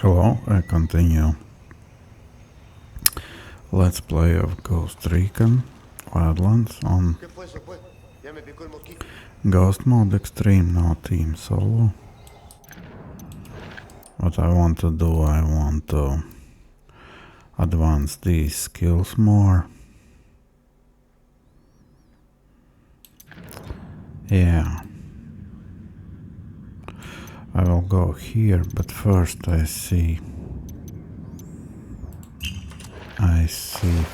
Hello, I continue Let's Play of Ghost Recon Wildlands on Ghost Mode Extreme, no Team Solo. What I want to do, I want to advance these skills more. Yeah. I will go here, but first I see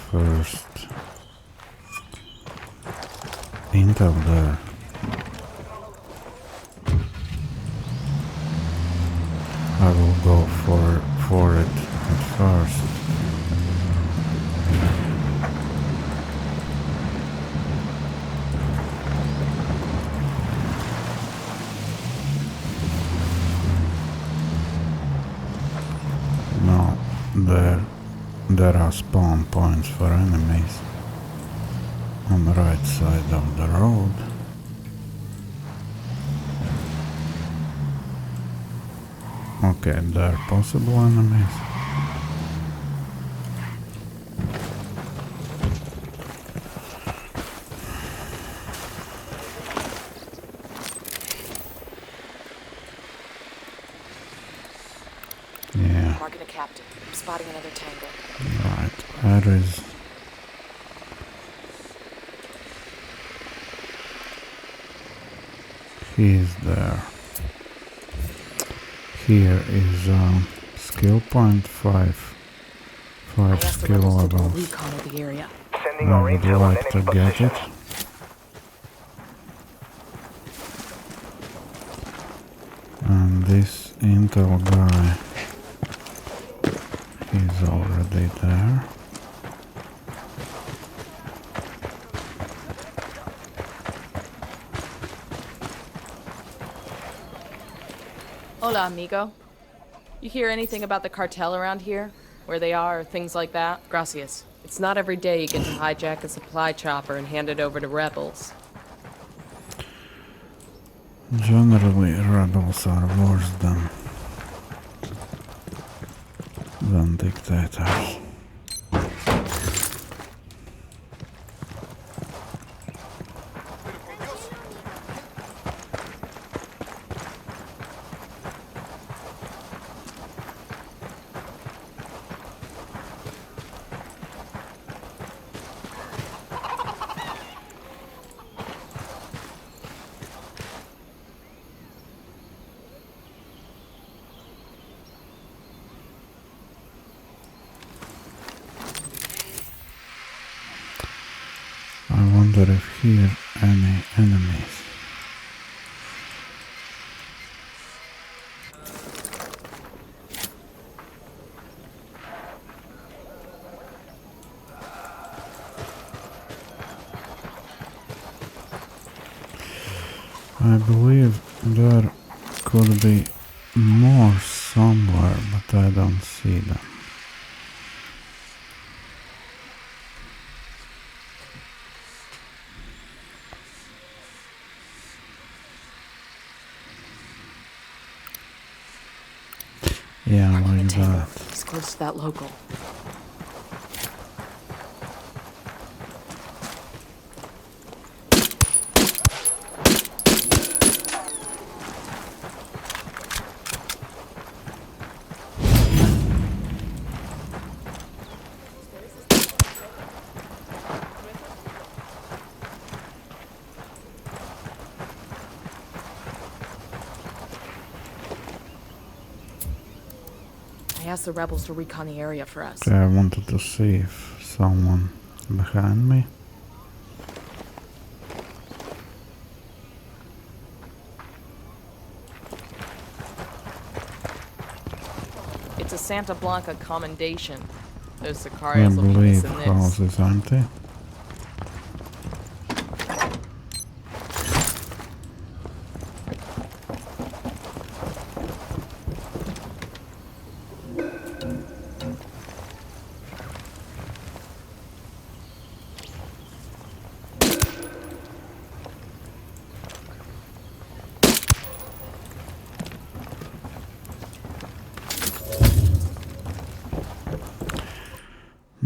first intel there. I will go for it at first. No, there are spawn points for enemies on the right side of the road. Okay, there are possible enemies. Yeah. Marking a captain. I'm spotting another tango. Right, where is... He's there. Here is skill point 5 skill levels. I would like to get it. And this intel guy is already there. Hola, amigo. You hear anything about the cartel around here? Where they are, or things like that? Gracias. It's not every day you get to hijack a supply chopper and hand it over to rebels. Generally, rebels are worse than dictators. I wonder if here any enemies. I believe there could be more somewhere, but I don't see them. Yeah, like that. He's close to that local. I asked the rebels to recon the area for us. Okay, I wanted to see if someone behind me. It's a Santa Blanca commendation. Those I Sicarios will be believe missing this. houses, aren't they?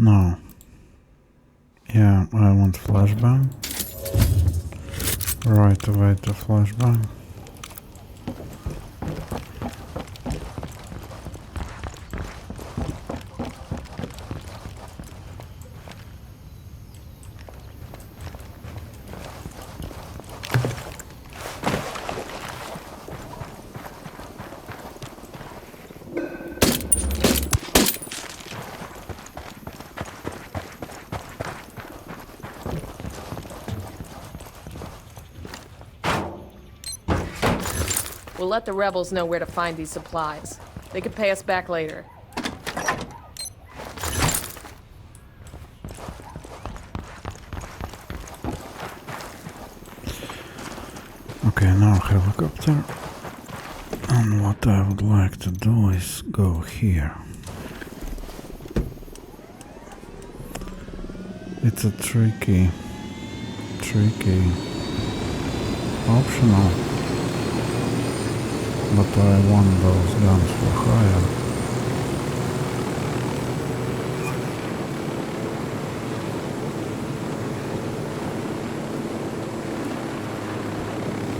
No. Yeah, I want flashbang. Right away to flashbang. We'll let the rebels know where to find these supplies. They could pay us back later. Okay, now helicopter. And what I would like to do is go here. It's a tricky optional. But I want those guns for hire.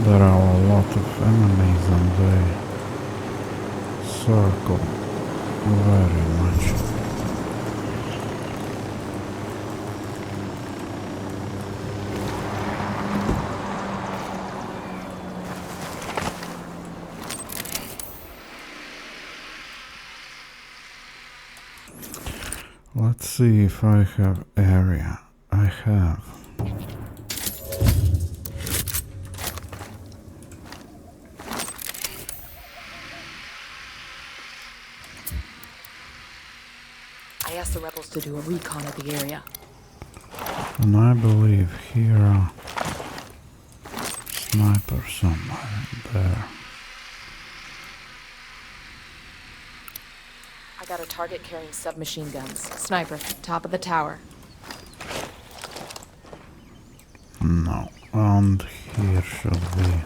There are a lot of enemies and they circle very much. Let's see if I have area. I have. I asked the rebels to do a recon of the area. And I believe here are snipers somewhere there. I got a target carrying submachine guns. Sniper, top of the tower. No, and here should be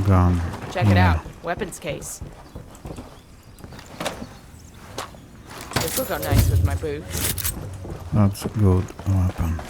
gun. Check it out. Weapons case. This will go nice with my boots. That's a good weapon.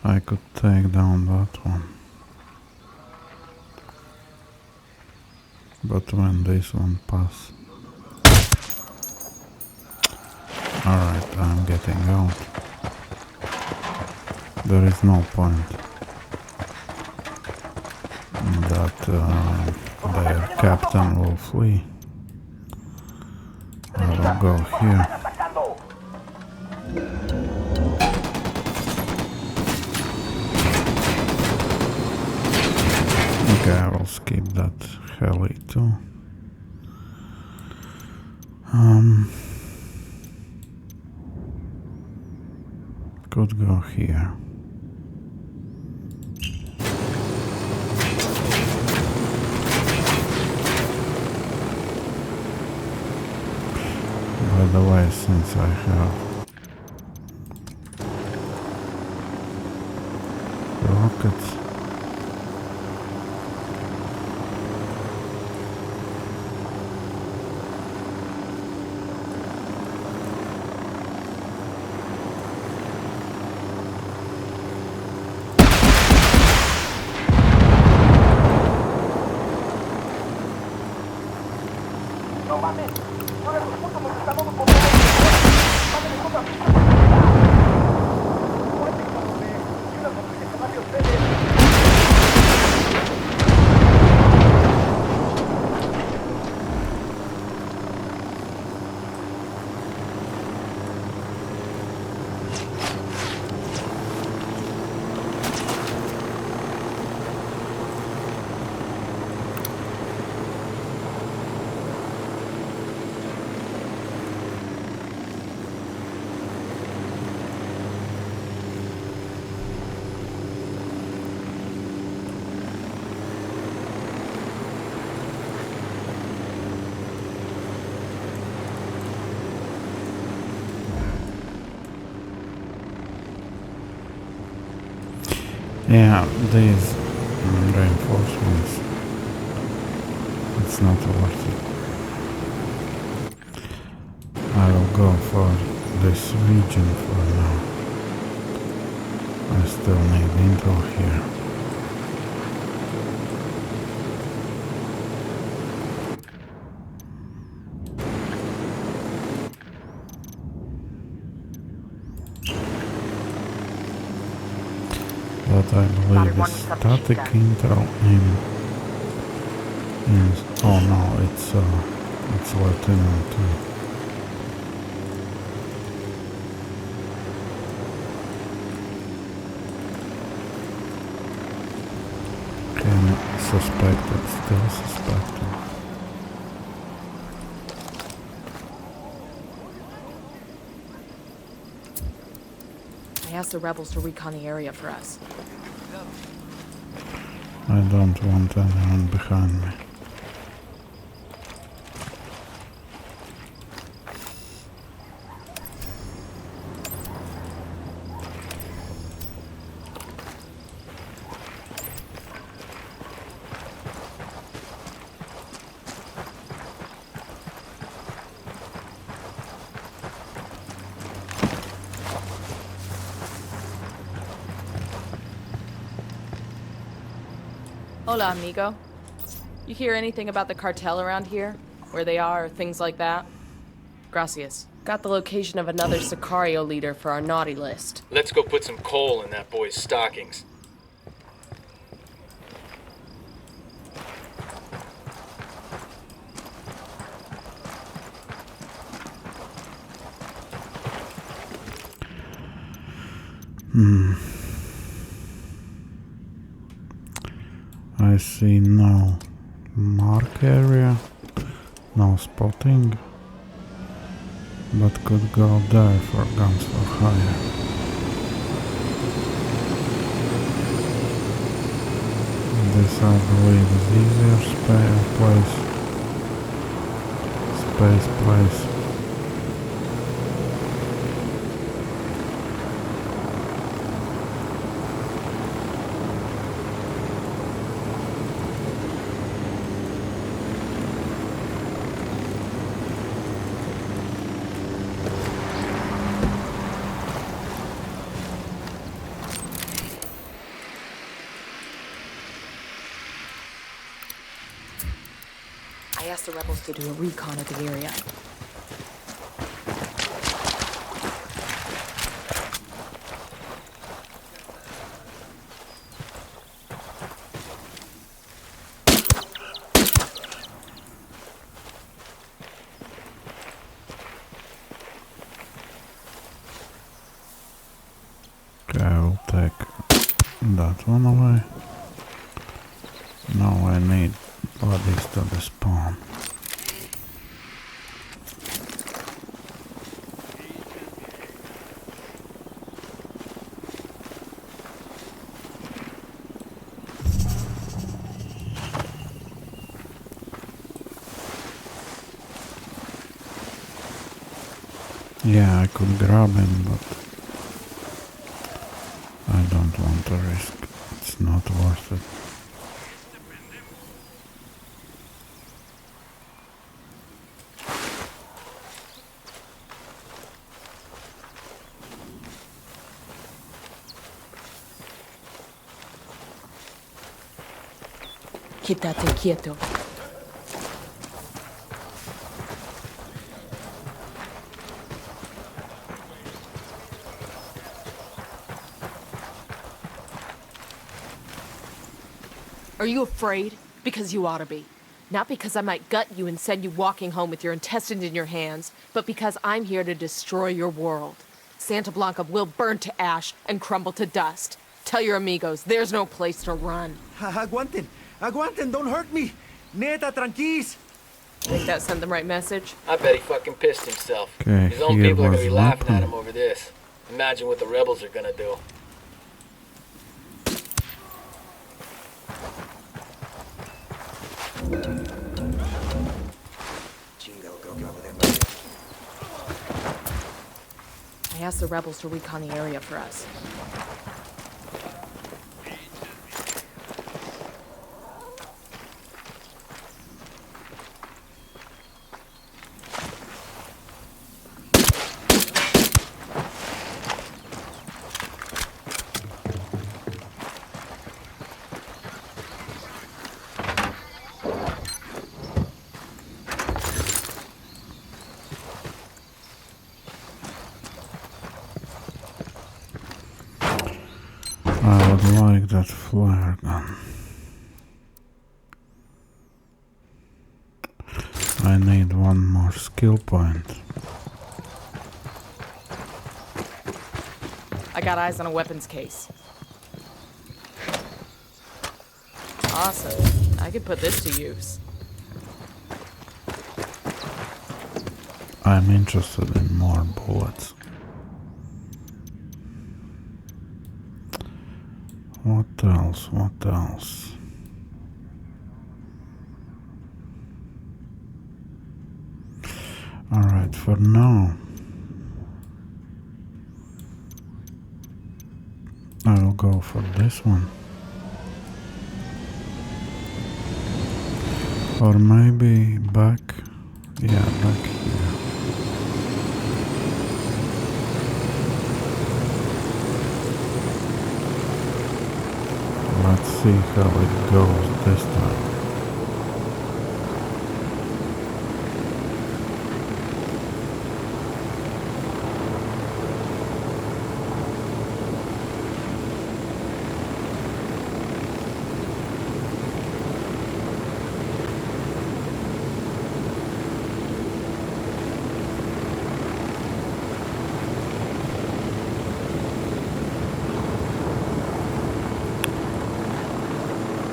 I could take down that one. But when this one pass. Alright, I'm getting out. There is no point that their captain will flee. I will go here. Okay, I will skip that heli too. Could go here. By the way, since I have rockets, Yeah, these reinforcements, it's not worth it. I will go for this region for now. I still need intel here. But I believe it's static intel in oh no, it's lieutenant too. Suspected, still suspected. I asked the rebels to recon the area for us. I don't want anyone behind me. Hola, amigo. You hear anything about the cartel around here? Where they are, or things like that? Gracias. Got the location of another Sicario leader for our naughty list. Let's go put some coal in that boy's stockings. I see no mark area, no spotting, but could go there for guns for hire. This I believe is easier place. I asked the rebels to do a recon of the area. Okay, I'll take that one away. Now I need bodies to the spawn. Yeah, I could grab him, but I don't want to risk. It's not worth it. Quítate quieto. Are you afraid? Because you ought to be. Not because I might gut you and send you walking home with your intestines in your hands, but because I'm here to destroy your world. Santa Blanca will burn to ash and crumble to dust. Tell your amigos, there's no place to run. Aguanten! Aguanten! Don't hurt me! Neta, tranquis! Think that sent the right message? I bet he fucking pissed himself. Okay, His own here people are was gonna be laughing at weapon. him over this. Imagine what the rebels are gonna do. I asked the rebels to recon the area for us. would like that flare gun. I need one more skill point. I got eyes on a weapons case. Awesome. I could put this to use. I'm interested in more bullets. What else? What else? Alright, for now I will go for this one. Or maybe back. Yeah, back here. Let's see how it goes this time.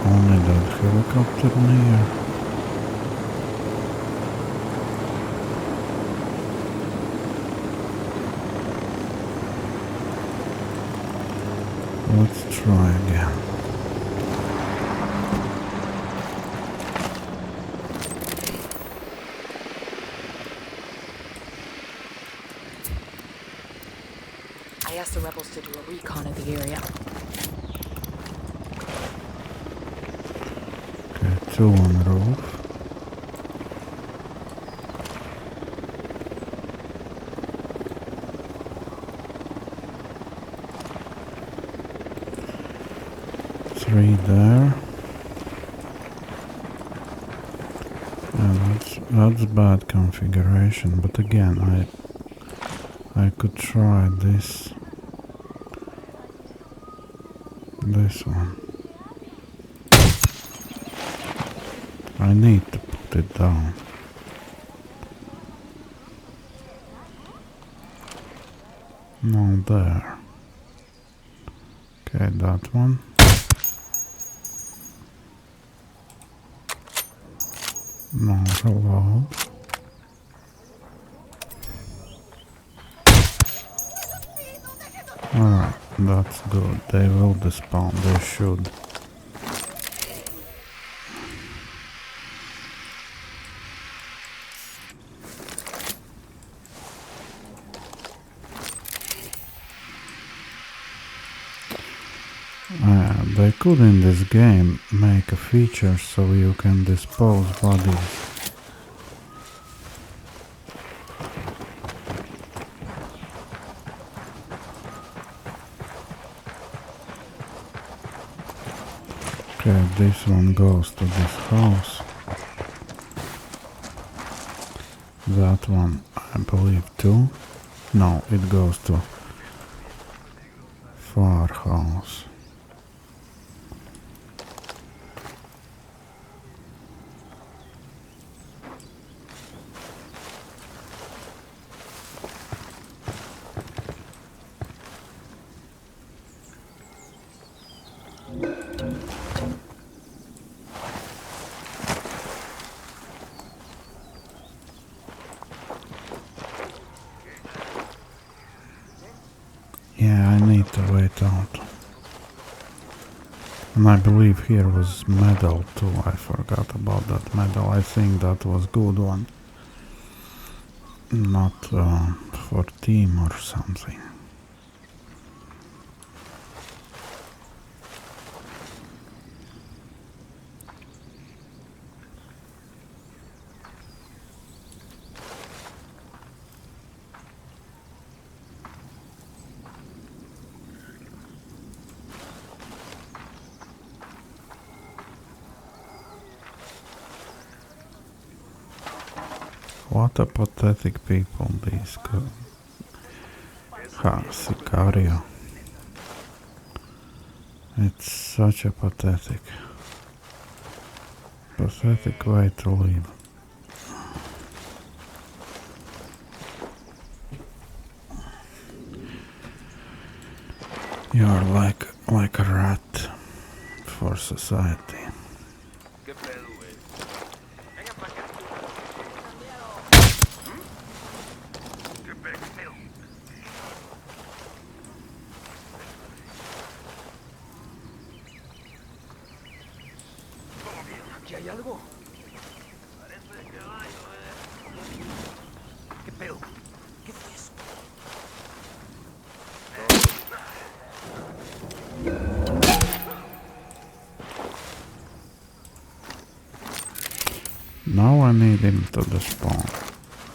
Only that helicopter near. Let's try again. I asked the rebels to do a recon of the area. Okay, 2 on roof. Three there. Yeah, that's bad configuration, but again I could try this one. I need to put it down. No, there. Okay, that one. No, reload. Alright, that's good. They will despawn, they should. They could in this game make a feature so you can dispose bodies. Okay, this one goes to this house. That one, I believe, too. No, it goes to far house. Yeah, I need to wait out. And I believe here was medal too. I forgot about that medal. I think that was good one. Not for team or something. What a pathetic people these go. Ha, Sicario. It's such a pathetic way to live. You're like a rat for society. ¿Aquí hay algo? ¿Qué pedo? ¿Qué fue eso? Now I need him to despawn,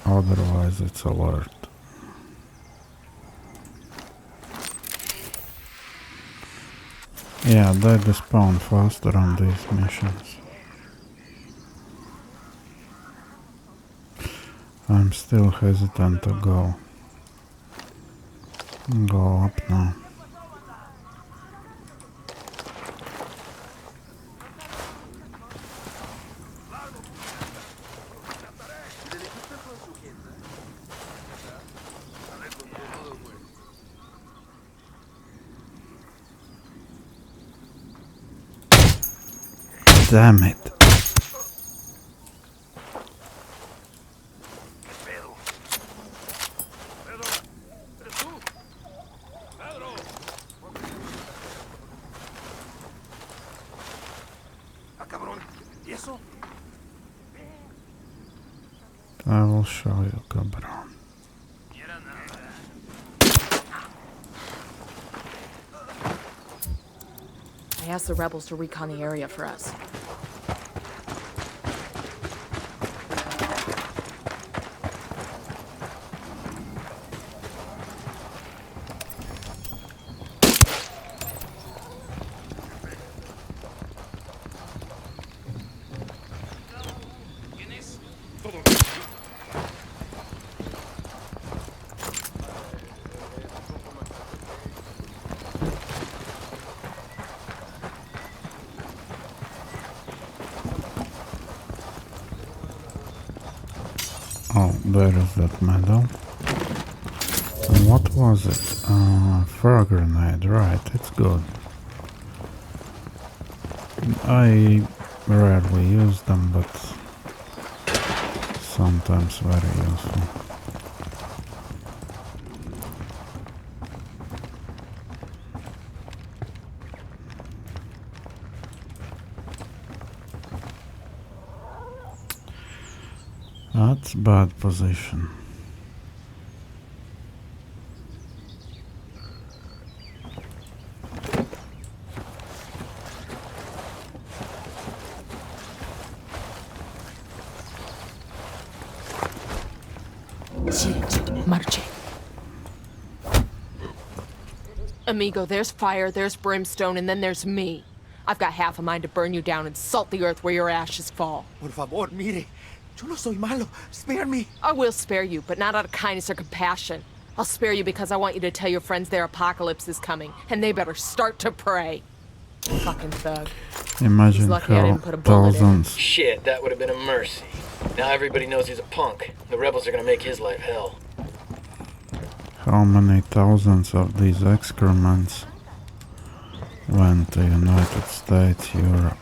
otherwise it's alert. Yeah, they despawn faster on these missions. I'm still hesitant to go up now. Damn it. I will show you, cabron. I asked the rebels to recon the area for us. Oh, there is that medal. And what was it? Frag grenade, right, it's good. I rarely use them, but sometimes very useful. That's bad position. Marche. Amigo, there's fire, there's brimstone, and then there's me. I've got half a mind to burn you down and salt the earth where your ashes fall. Por favor, mire. Yo no soy malo. Spare me. I will spare you, but not out of kindness or compassion. I'll spare you because I want you to tell your friends their apocalypse is coming, and they better start to pray. Fucking thug. Imagine how thousands. Shit, that would have been a mercy. Now everybody knows he's a punk. The rebels are gonna make his life hell. How many thousands of these excrements went to United States, Europe?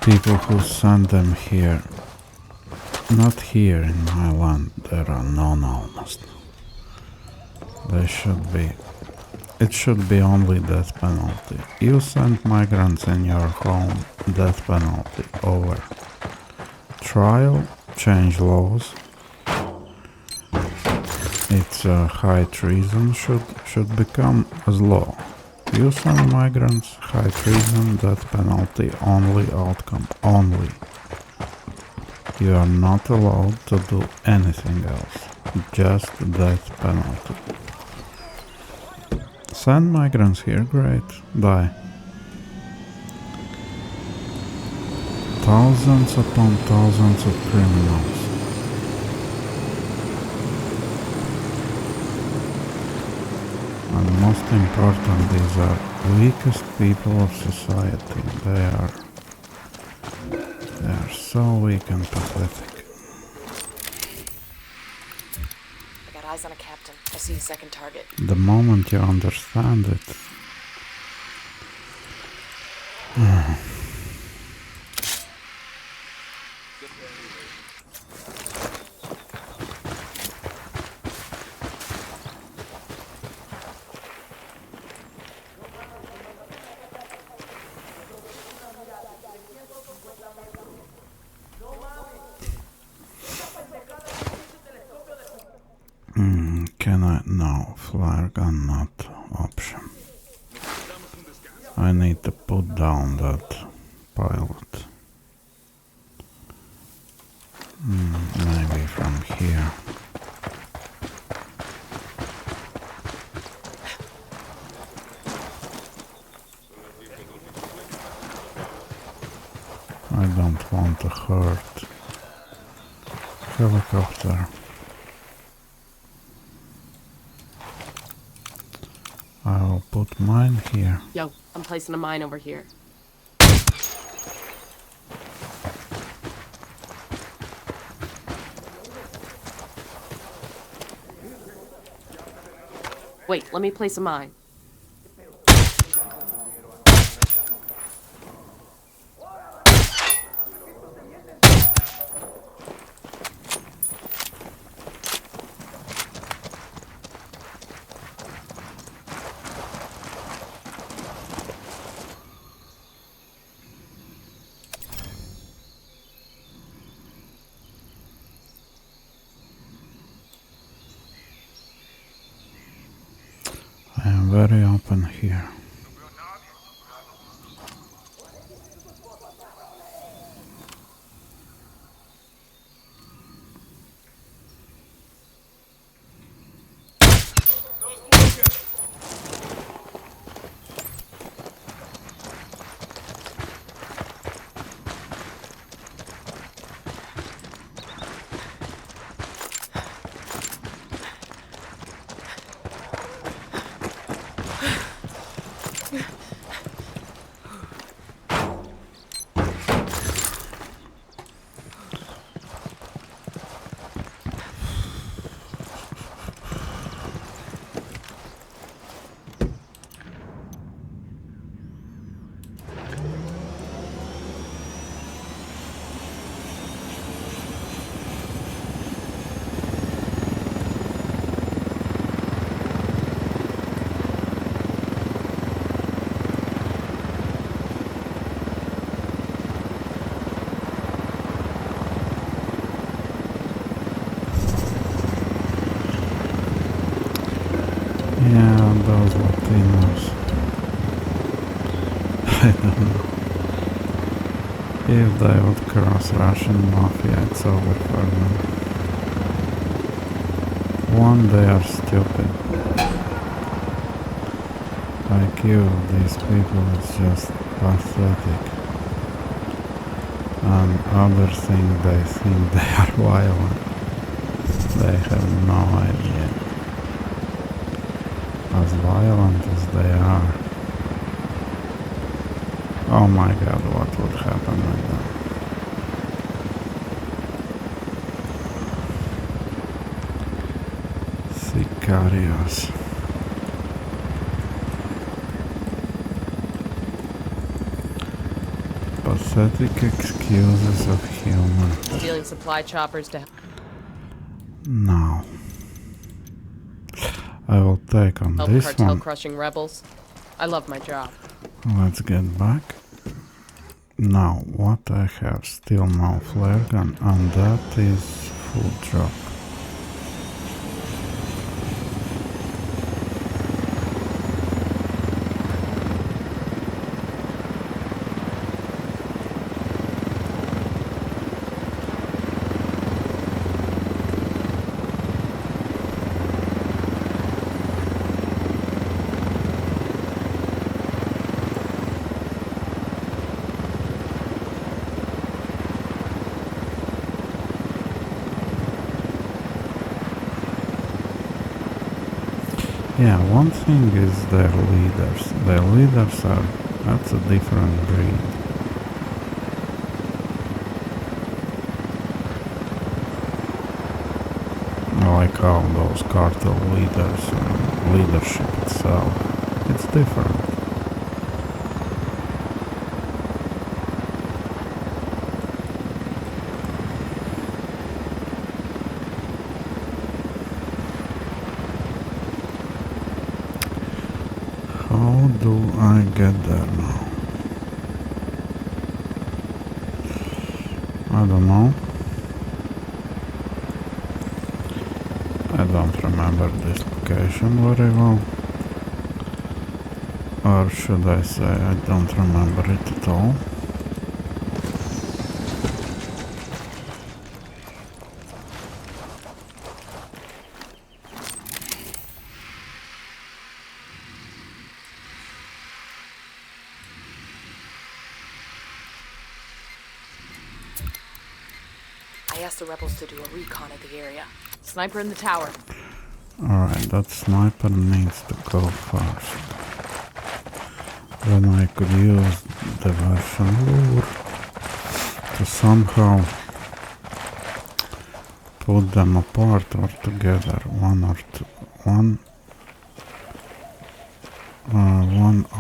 People who send them here. Not here in my land, there are none almost. They should be. It should be only death penalty. You send migrants in your home, death penalty, over. Trial, change laws. It's high treason should become as law. You send migrants, high treason, death penalty, only outcome, only. You are not allowed to do anything else, just death penalty. Send migrants here, great, die. Thousands upon thousands of criminals. And most important, these are weakest people of society. They are so weak and pathetic. I got eyes on a captain. I see a second target. The moment you understand it, can I? No, flare gun not option. I need to put down that pilot. Maybe from here. I don't want to hurt helicopter. I will put mine here. Yo, I'm placing a mine over here. Wait, let me place a mine. I am very open here. Yeah, those Latinos. I don't know. If they would cross Russian mafia, it's over for them. One, they are stupid. IQ of these people is just pathetic. And other thing, they think they are violent. They have no idea. As violent as they are. Oh my god, what would happen with them? Sicarios. Pathetic excuses of humans. Stealing supply choppers to No. I will take on help this cartel one. crushing rebels. I love my job. Let's get back. Now, what I have, still no flare gun, and that is full drop. Yeah, one thing is their leaders. Their leaders are, that's a different breed. I like how those cartel leaders and leadership itself, it's different. How do I get there now? I don't know. I don't remember this location very well. Or should I say I don't remember it at all? I asked the rebels to do a recon of the area. Sniper in the tower. Alright, that sniper needs to go first. Then I could use diversion lure to somehow put them apart or together, one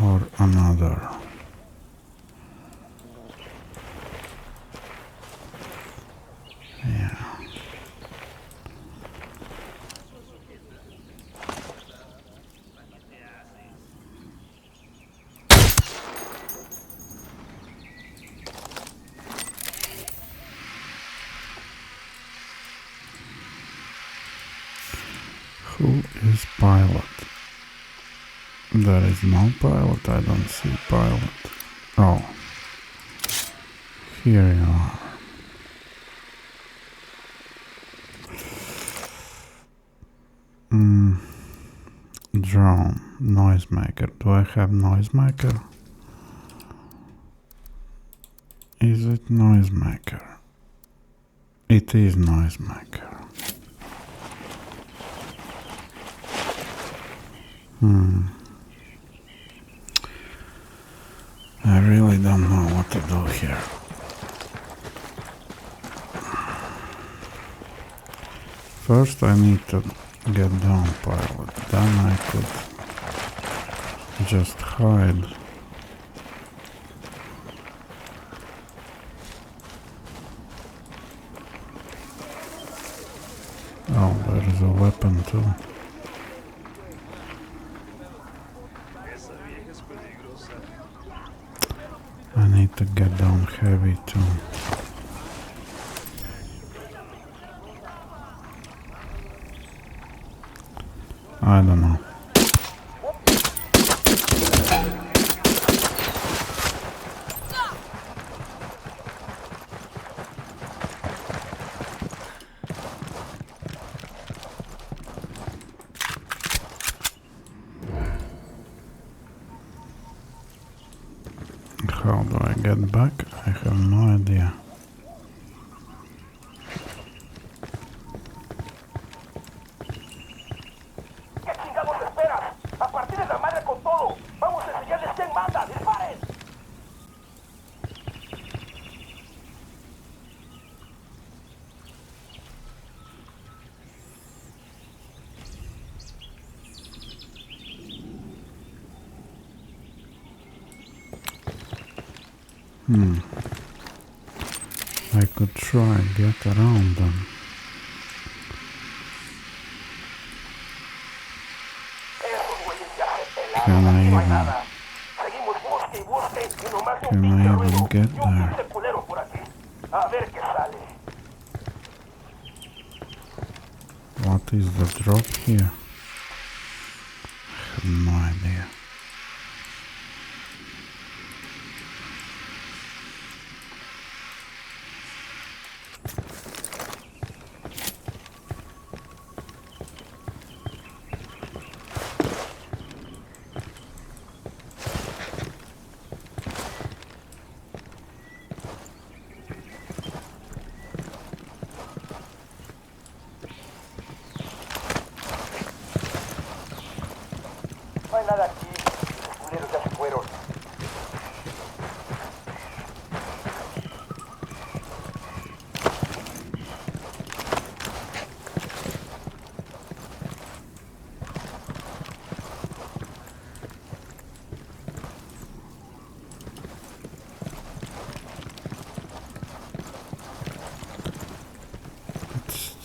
or another. Yeah. Who is pilot? There is no pilot, I don't see pilot. Oh. Here you are. Drone. Noisemaker. Do I have noisemaker? Is it noisemaker? It is noisemaker. I really don't know what to do here. First I need to get down pilot, then I could just hide. Oh, there is a weapon too. I need to get down heavy too. I don't know. How do I get back? I have no idea. I could try get around them. Can I even get there? What is the drop here? I have no idea.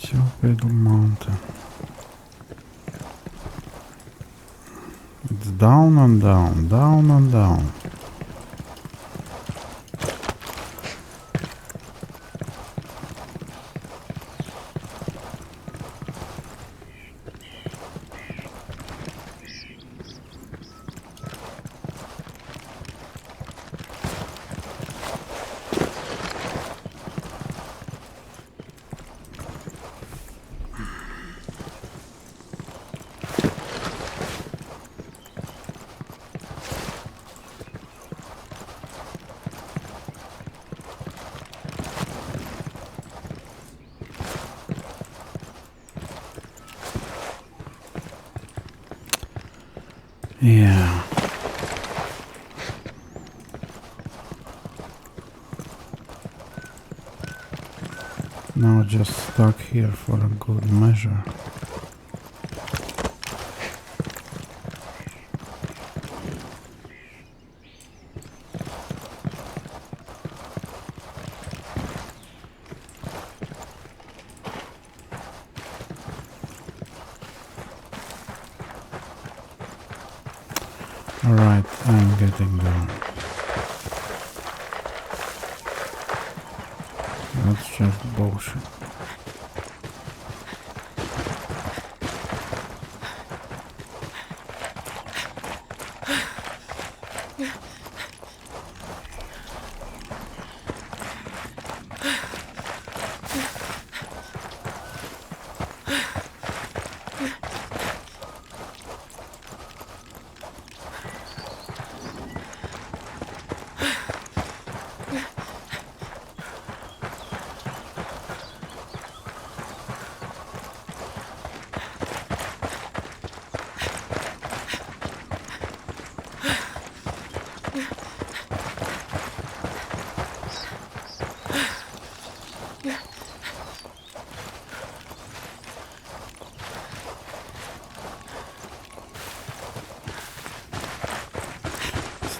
Stupid mountain. It's down and down, down and down. Yeah. Now just stuck here for a good measure. Alright, I'm getting down. That's just bullshit.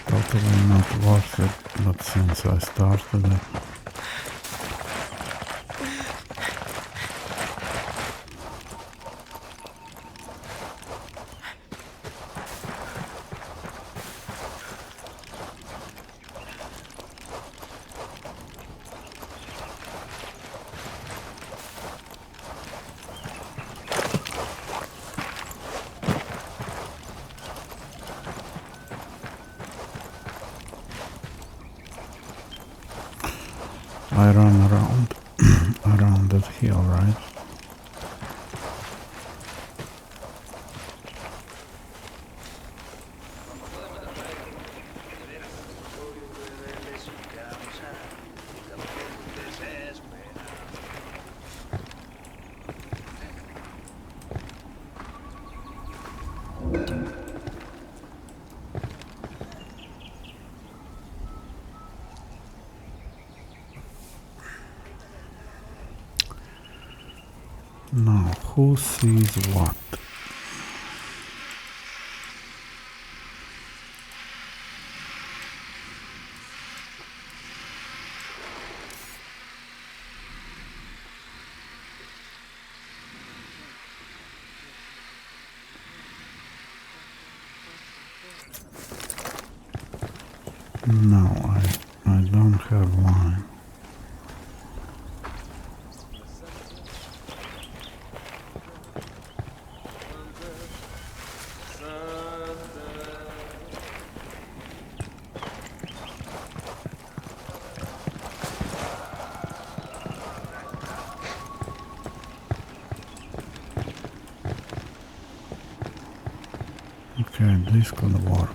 Totally not worth it, but since I started it. I run around around that hill, right? Now, who sees what? No, I don't have line. Okay, this could work.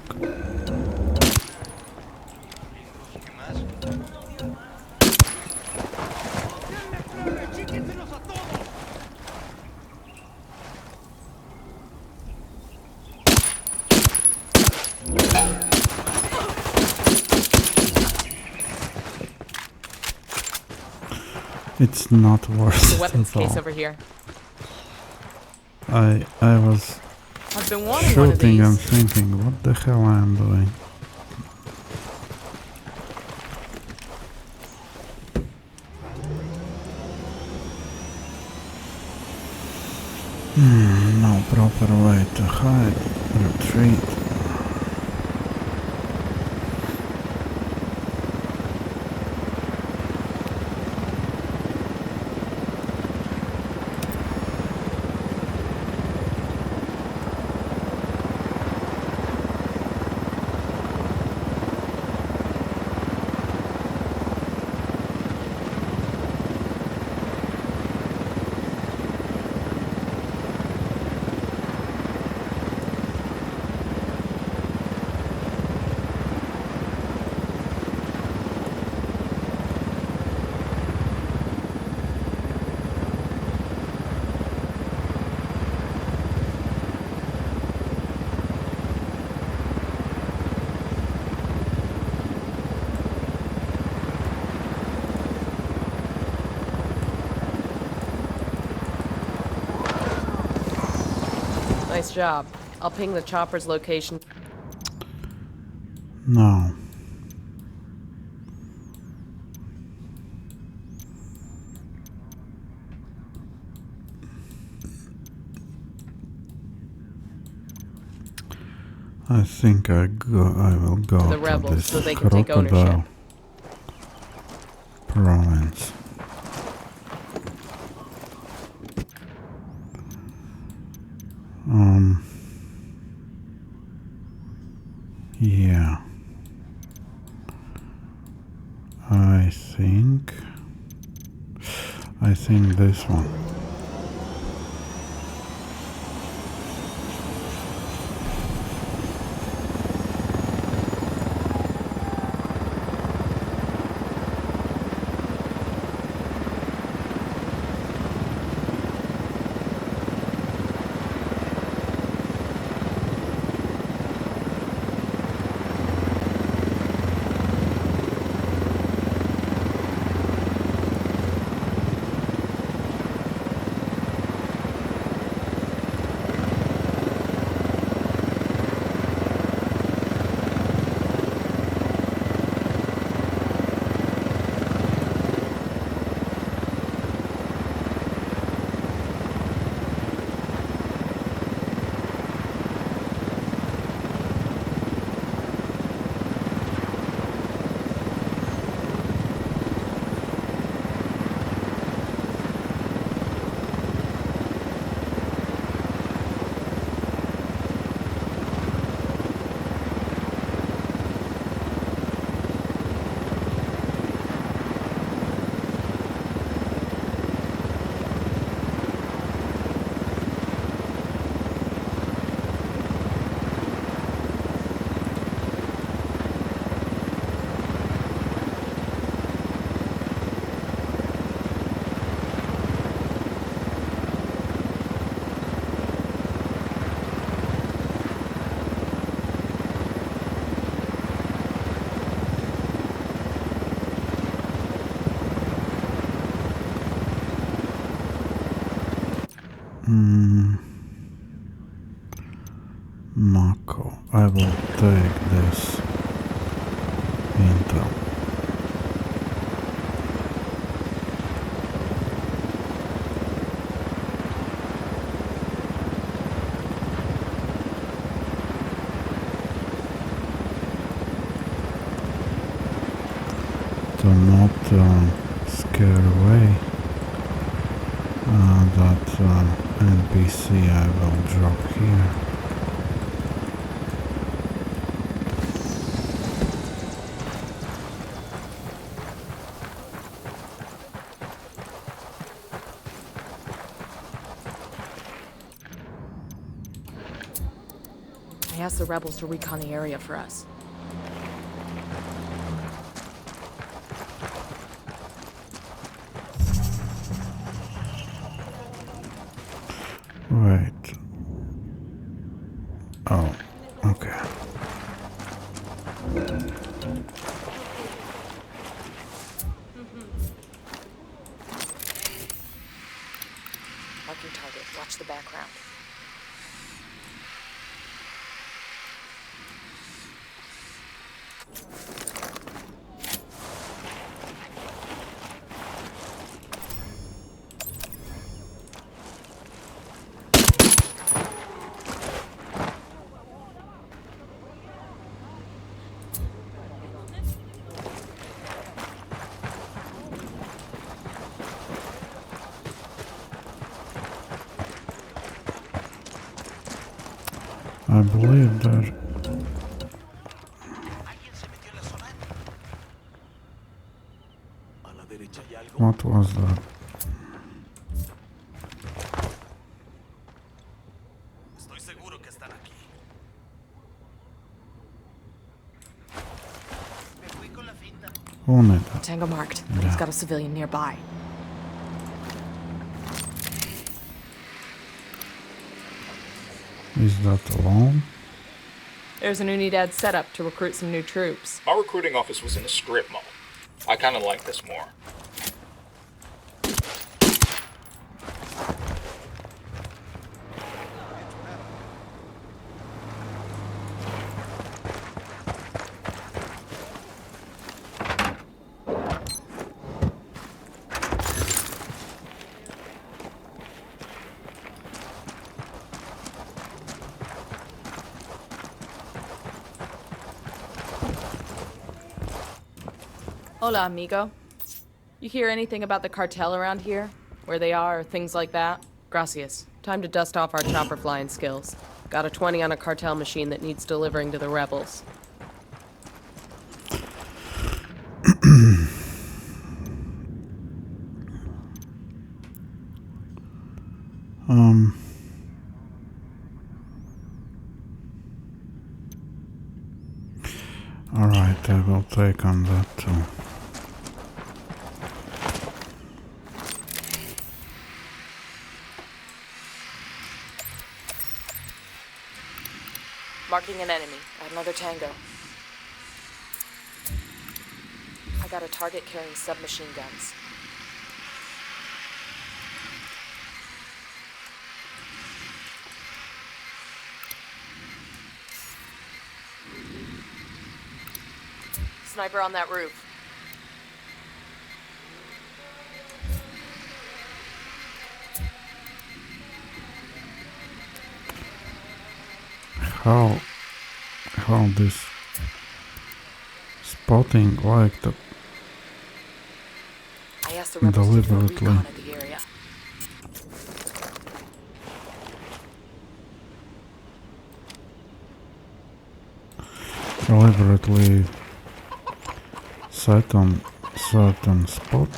It's not worth The it weapons at case all. over here. I was I've been wanting one of shooting and these. thinking, what the hell I am doing? No proper way to hide, retreat. Nice job. I'll ping the chopper's location. No. I think I will go To the to rebels this so they can take ownership. crocodile province. Yeah. I think this one. Mako, I will take this intel. To not scare away that NPC I will drop here. I asked the rebels to recon the area for us. Wait. Oh, okay. Mark your target. Watch the background. I believe there. What was that? Who need that? Tango marked, but he's got a civilian nearby. Is that alone? There's an Unidad setup to recruit some new troops. Our recruiting office was in a strip mall. I kind of like this more. Hola, amigo. You hear anything about the cartel around here? Where they are, or things like that? Gracias. Time to dust off our chopper flying skills. Got a 20 on a cartel machine that needs delivering to the rebels. Alright, I will take on that too. Marking an enemy. Got another tango. I got a target carrying submachine guns. Sniper on that roof. How this spotting like the I asked the rebels to do a deliberately recon of the area. deliberately set on certain spot.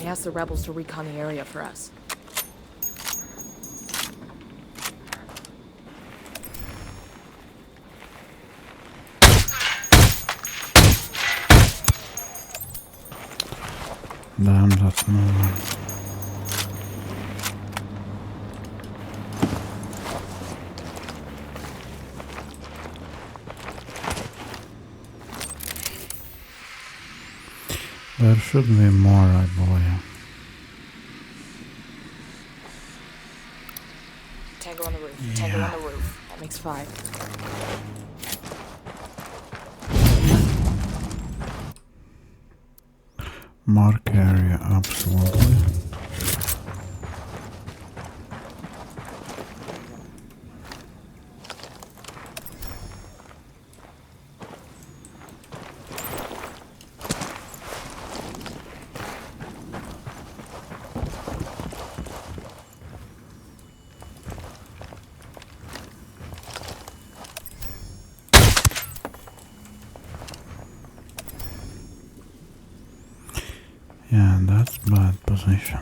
I asked the rebels to recon the area for us. Damn, that's no one. There should be more, I believe. Tango on the roof. Tango on the roof. That makes 5. Mark area, absolutely. That's bad position.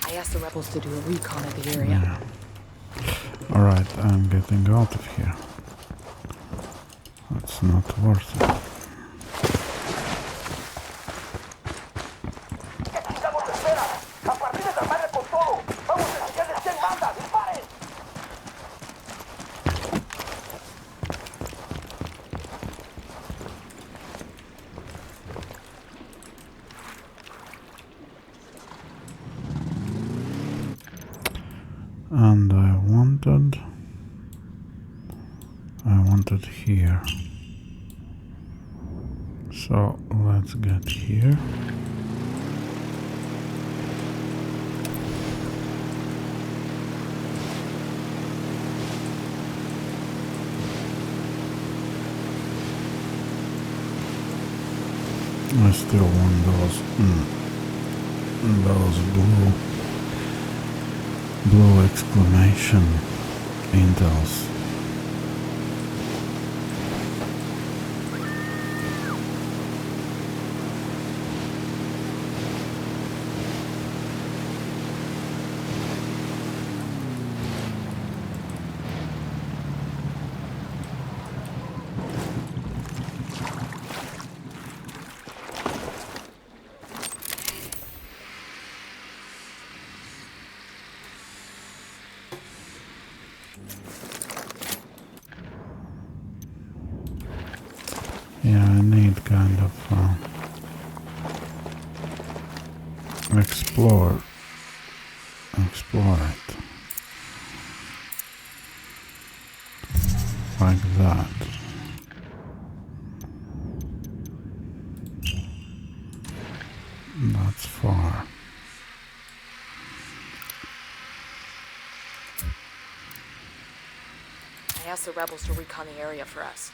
I asked the rebels to do a recon of the area. Yeah. Alright, I'm getting out of here. That's not worth it. And I wanted here. So let's get here. I still want those blue exclamation intels. Yeah, I need kind of explore it like that. That's far. I asked the rebels to recon the area for us.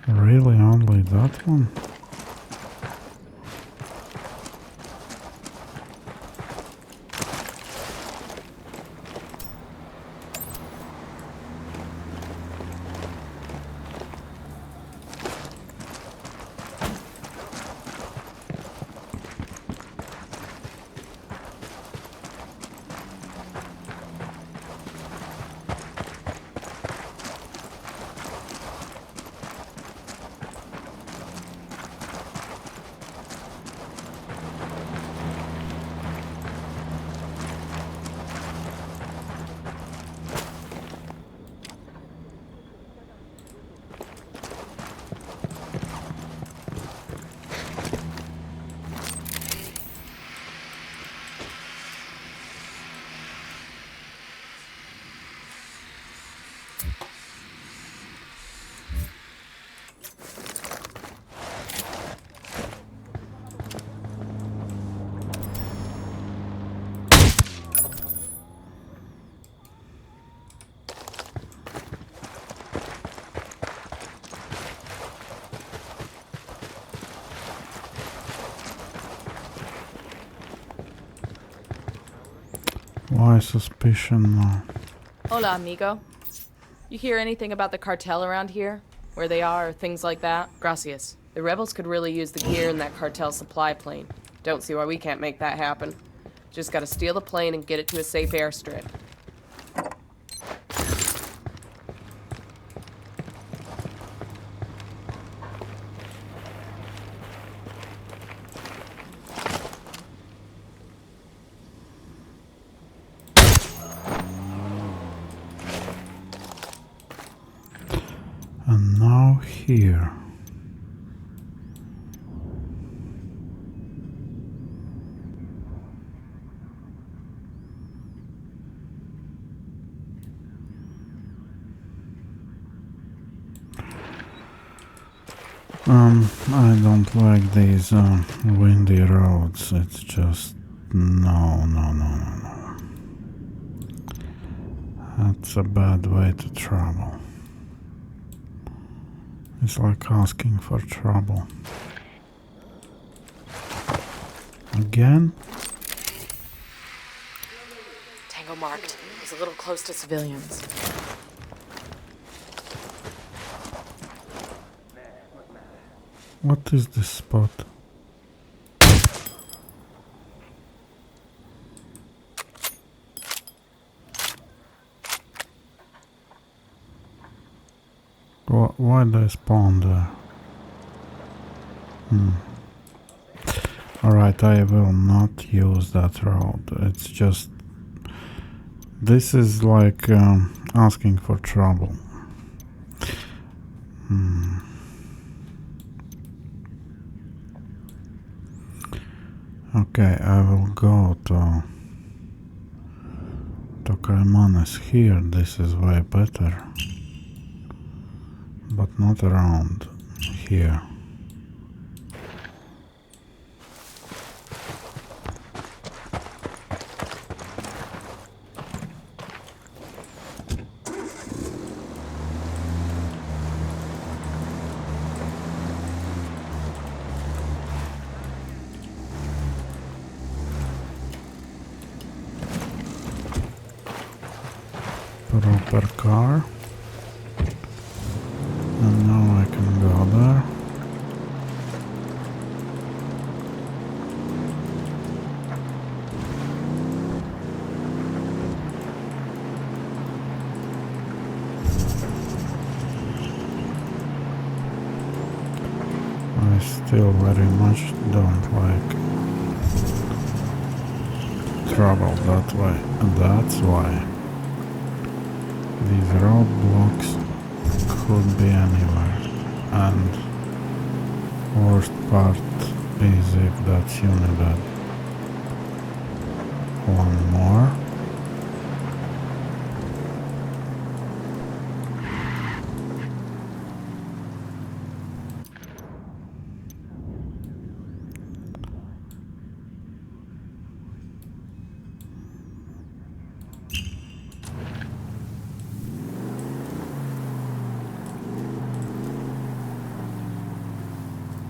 Really, only that one? Why suspicion now? Hola, amigo. You hear anything about the cartel around here? Where they are, or things like that? Gracias. The rebels could really use the gear in that cartel supply plane. Don't see why we can't make that happen. Just gotta steal the plane and get it to a safe airstrip. And now here. I don't like these windy roads. It's just no. That's a bad way to travel. It's like asking for trouble. Again? Tango marked. He's a little close to civilians. What is this spot? Why they spawn there? Alright, I will not use that road. It's just... This is like asking for trouble. Okay, I will go to Caimanes here. This is way better. But not around here. Proper car. And now I can go there. I still very much don't like travel that way, and that's why these roadblocks could be anywhere, and worst part is if that's Unibed. One more.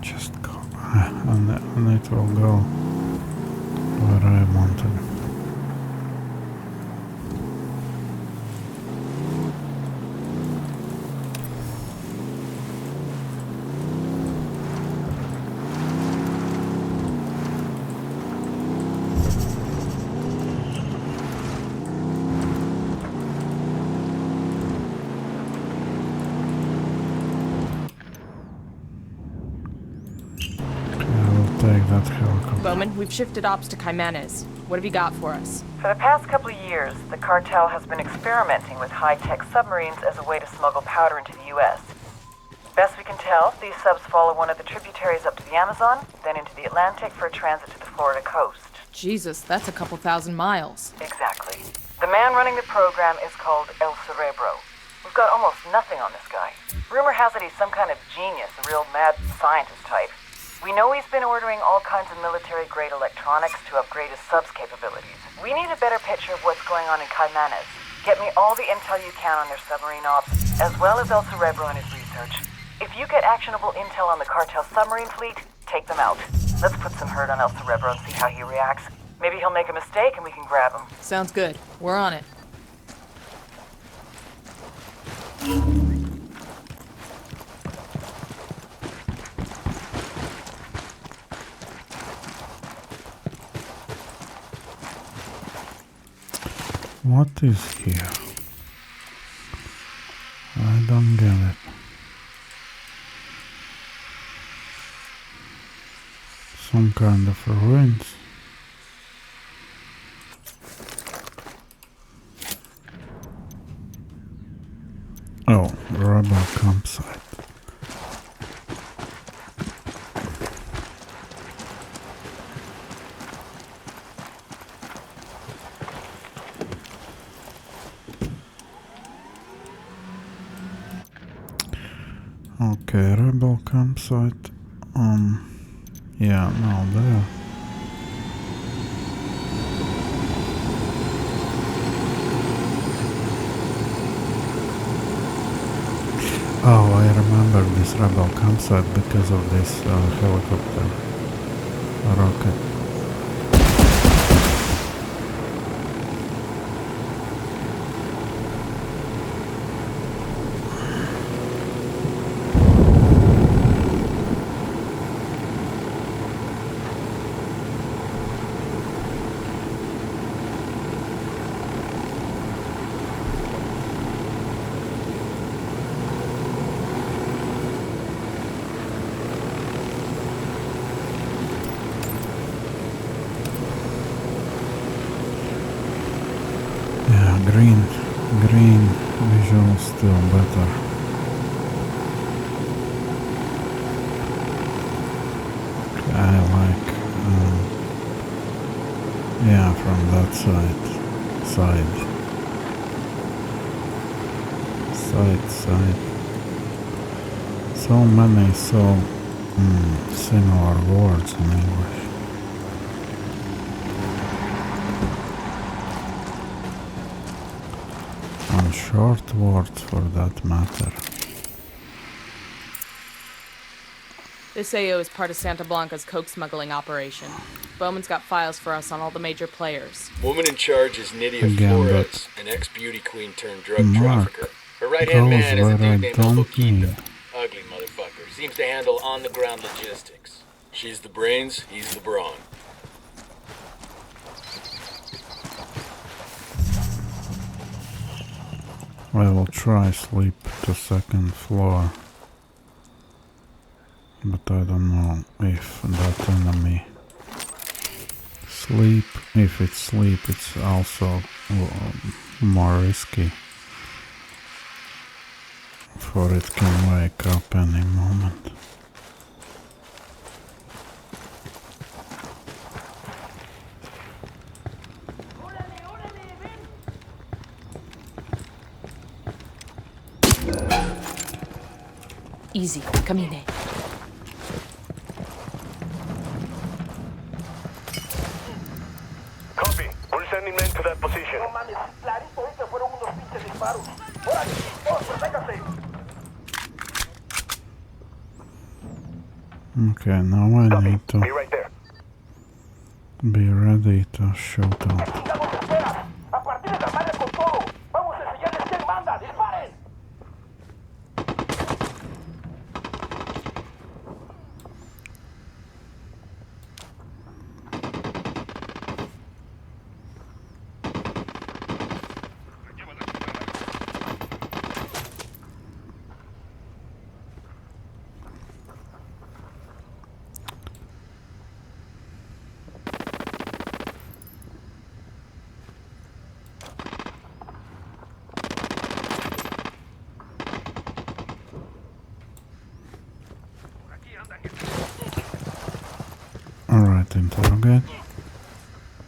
Just go, and it will go where I wanted. Take that helicopter. Bowman, we've shifted ops to Caimanes. What have you got for us? For the past couple of years, the cartel has been experimenting with high-tech submarines as a way to smuggle powder into the U.S. Best we can tell, these subs follow one of the tributaries up to the Amazon, then into the Atlantic for a transit to the Florida coast. Jesus, that's a couple thousand miles. Exactly. The man running the program is called El Cerebro. We've got almost nothing on this guy. Rumor has it he's some kind of genius, a real mad scientist type. We know he's been ordering all kinds of military-grade electronics to upgrade his subs capabilities. We need a better picture of what's going on in Caimanes. Get me all the intel you can on their submarine ops, as well as El Cerebro and his research. If you get actionable intel on the cartel submarine fleet, take them out. Let's put some hurt on El Cerebro and see how he reacts. Maybe he'll make a mistake and we can grab him. Sounds good. We're on it. What is here? I don't get it. Some kind of ruins. Oh, rebel campsite. Okay, rebel campsite. Yeah, no, there. Oh, I remember this rebel campsite because of this helicopter rocket. Yeah, green visual still better. I like, yeah, from that side. So many similar words in English. And short words for that matter. This AO is part of Santa Blanca's coke smuggling operation. Bowman's got files for us on all the major players. Woman in charge is Nydia Again, Flores, an ex-beauty queen turned drug Mark trafficker. Her right-hand goes man is a where I dude named don't Oboquita. need. Ugly motherfucker. Seems to handle on-the-ground logistics. She's the brains, he's the brawn. I will try sleep to second floor. But I don't know if that enemy sleep. If it's sleep, it's also more risky. For it can wake up any moment. Easy, Camine. Copy. We're sending men to that position. Okay, now I Copy. need to Be right there. be ready to shoot out. Alright, interrogate.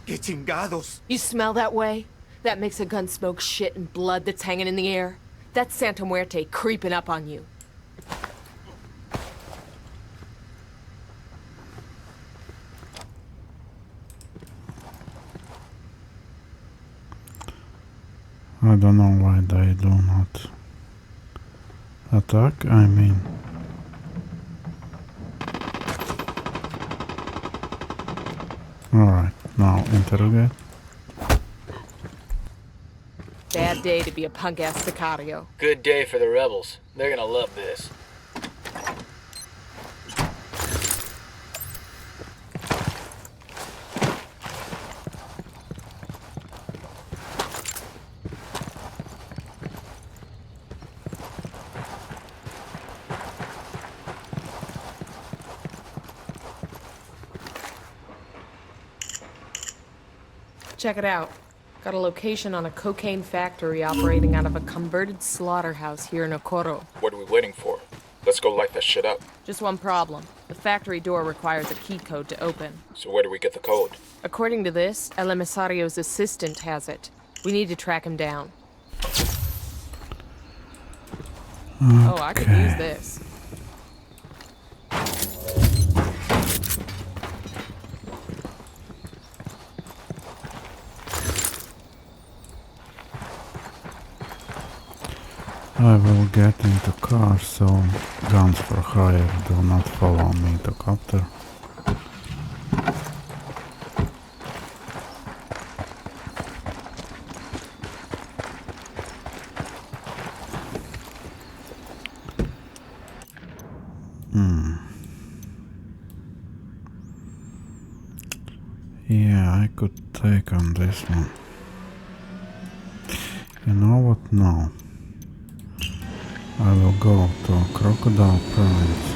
¡Qué chingados! You smell that way? That makes a gun smoke shit and blood that's hanging in the air. That's Santa Muerte creeping up on you. I don't know why they do not attack, I mean. Alright, now interrogate. Bad day to be a punk-ass sicario. Good day for the rebels. They're gonna love this. Check it out. Got a location on a cocaine factory operating out of a converted slaughterhouse here in Ocoro. What are we waiting for? Let's go light that shit up. Just one problem. The factory door requires a key code to open. So where do we get the code? According to this, El Emisario's assistant has it. We need to track him down. Oh, I could use this. I will get into car, so guns for hire do not follow me to copter. Yeah, I could take on this one. You know what? No. I will go to Crocodile Province.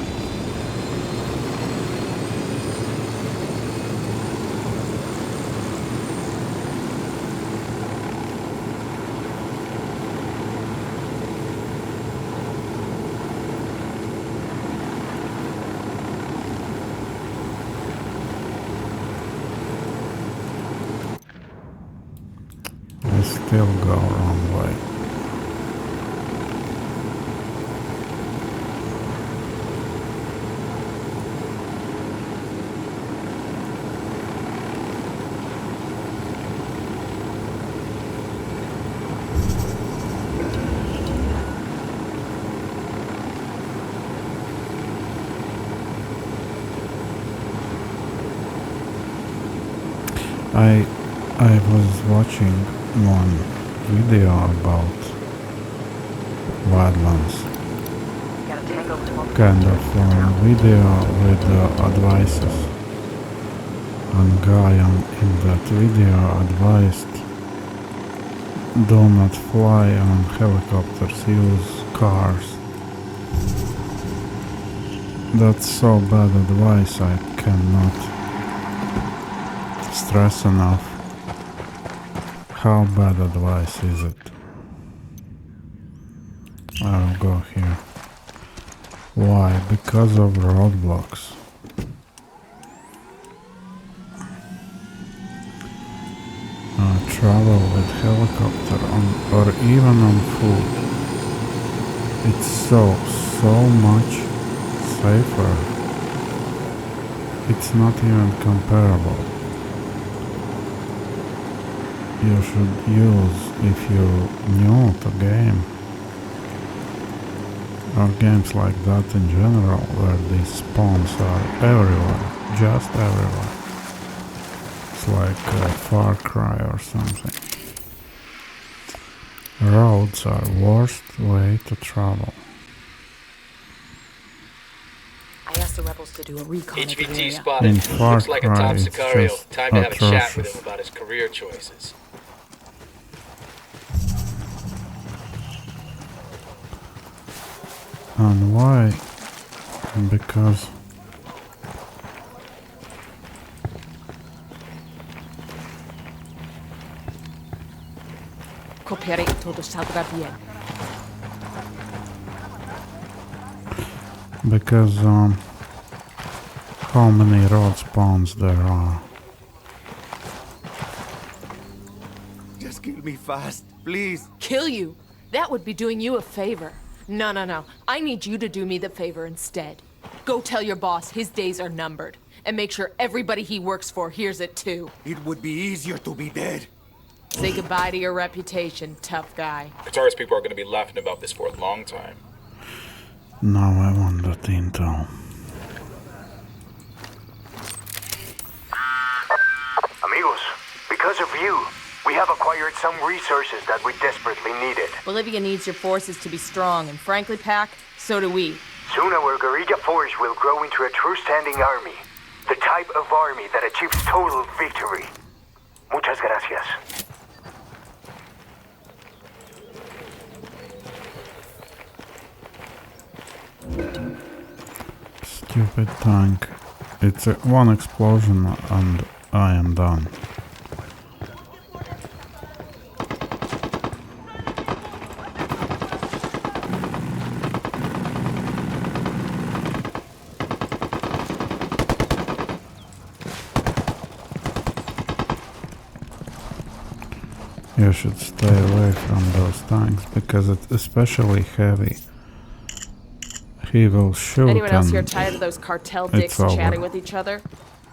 still go wrong way. I was watching one video about wildlands, kind of video with advices, and guy in that video advised do not fly on helicopters, use cars. That's so bad advice, I cannot stress enough how bad advice is it. I'll go here. Why? Because of roadblocks. Travel with helicopter or even on foot. It's so much safer. It's not even comparable. You should use, if you're new to game, or games like that in general, where these spawns are everywhere, just everywhere. It's like a Far Cry or something. Roads are worst way to travel. I asked the rebels to do a recon of the HVT area. spotted. In Far Looks like a Cry, top it's Sicario. just Time to have a chat with atrocious. him about his career choices. And why? Because Copiare e todo saldrá bien. how many road spawns there are. Just kill me fast, please. Kill you? That would be doing you a favor. No. I need you to do me the favor instead. Go tell your boss his days are numbered. And make sure everybody he works for hears it too. It would be easier to be dead. Say goodbye to your reputation, tough guy. Qatar's people are going to be laughing about this for a long time. Now I want that intel. Amigos, because of you, we have acquired some resources that we desperately needed. Bolivia needs your forces to be strong, and frankly, Pac, so do we. Soon our guerrilla force will grow into a true standing army. The type of army that achieves total victory. Muchas gracias. Stupid tank. It's one explosion and I am done. You should stay away from those tanks because it's especially heavy. He will shoot. Anyone else here and tired of those cartel dicks over. chatting with each other?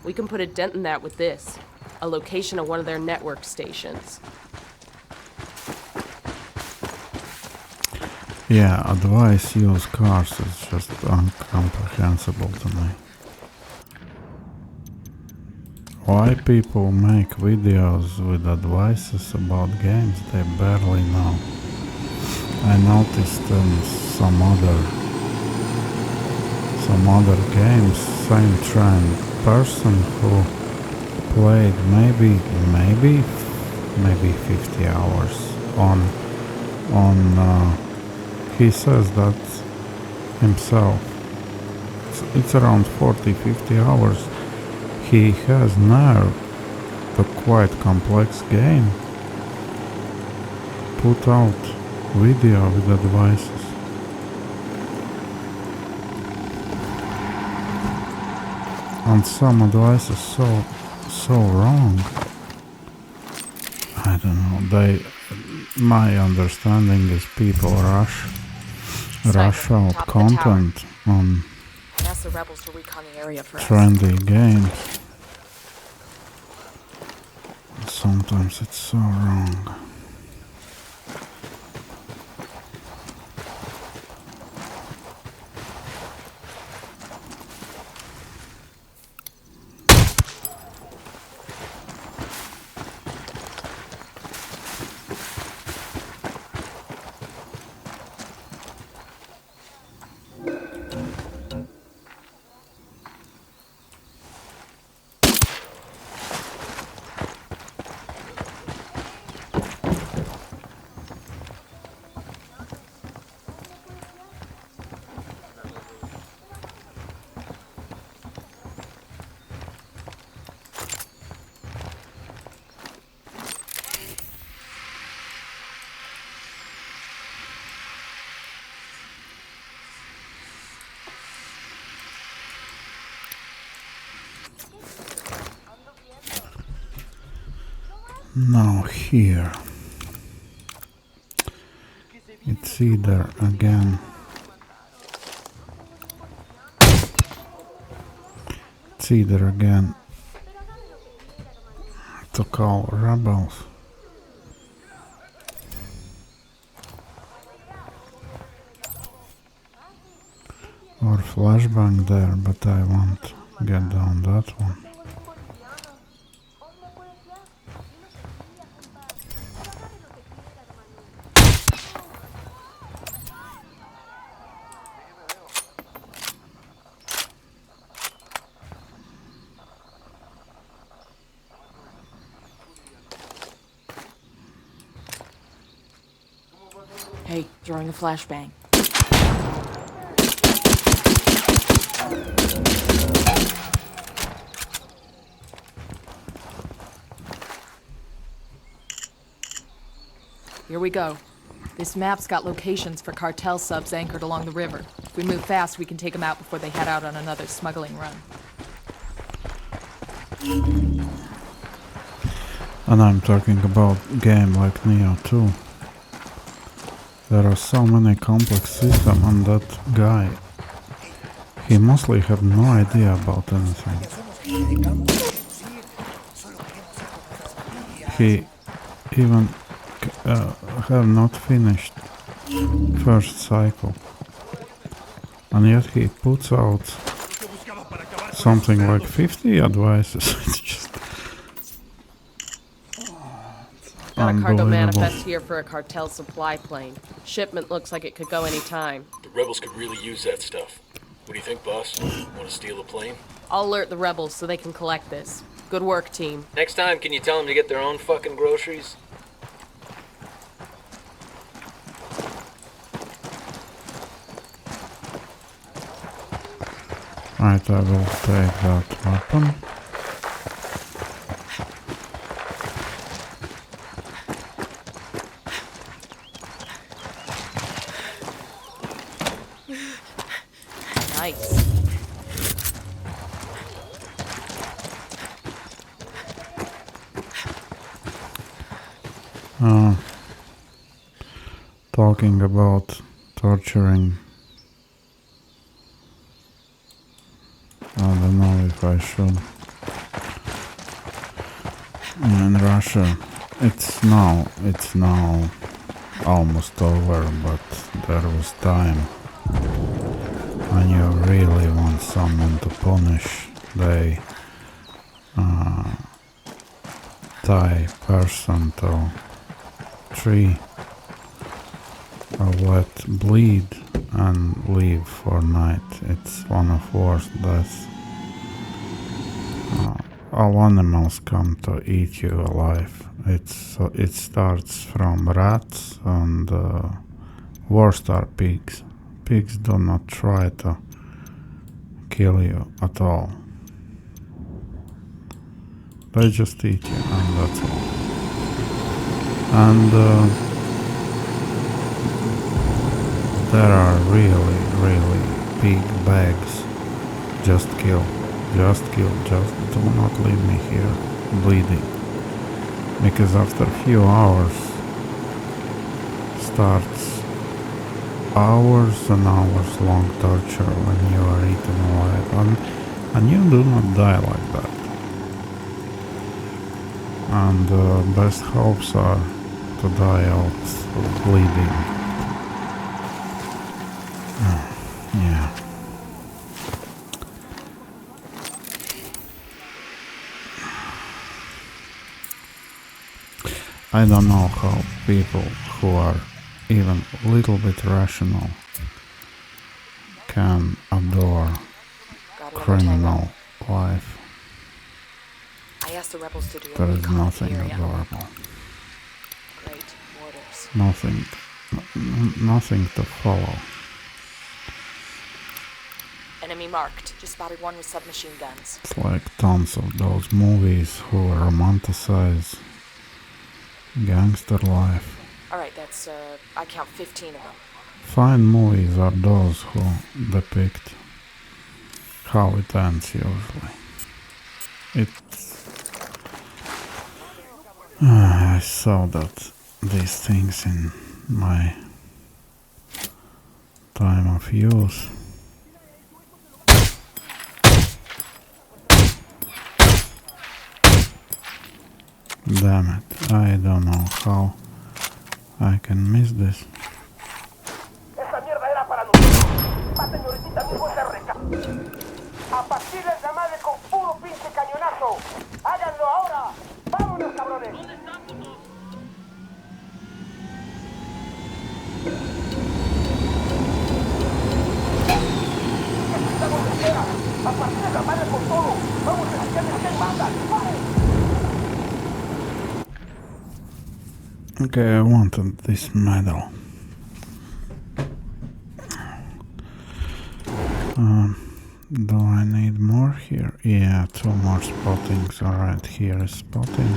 We can put a dent in that with this. A location of one of their network stations. Yeah, advice use cars is just incomprehensible to me. Why people make videos with advices about games they barely know? I noticed in some other games, same trend. Person who played maybe 50 hours on he says that himself. It's around 40-50 hours. He has nerve to quite complex game put out video with advices. And some advice is so wrong. I don't know. My understanding is people rush Sniper, out top of the tower. content on I asked the rebels to recon the area for us. trendy games. Sometimes it's so wrong. Now here, it's either again to call rebels or flashbang there, but I won't get down that one. Hey, drawing a flashbang. Here we go. This map's got locations for cartel subs anchored along the river. If we move fast, we can take them out before they head out on another smuggling run. And I'm talking about game like Neo 2. There are so many complex systems, and that guy, he mostly had no idea about anything. He even have not finished first cycle, and yet he puts out something like 50 advices. It's just Got a cargo unbelievable. manifest here for a cartel supply plane. Shipment looks like it could go any time. The rebels could really use that stuff. What do you think, boss? Want to steal a plane? I'll alert the rebels so they can collect this. Good work, team. Next time, can you tell them to get their own fucking groceries? Right, I will take that weapon. Nice. Talking about torturing. I don't know if I should. In Russia, it's now almost over, but there was time when you really want someone to punish. They tie person to tree or let bleed and leave for night. It's one of worst deaths. All animals come to eat you alive. It starts from rats, and worst are pigs. Pigs do not try to kill you at all. They just eat you, and that's all. And there are really big bags. Just kill. Just do not leave me here bleeding. Because after a few hours starts hours and hours long torture when you are eaten alive, and you do not die like that. And best hopes are to die out of bleeding. Yeah. I don't know how people who are even a little bit rational can adore criminal life. I asked the rebels to do a There is recon nothing area. adorable. Great orders. Nothing to follow. Enemy marked. Just spotted one with submachine guns. It's like tons of those movies who romanticize gangster life. Alright, that's, I count 15 of them. Fine movies are those who depict how it ends usually. I saw these things in my time of youth. Damn it, I don't know how I can miss this. Esa mierda era para nosotros. Va, señorita, mismo se reca. A partir de la madre con puro pinche cañonazo. Háganlo ahora. Vámonos, cabrones. ¿Dónde están, putos? Estamos de espera. A partir de la madre con todo. Vamos a hacerles que mandan. ¡Vamos! Okay, I wanted this medal. Do I need more here? Yeah, 2 more spottings. Alright, here is spotting.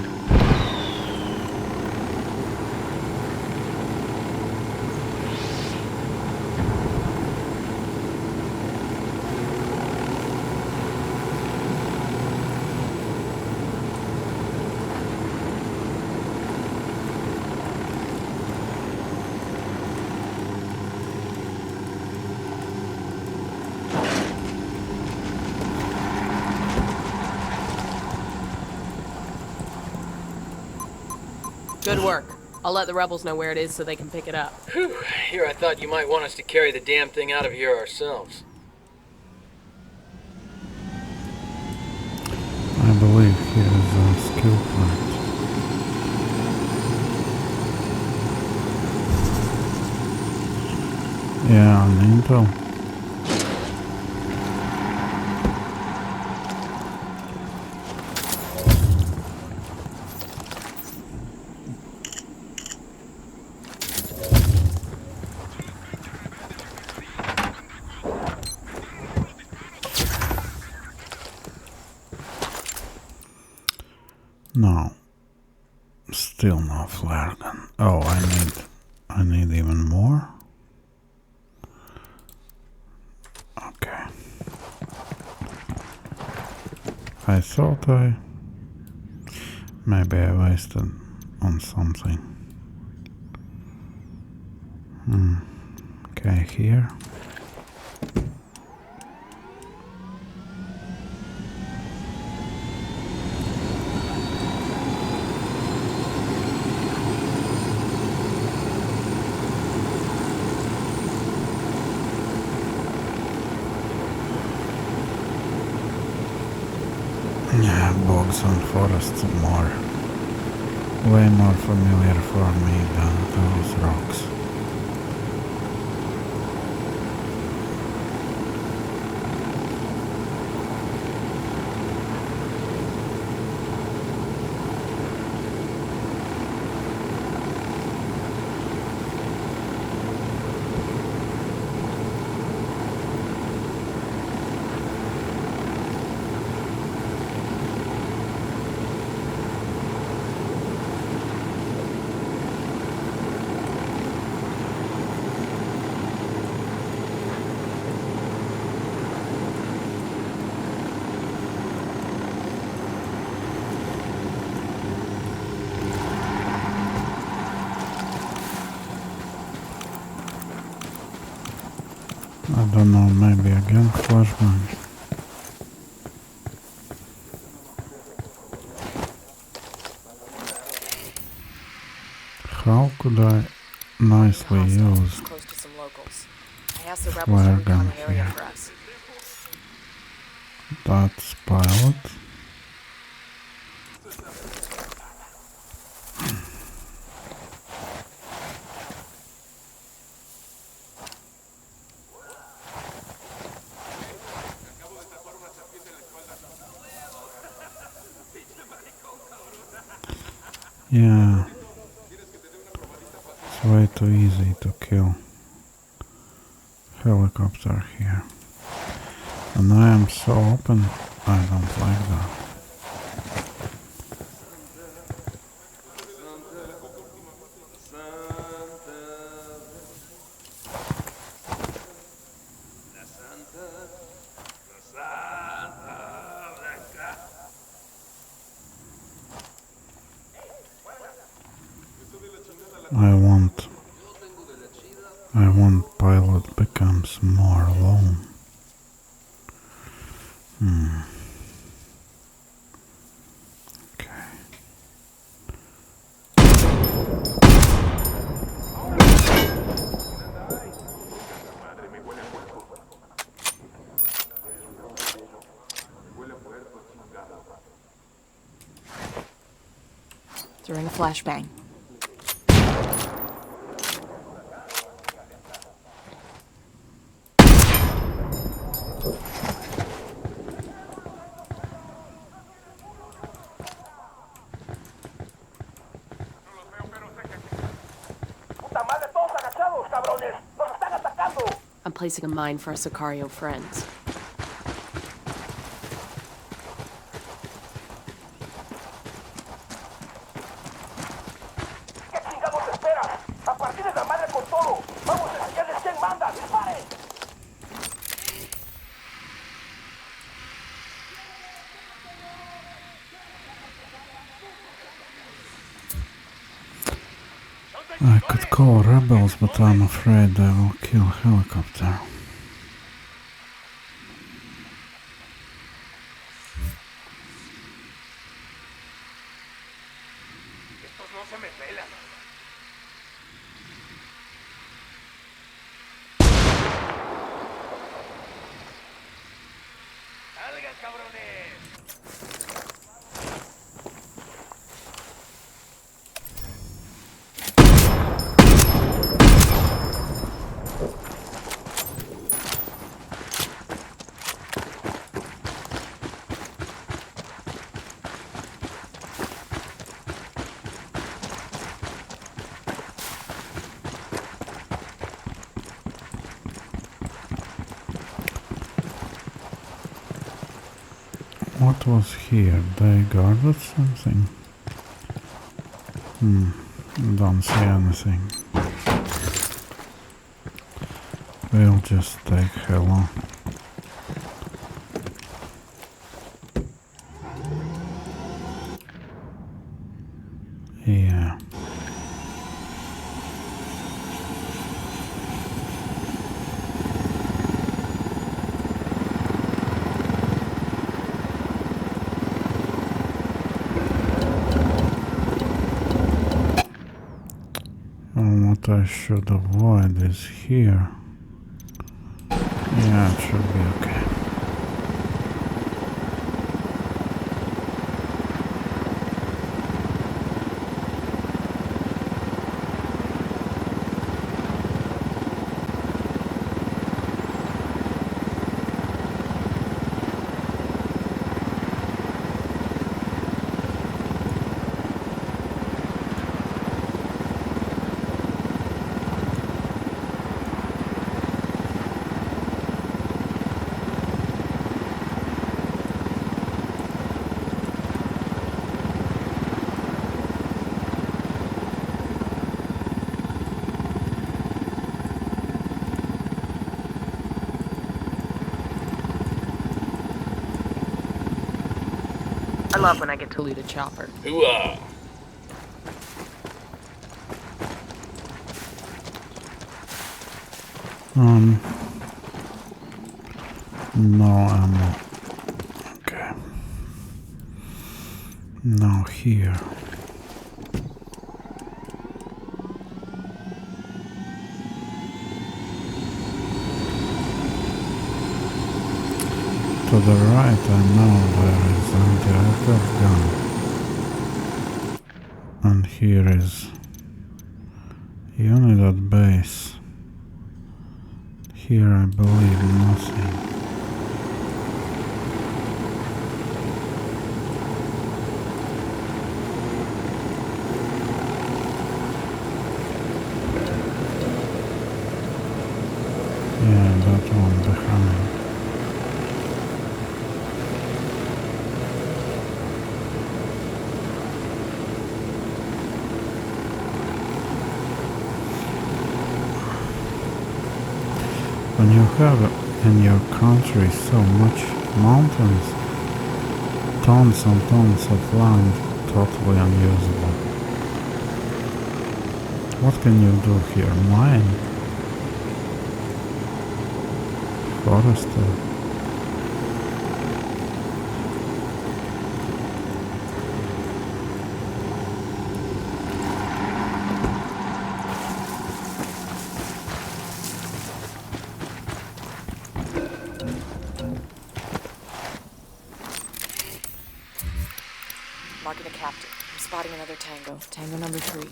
Good work. I'll let the rebels know where it is so they can pick it up. Whew. Here I thought you might want us to carry the damn thing out of here ourselves. I believe here is a skill point. Yeah, on Intel. No, still no flare gun. Oh, I need even more. Okay. I thought maybe I wasted on something. Okay, here. Yeah, bogs and forests are way more familiar for me than those rocks. I don't know, maybe again flashbang. How could I nicely use Close to some locals. I asked the rebels to flare recon gun the area here? for us. That's pilot. Yeah, it's way too easy to kill helicopter here. And I am so open, I don't like that. I want pilot becomes more alone. Okay. During a flashbang. I'm placing a mine for our Sicario friends. I could call rebels, but I'm afraid they will kill helicopter. What was here? They guarded something? Don't see anything. We'll just take hello. Yeah. What I should avoid is here. Yeah, it should be okay. I love when I get to loot a chopper. Hooah! No ammo. Okay. Now here. To the right, I know there is anti-aircraft gun. And here is unit at base. Here I believe nothing. Yeah, that one behind. When you have in your country so much mountains, tons and tons of land, totally unusable. What can you do here? Mine? Forester? Marking a captain. I'm spotting another tango. Tango number 3.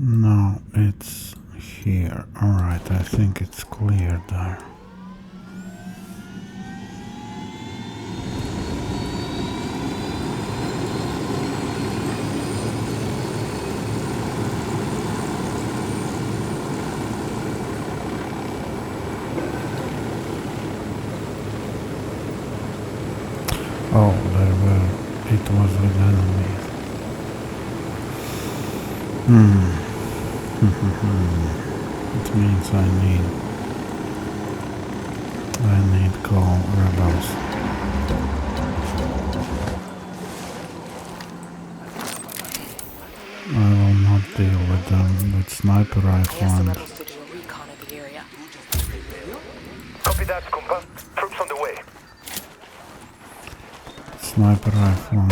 No, it's here. Alright, I think it's clear there. Oh, there were. It was with enemies. It means I need call rebels. I will not deal with them with sniper rifle and rebels to do a recon of the area. Copy that, compa. Troops on the way. sniper rifle.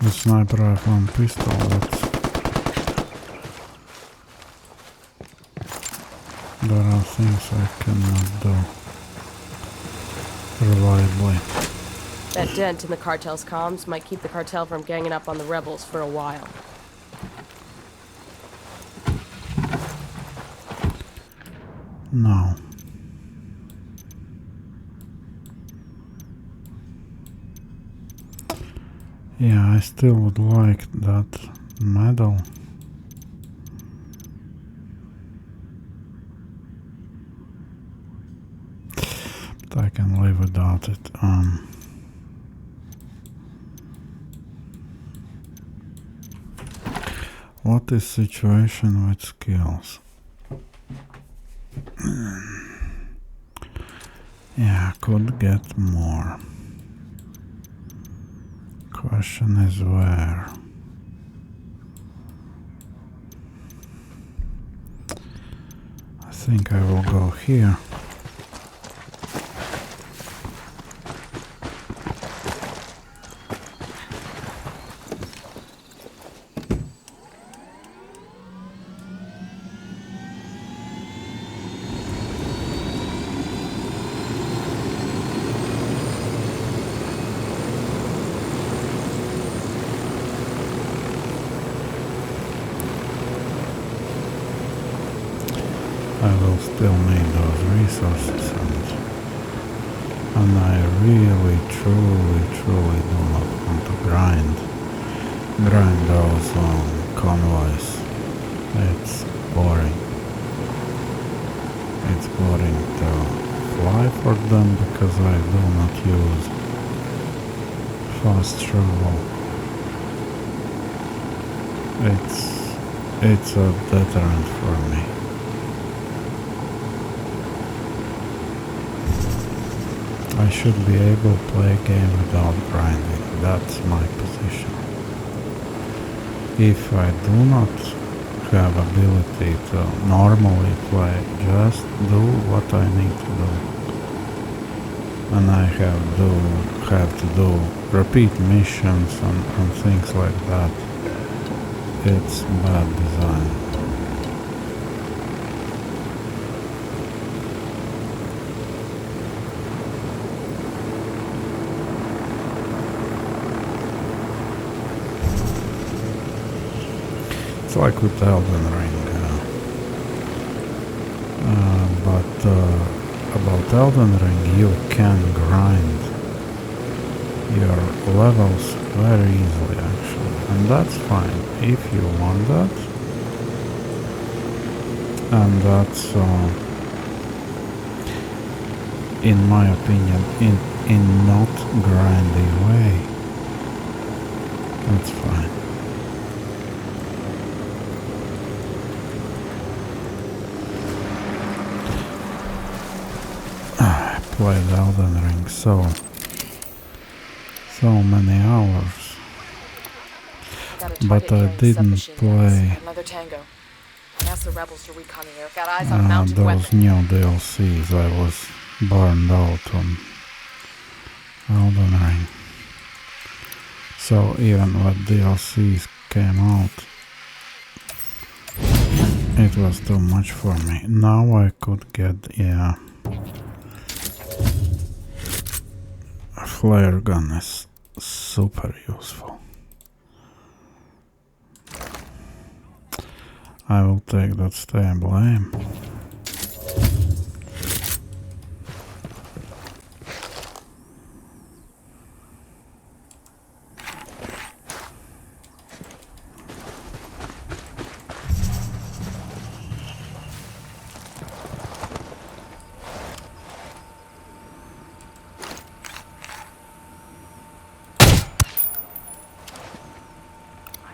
The sniper rifle and pistol, there are things I cannot do reliably. That dent in the cartel's comms might keep the cartel from ganging up on the rebels for a while. No. Yeah, I still would like that medal. But I can live without it. What is situation with skills? Yeah, could get more. Question is where. I think I will go here. still need those resources, and I really, truly do not want to grind those convoys. It's boring. It's boring to fly for them because I do not use fast travel. It's a deterrent for me. I should be able to play a game without grinding. That's my position. If I do not have ability to normally play, just do what I need to do. And I have to do repeat missions and things like that. It's bad design. It's like with Elden Ring, but about Elden Ring, you can grind your levels very easily, actually, and that's fine if you want that, and that's, in my opinion, in not grindy way, that's fine. Played Elden Ring so many hours, but I didn't play Another tango. I asked the rebels to recon the air. Got eyes on a mounted those weapon. new DLCs. I was burned out on Elden Ring, so even when DLCs came out, it was too much for me. Now I could get, a flare gun is super useful. I will take that stable aim.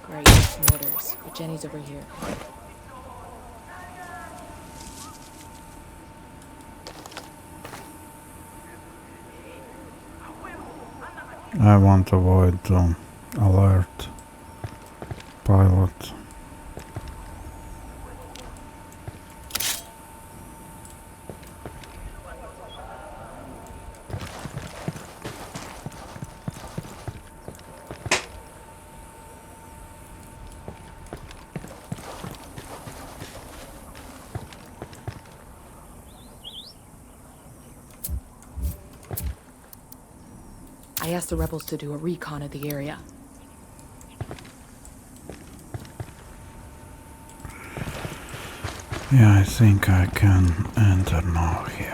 Great. Mortars. But Jenny's over here. I want to avoid alert pilot. I asked the rebels to do a recon of the area. Yeah, I think I can enter now here.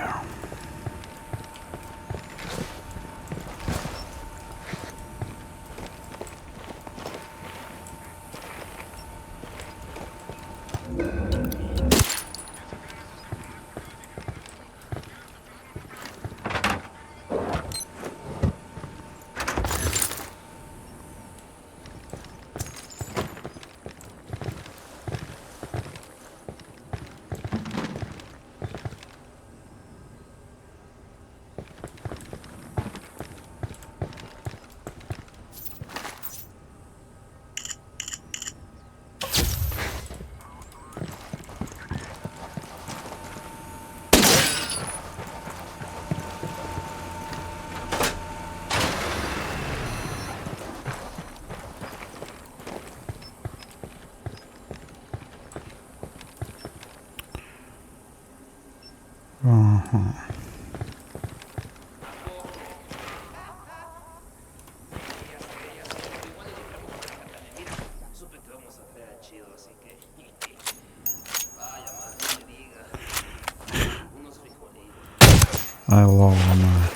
I love when I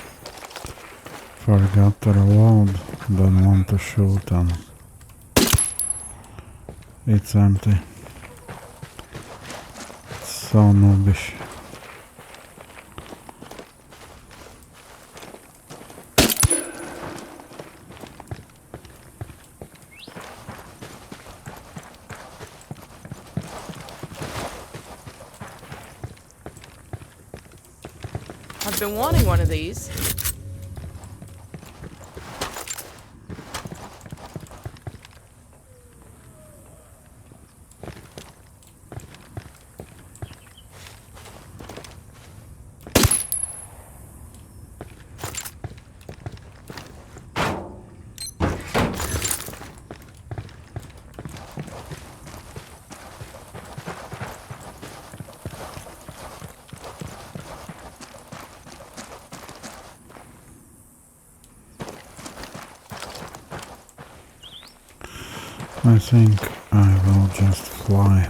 forgot to reload, don't want to shoot and it's empty. It's so noobish. I've been wanting one of these. I think I will just fly.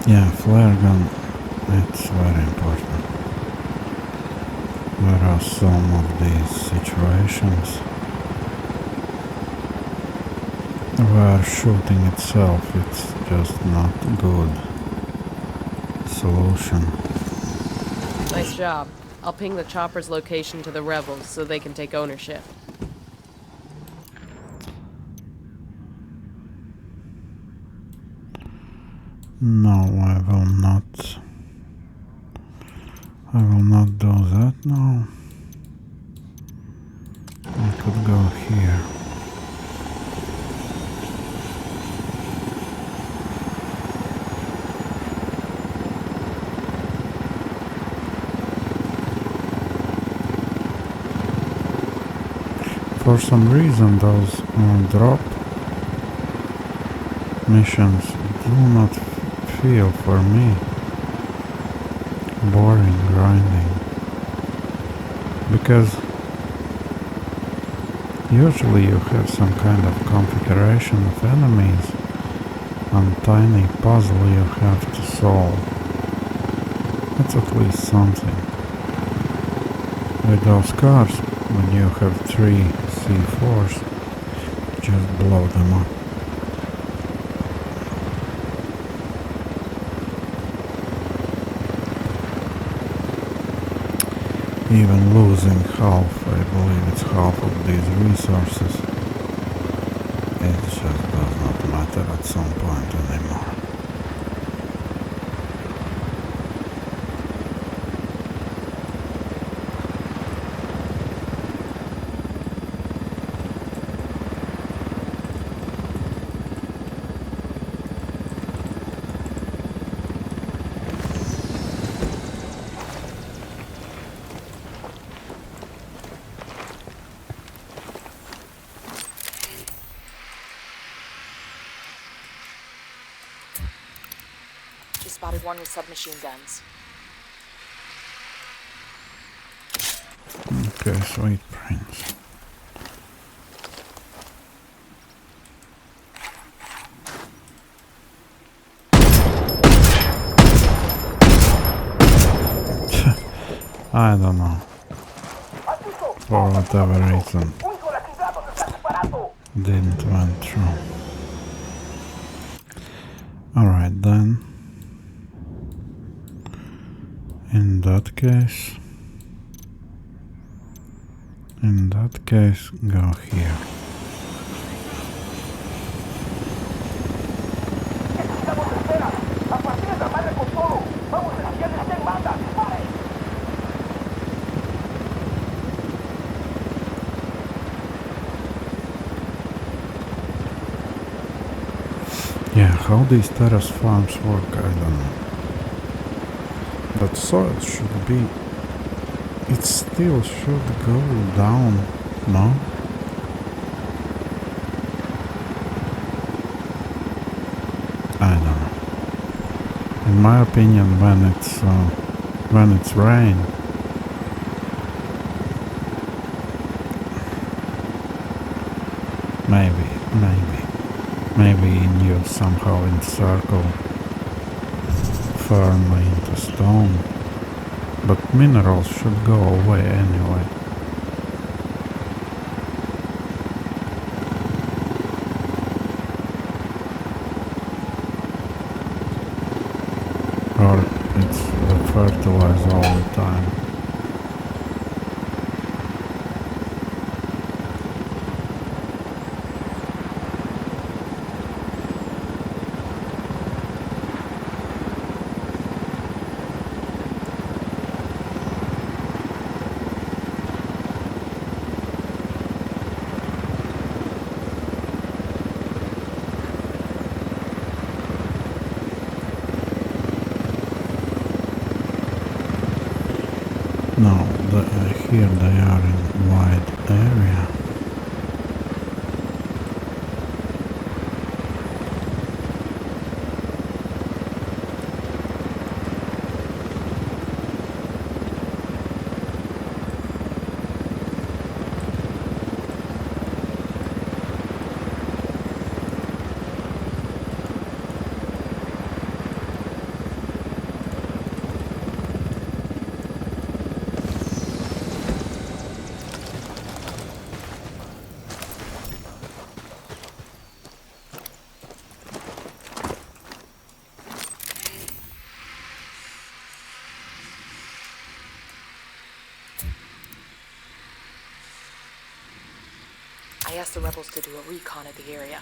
Yeah, flare gun, it's very important. There are some of these situations where shooting itself it's just not a good solution. Nice job. I'll ping the chopper's location to the rebels so they can take ownership. No, I will not. I will not do that now. I could go here. For some reason those drop missions do not feel for me boring grinding, because usually you have some kind of configuration of enemies and tiny puzzle you have to solve. That's at least something. With those cars, when you have 3 C4s, just blow them up. Even losing half, I believe it's half of these resources, it just does not matter at some point anymore. Spotted one with submachine guns. Okay, sweet prince. I don't know. For whatever reason, didn't went through. Alright then. In that case, go here. Yeah, how these terrace farms work, I don't know. But soil should be It still should go down, no? I don't know. In my opinion, when it's rain, maybe you somehow encircle firmly into stone, but minerals should go away anyway. Or it's fertilized all the time. No, here they are in wide area. I asked the rebels to do a recon of the area.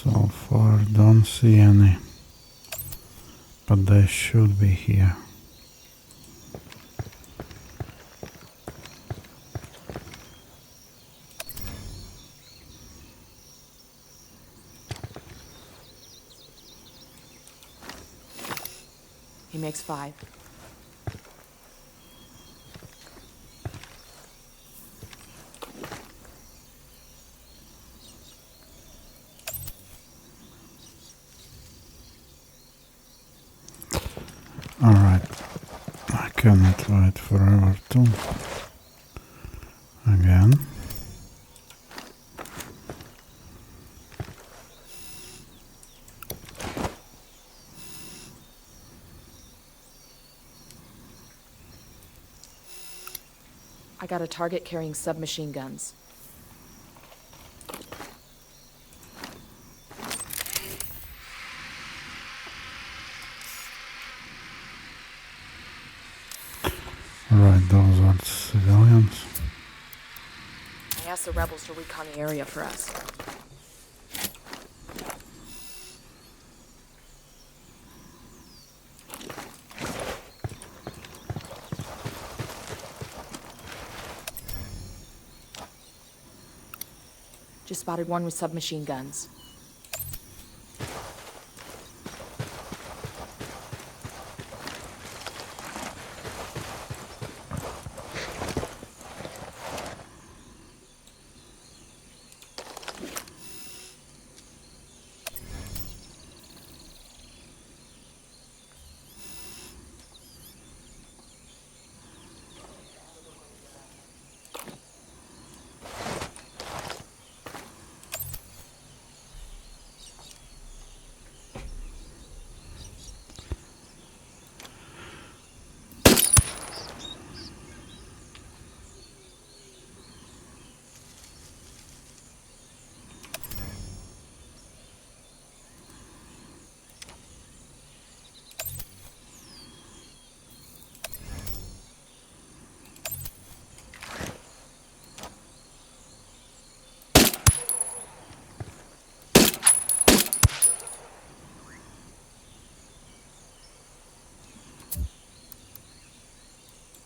So far don't see any, but they should be here. He makes 5. Alright, I cannot wait forever too. Again. I got a target carrying submachine guns. Right, those are civilians. I asked the rebels to recon the area for us. Just spotted one with submachine guns.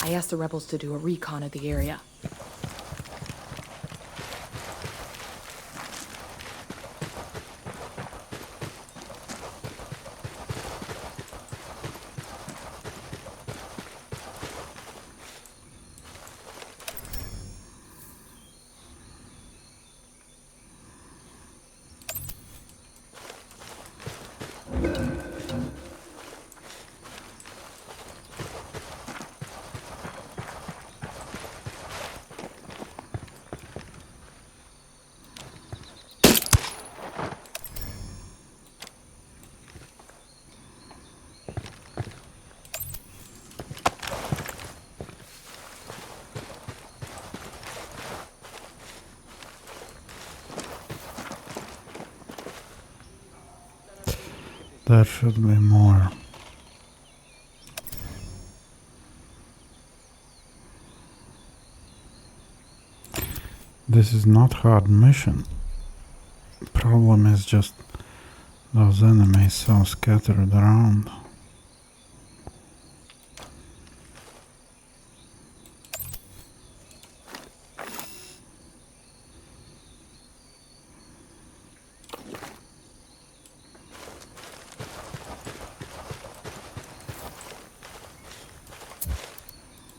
I asked the rebels to do a recon of the area. There should be more. This is not hard mission. Problem is just those enemies so scattered around.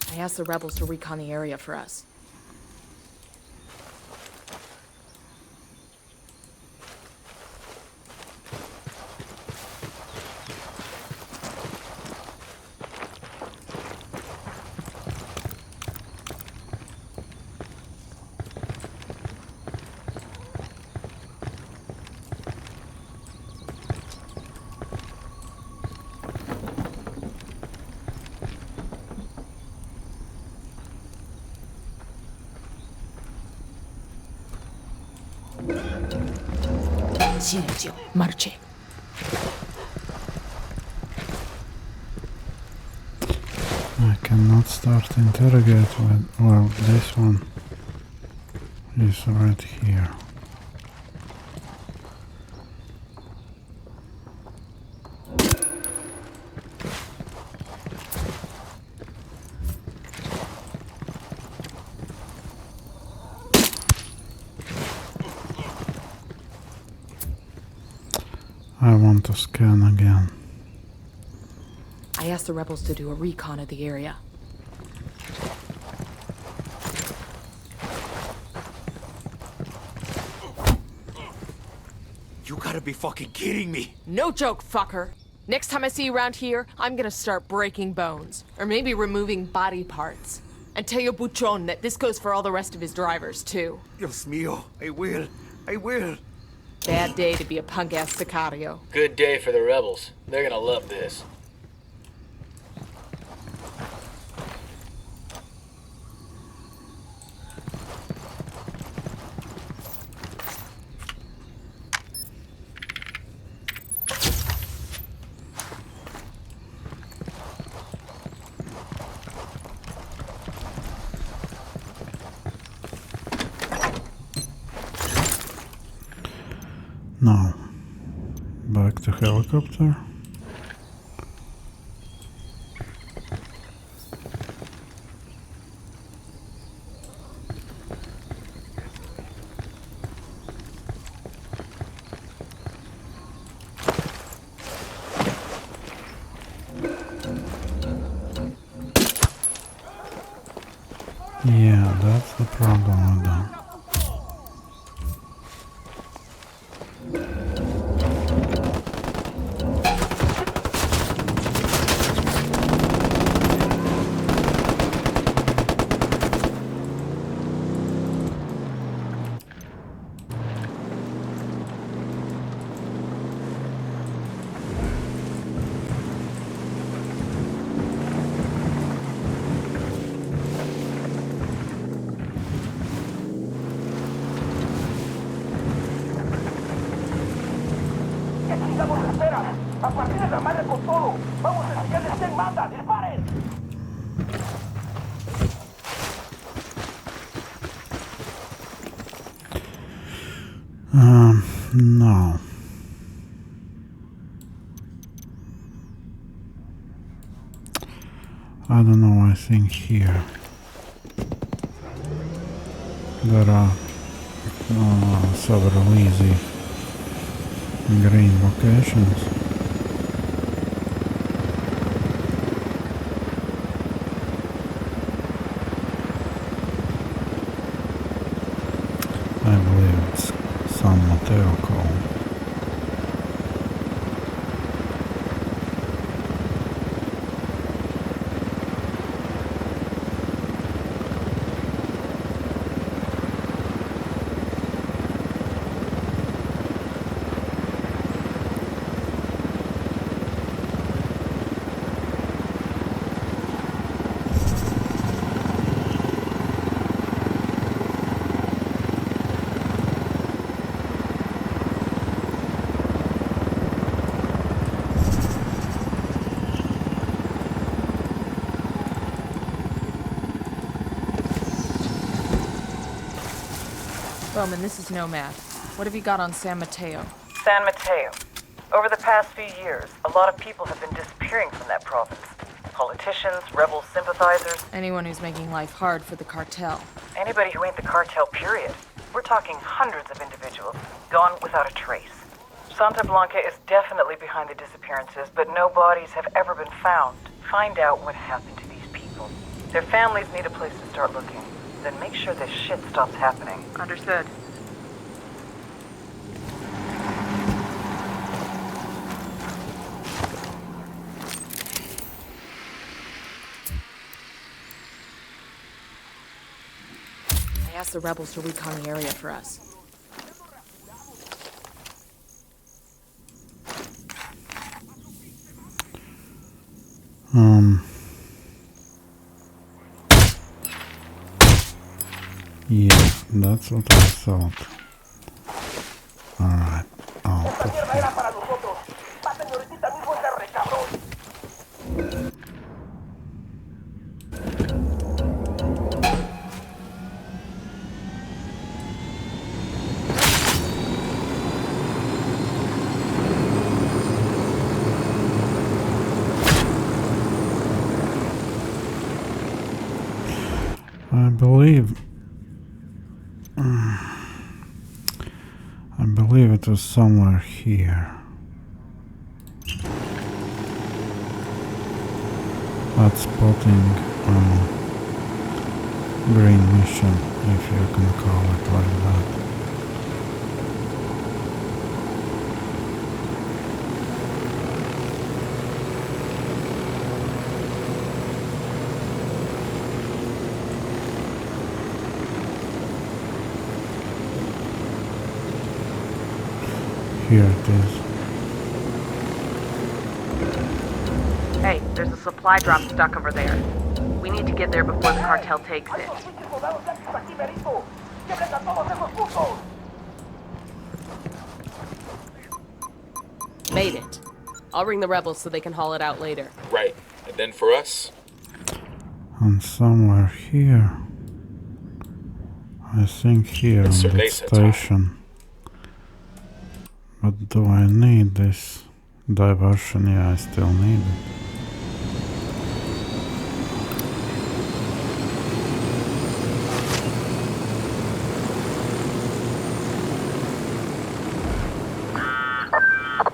I asked the rebels to recon the area for us. Silencio, marche. I cannot start interrogate with, well, this one is right here. I want to scan again. I asked the rebels to do a recon of the area. You gotta be fucking kidding me. No joke, fucker. Next time I see you around here, I'm gonna start breaking bones. Or maybe removing body parts. And tell your buchon that this goes for all the rest of his drivers, too. Dios mío, I will. I will. Bad day to be a punk-ass sicario. Good day for the rebels. They're gonna love this. Now, back to helicopter. Yeah, that's the problem with them. A partir de la madre con todo. Vamos a enseñarles quién manda. ¡Disparen! No. I don't know, I think here there are several easy green locations. I believe it's San Mateo call. Bowman, this is Nomad. What have you got on San Mateo? San Mateo. Over the past few years, a lot of people have been disappearing from that province. Politicians, rebel sympathizers. Anyone who's making life hard for the cartel. Anybody who ain't the cartel, period. We're talking hundreds of individuals, gone without a trace. Santa Blanca is definitely behind the disappearances, but no bodies have ever been found. Find out what happened to these people. Their families need a place to start looking. Then make sure this shit stops happening. Understood. I asked the rebels to recon the area for us. Yeah, that's what I thought. Alright, out of here. I believe it was somewhere here. That's spotting green mission, if you can call it like that. Here it is. Hey, there's a supply drop stuck over there. We need to get there before the cartel takes it. Made it. I'll ring the rebels so they can haul it out later. Right. And then for us? And somewhere here. I think here on the station. But do I need this diversion? Yeah, I still need it.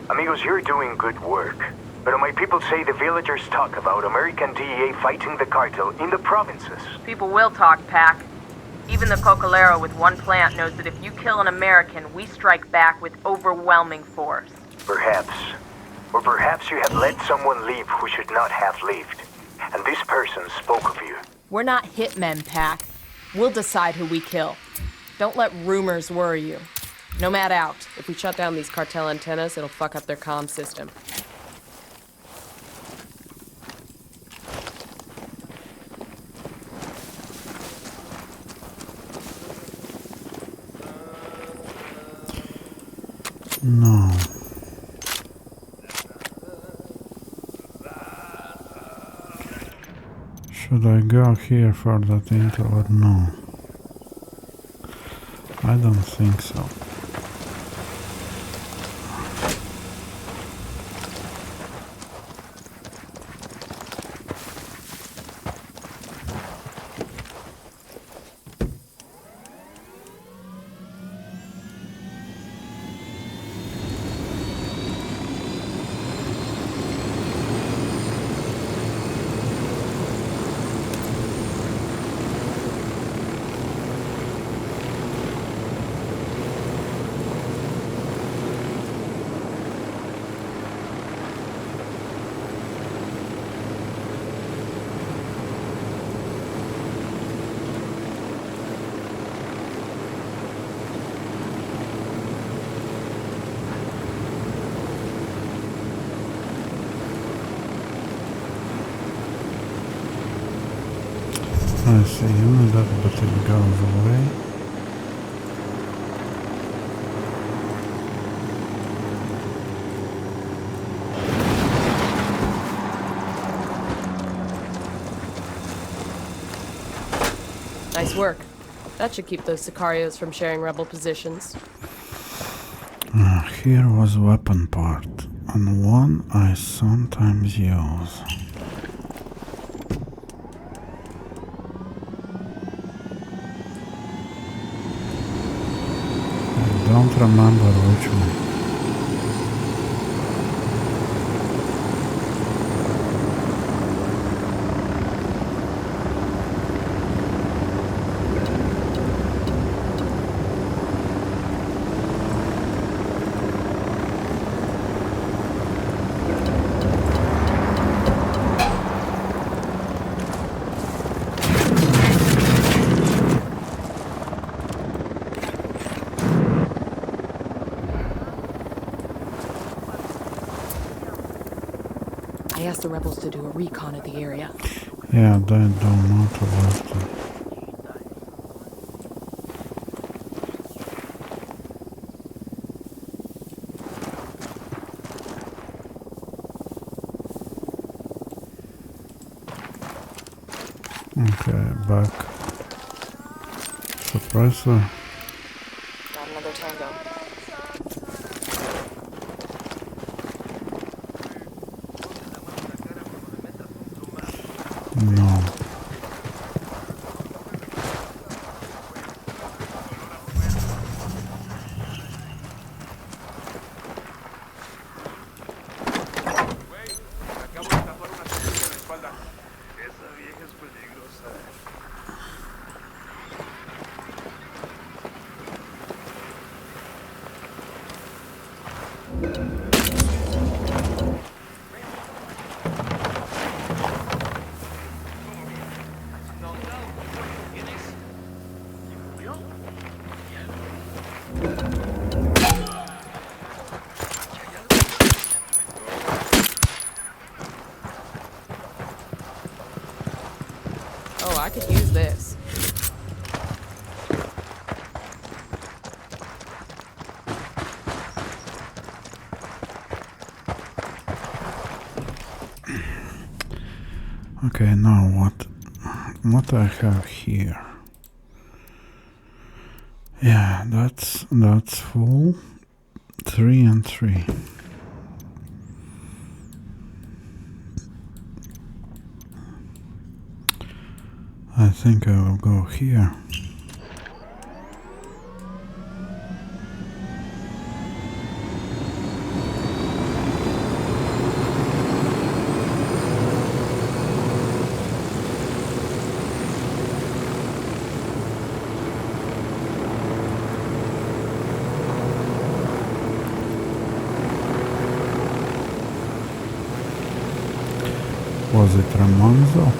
Amigos, you're doing good work. But my people say the villagers talk about American DEA fighting the cartel in the provinces. People will talk, Pac. Even the Cocalero with one plant knows that if you kill an American, we strike back with overwhelming force. Perhaps. Or perhaps you have let someone leave who should not have lived. And this person spoke of you. We're not hitmen, Pac. We'll decide who we kill. Don't let rumors worry you. Nomad out. If we shut down these cartel antennas, it'll fuck up their comm system. No. Should I go here for that intel or no? I don't think so. I see that, but it goes away. Nice work. That should keep those Sicarios from sharing rebel positions. Here was weapon part, and one I sometimes use. I don't remember which one. I asked the rebels to do a recon of the area. Yeah, they do not left it. Okay, back. Suppressor. Got another tango. No. Oh, I could use this. Okay, now what I have here? Yeah, that's full. 3 and 3. I think I will go here. Was it Remanzo?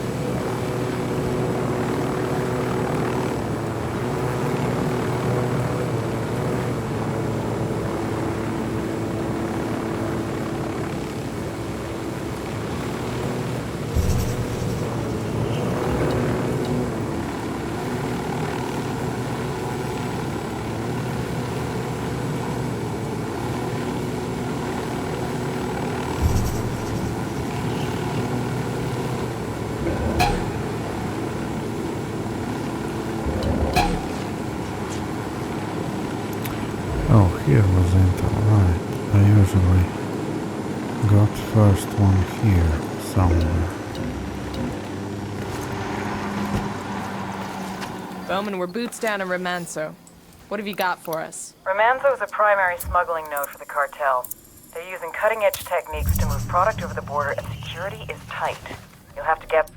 Oh, here was Inter, right. I usually got first one here, somewhere. Bowman, we're boots down in Remanzo. What have you got for us? Remanzo is a primary smuggling node for the cartel. They're using cutting-edge techniques to move product over the border, and security is tight. You'll have to get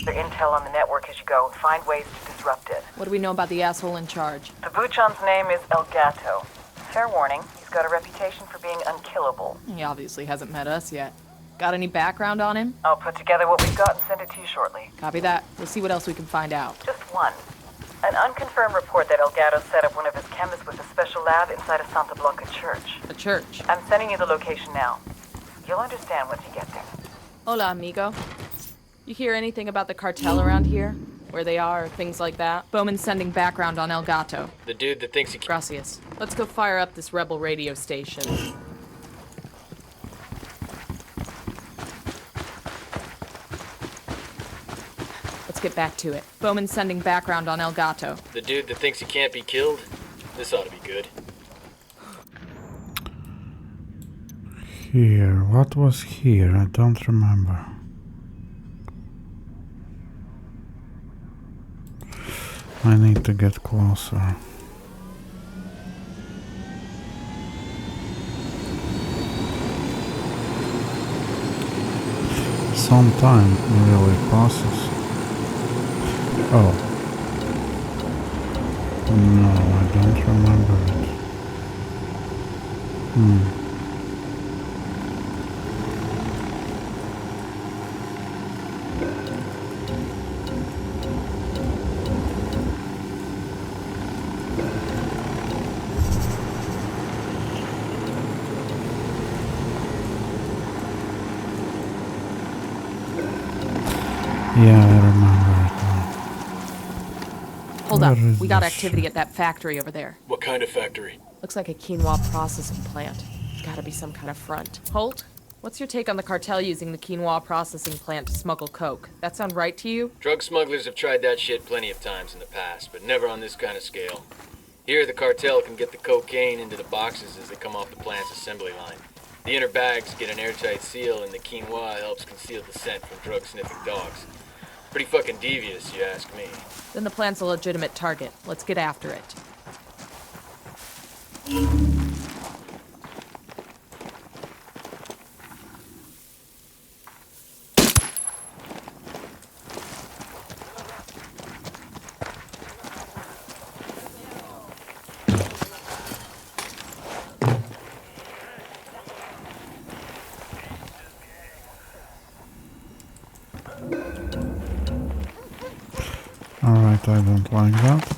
the intel on the network as you go and find ways to disrupt it. What do we know about the asshole in charge? The Buchon's name is El Gato. Fair warning, he's got a reputation for being unkillable. He obviously hasn't met us yet. Got any background on him? I'll put together what we've got and send it to you shortly. Copy that. We'll see what else we can find out. Just one. An unconfirmed report that El Gato set up one of his chemists with a special lab inside a Santa Blanca church. A church? I'm sending you the location now. You'll understand once you get there. Hola, amigo. You hear anything about the cartel around here? Where they are, things like that? Bowman's sending background on El Gato. The dude that thinks he can... Gracias. Let's go fire up this rebel radio station. Let's get back to it. Bowman's sending background on El Gato. The dude that thinks he can't be killed? This ought to be good. Here, what was here? I don't remember. I need to get closer. Some time really passes. Oh. No, I don't remember it. Yeah, I remember it now. Hold Where up. is We got this activity shit? at that factory over there. What kind of factory? Looks like a quinoa processing plant. Gotta be some kind of front. Holt, what's your take on the cartel using the quinoa processing plant to smuggle coke? That sound right to you? Drug smugglers have tried that shit plenty of times in the past, but never on this kind of scale. Here, the cartel can get the cocaine into the boxes as they come off the plant's assembly line. The inner bags get an airtight seal, and the quinoa helps conceal the scent from drug-sniffing dogs. Pretty fucking devious, you ask me. Then the plant's a legitimate target. Let's get after it. Alright, I don't like that.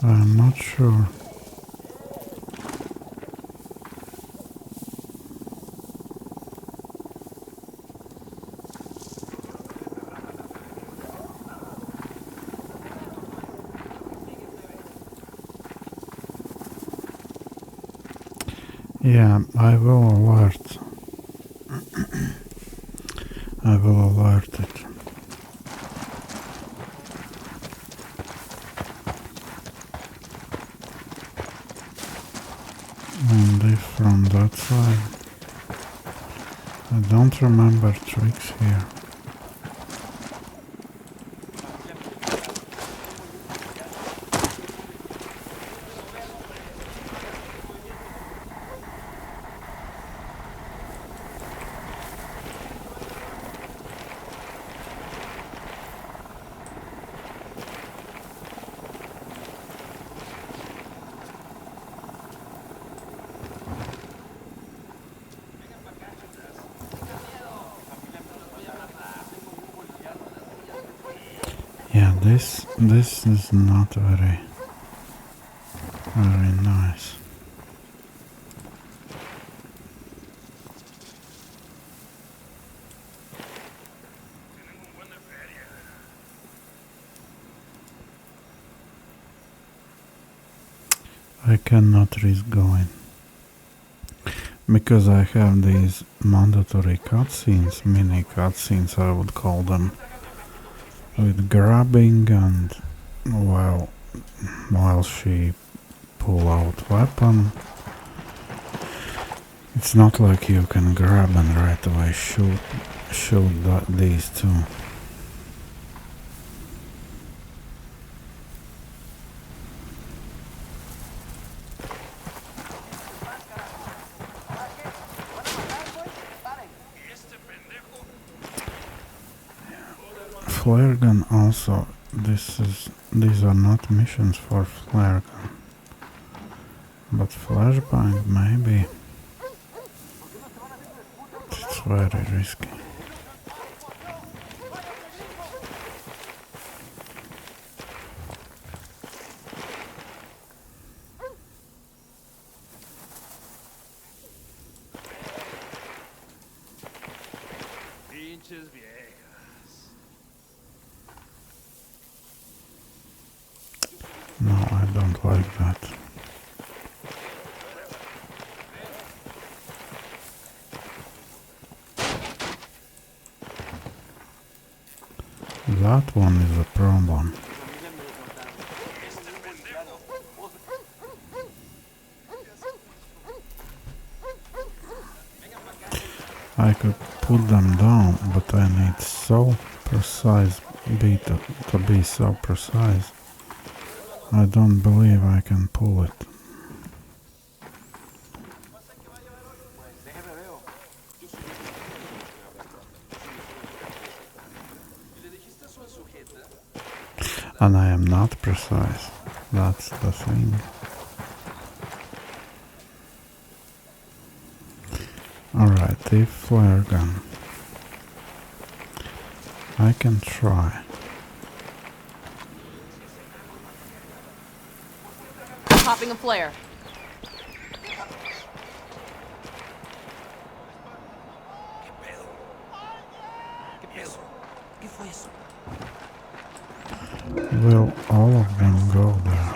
I'm not sure. Yeah, I will alert. I will alert it. And if from that side, I don't remember tricks here. Yeah, this is not very nice. I cannot risk going because I have these mandatory cutscenes, mini cutscenes I would call them, with grabbing and, well, while she pull out weapon. It's not like you can grab and right away shoot these two. Flare gun also these are not missions for flare gun. But flashbang maybe. It's very risky. No, I don't like that. That one is a problem. I could put them down, but I need so precise beat to be so precise. I don't believe I can pull it. And I am not precise. That's the thing. Alright, if flare gun. I can try. Popping a flare. Will all of them go there?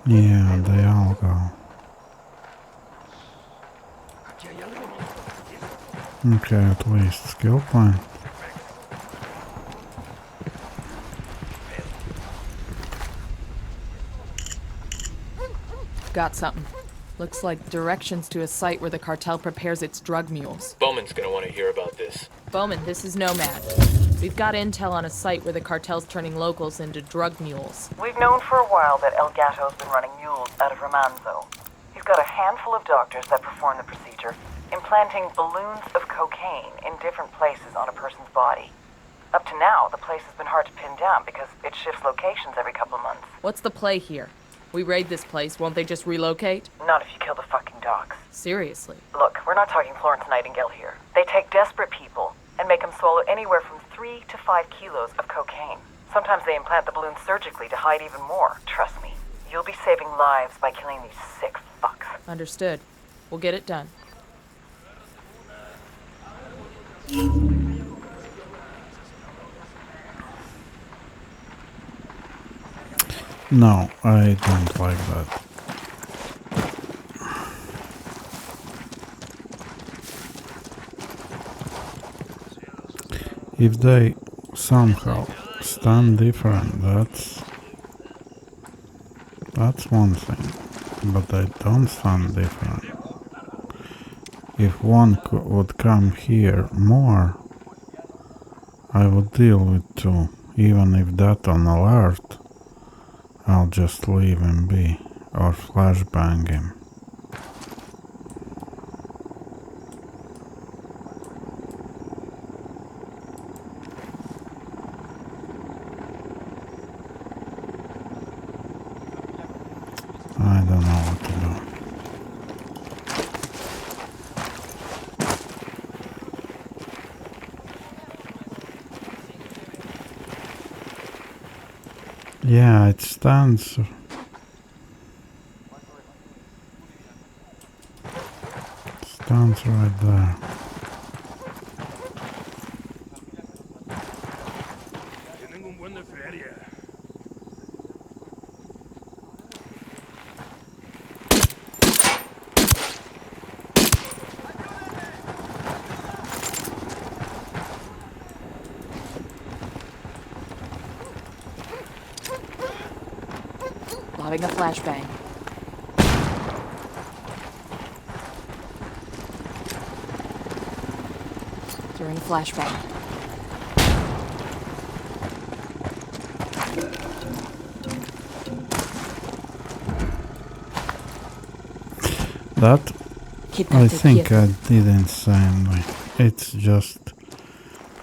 Yeah, they all go. Okay, at least skill point. Got something. Looks like directions to a site where the cartel prepares its drug mules. Bowman's gonna want to hear about this. Bowman, this is Nomad. We've got intel on a site where the cartel's turning locals into drug mules. We've known for a while that El Gato's been running mules out of Remanzo. He's got a handful of doctors that perform the procedure, implanting balloons of cocaine in different places on a person's body. Up to now, the place has been hard to pin down because it shifts locations every couple of months. What's the play here? We raid this place, won't they just relocate? Not if you kill the fucking docs. Seriously. Look, we're not talking Florence Nightingale here. They take desperate people and make them swallow anywhere from 3 to 5 kilos of cocaine. Sometimes they implant the balloons surgically to hide even more. Trust me, you'll be saving lives by killing these sick fucks. Understood. We'll get it done. No, I don't like that. If they somehow stand different, that's one thing, but they don't stand different. If one would come here more, I would deal with two, even if that on alert. I'll just leave him be, or flashbang him. I don't know what to do. Yeah, it stands. Stands right there. Lobbing a flashbang. Throwing a flashbang. That I think I didn't say anyway. It's just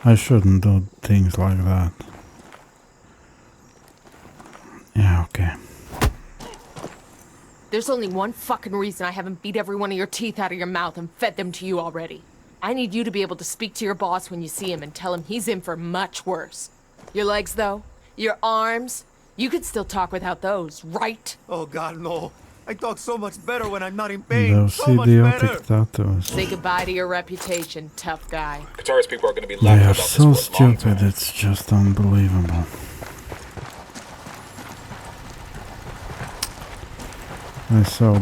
I shouldn't do things like that. Yeah, okay. There's only one fucking reason I haven't beat every one of your teeth out of your mouth and fed them to you already. I need you to be able to speak to your boss when you see him and tell him he's in for much worse. Your legs, though? Your arms? You could still talk without those, right? Oh God, no. I talk so much better when I'm not in pain. Those So much better. idiotic tattoos. Say goodbye to your reputation, tough guy. Guitarist people are going to be They laughing are about so this for a long stupid, time. it's just unbelievable. I saw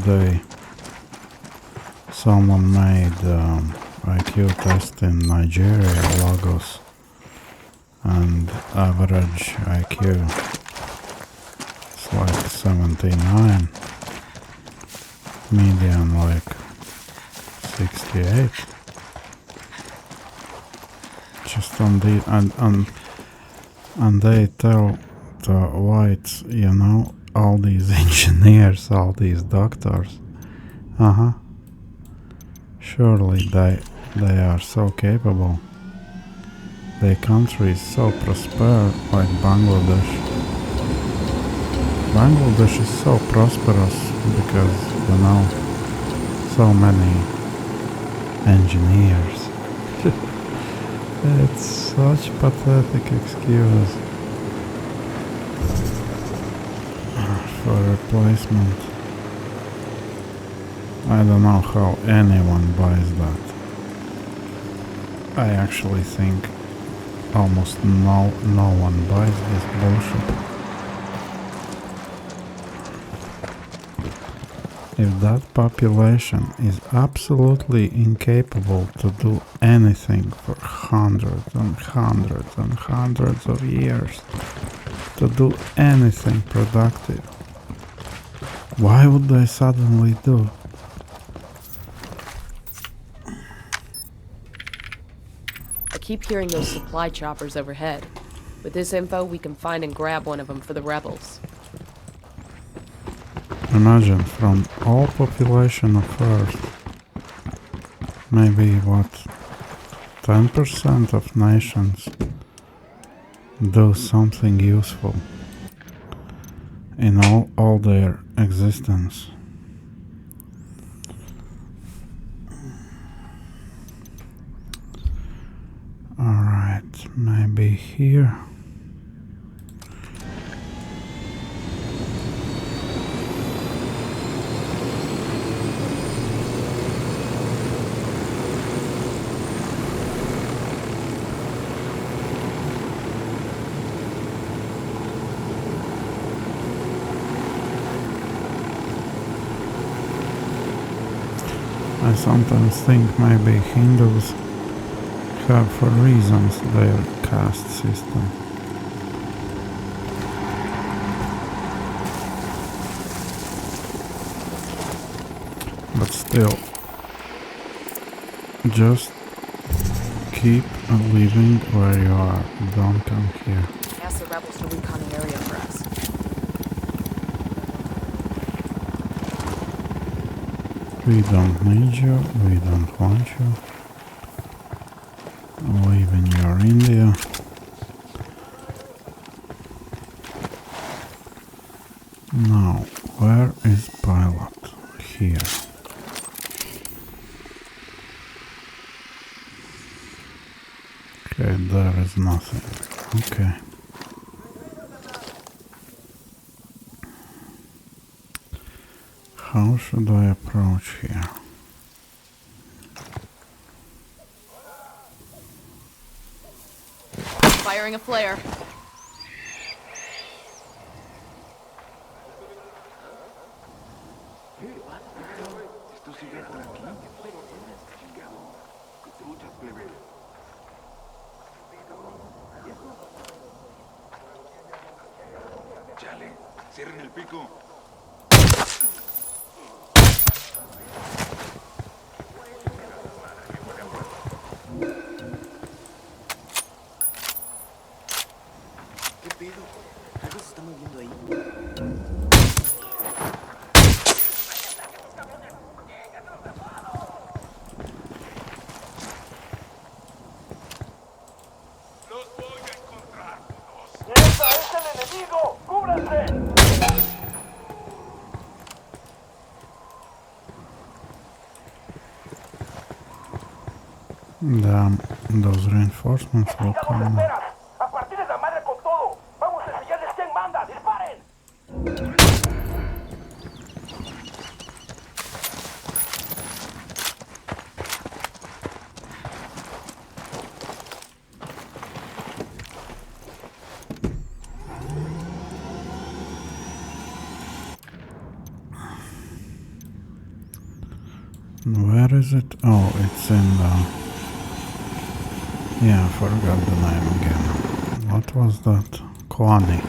someone made IQ test in Nigeria, Lagos, and average IQ is like 79, median like 68. Just on the and they tell the whites, you know, all these engineers, all these doctors, surely they are so capable. Their country is so prosperous, like Bangladesh. Bangladesh is so prosperous because, you know, so many engineers. It's such pathetic excuse for replacement. I don't know how anyone buys that. I actually think almost no one buys this bullshit. If that population is absolutely incapable to do anything for hundreds and hundreds and hundreds of years, to do anything productive, why would they suddenly do? I keep hearing those supply choppers overhead. With this info, we can find and grab one of them for the rebels. Imagine, from all population of Earth, maybe what, 10% of nations do something useful in all their existence. Alright, maybe here. I sometimes think maybe Hindus have for reasons their caste system. But still, just keep living where you are, don't come here. Ask the rebels to recon an area for us. We don't need you, we don't want you. Live in your India. Now, where is pilot? Here. Okay, there is nothing. Okay. How should I approach here? Firing a flare. Chale, cierren el pico. ¿Qué pedo? Algo se está moviendo ahí. Those reinforcements will come now. ¡A partir de la madre con todo! ¡Vamos a enseñarles quién manda! ¡Disparen! Where is it? Oh, it's in the... Yeah, I forgot the name again. What was that? Kwani.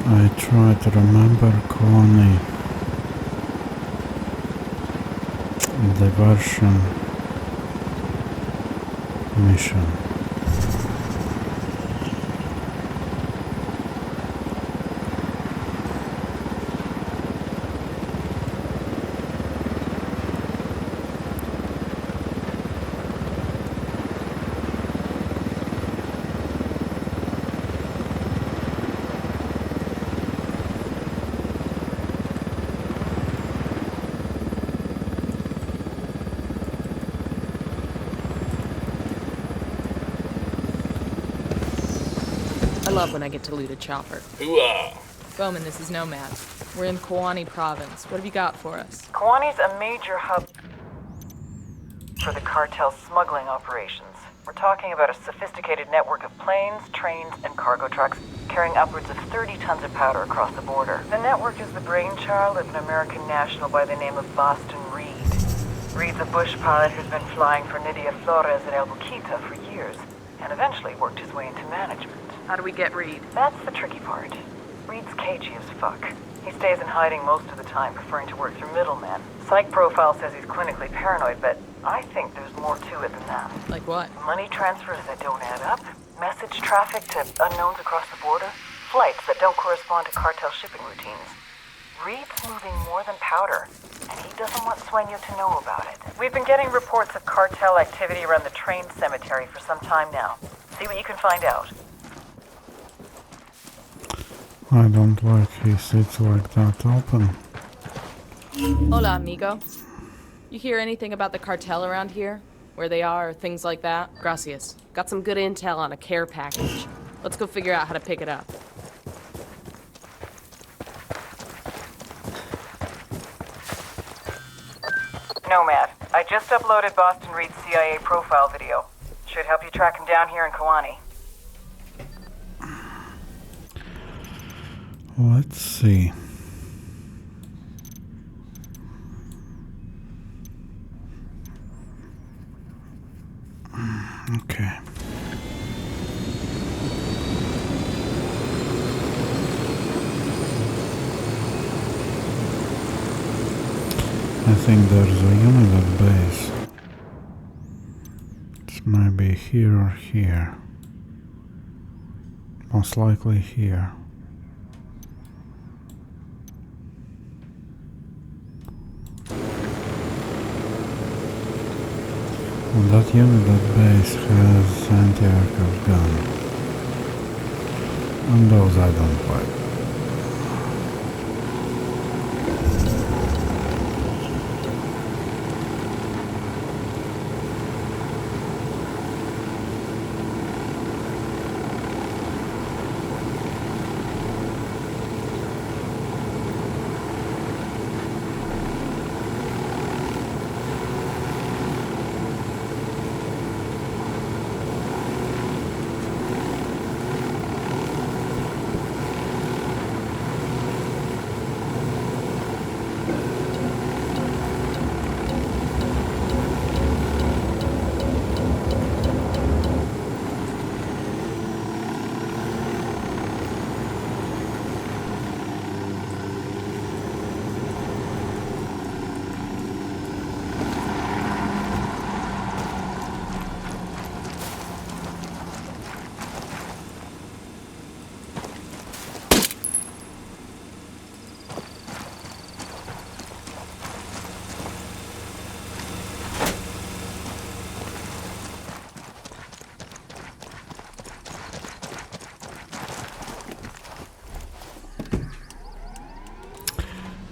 I try to remember Kwani diversion mission. I love when I get to loot a chopper. Hooah! Bowman, this is Nomad. We're in Kawani province. What have you got for us? Kawani's a major hub for the cartel's smuggling operations. We're talking about a sophisticated network of planes, trains, and cargo trucks carrying upwards of 30 tons of powder across the border. The network is the brainchild of an American national by the name of Boston Reed. Reed's a bush pilot who's been flying for Nydia Flores at El Boquita for years, and eventually worked his way into management. How do we get Reed? That's the tricky part. Reed's cagey as fuck. He stays in hiding most of the time, preferring to work through middlemen. Psych profile says he's clinically paranoid, but I think there's more to it than that. Like what? Money transfers that don't add up, message traffic to unknowns across the border, flights that don't correspond to cartel shipping routines. Reed's moving more than powder, and he doesn't want Sueño to know about it. We've been getting reports of cartel activity around the train cemetery for some time now. See what you can find out. I don't like he sits like that open. Hola, amigo. You hear anything about the cartel around here? Where they are, or things like that? Gracias. Got some good intel on a care package. Let's go figure out how to pick it up. Nomad, I just uploaded Boston Reed's CIA profile video. Should help you track him down here in Kawani. Let's see. Okay. I think there's a unit at base. It's maybe here or here. Most likely here. And that unit at base has anti-aircraft gun. And those I don't like.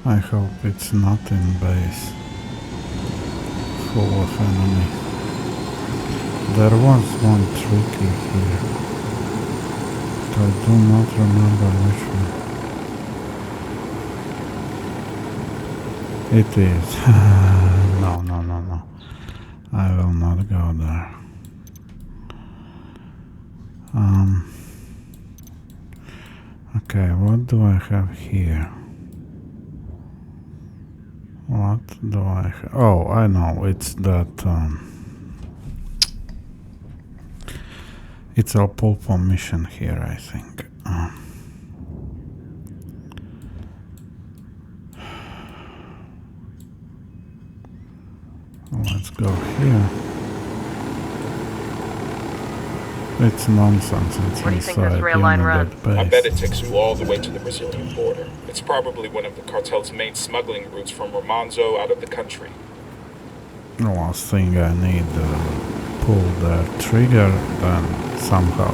I hope it's not in base full of enemies. There was one tricky here. I do not remember which one. It is. No. I will not go there. Okay, what do I have here? What do I have? Oh, I know, it's that, it's a pulpo mission here, I think. Let's go here. It's nonsense, it's Where do you think inside this rail line runs? base. I bet it takes you all the way to the Brazilian border. It's probably one of the cartel's main smuggling routes from Remanzo out of the country. The last thing I need pull the trigger, then somehow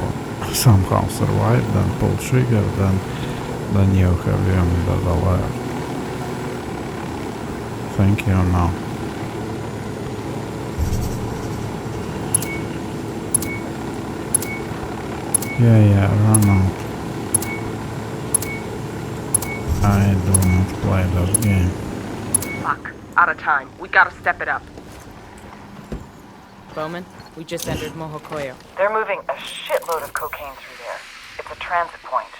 survive, then pull trigger, then you have unit alert. Thank you now. Yeah, run out. I do not play that game. Fuck. Out of time. We gotta step it up. Bowman, we just entered Mojocoyo. They're moving a shitload of cocaine through there. It's a transit point.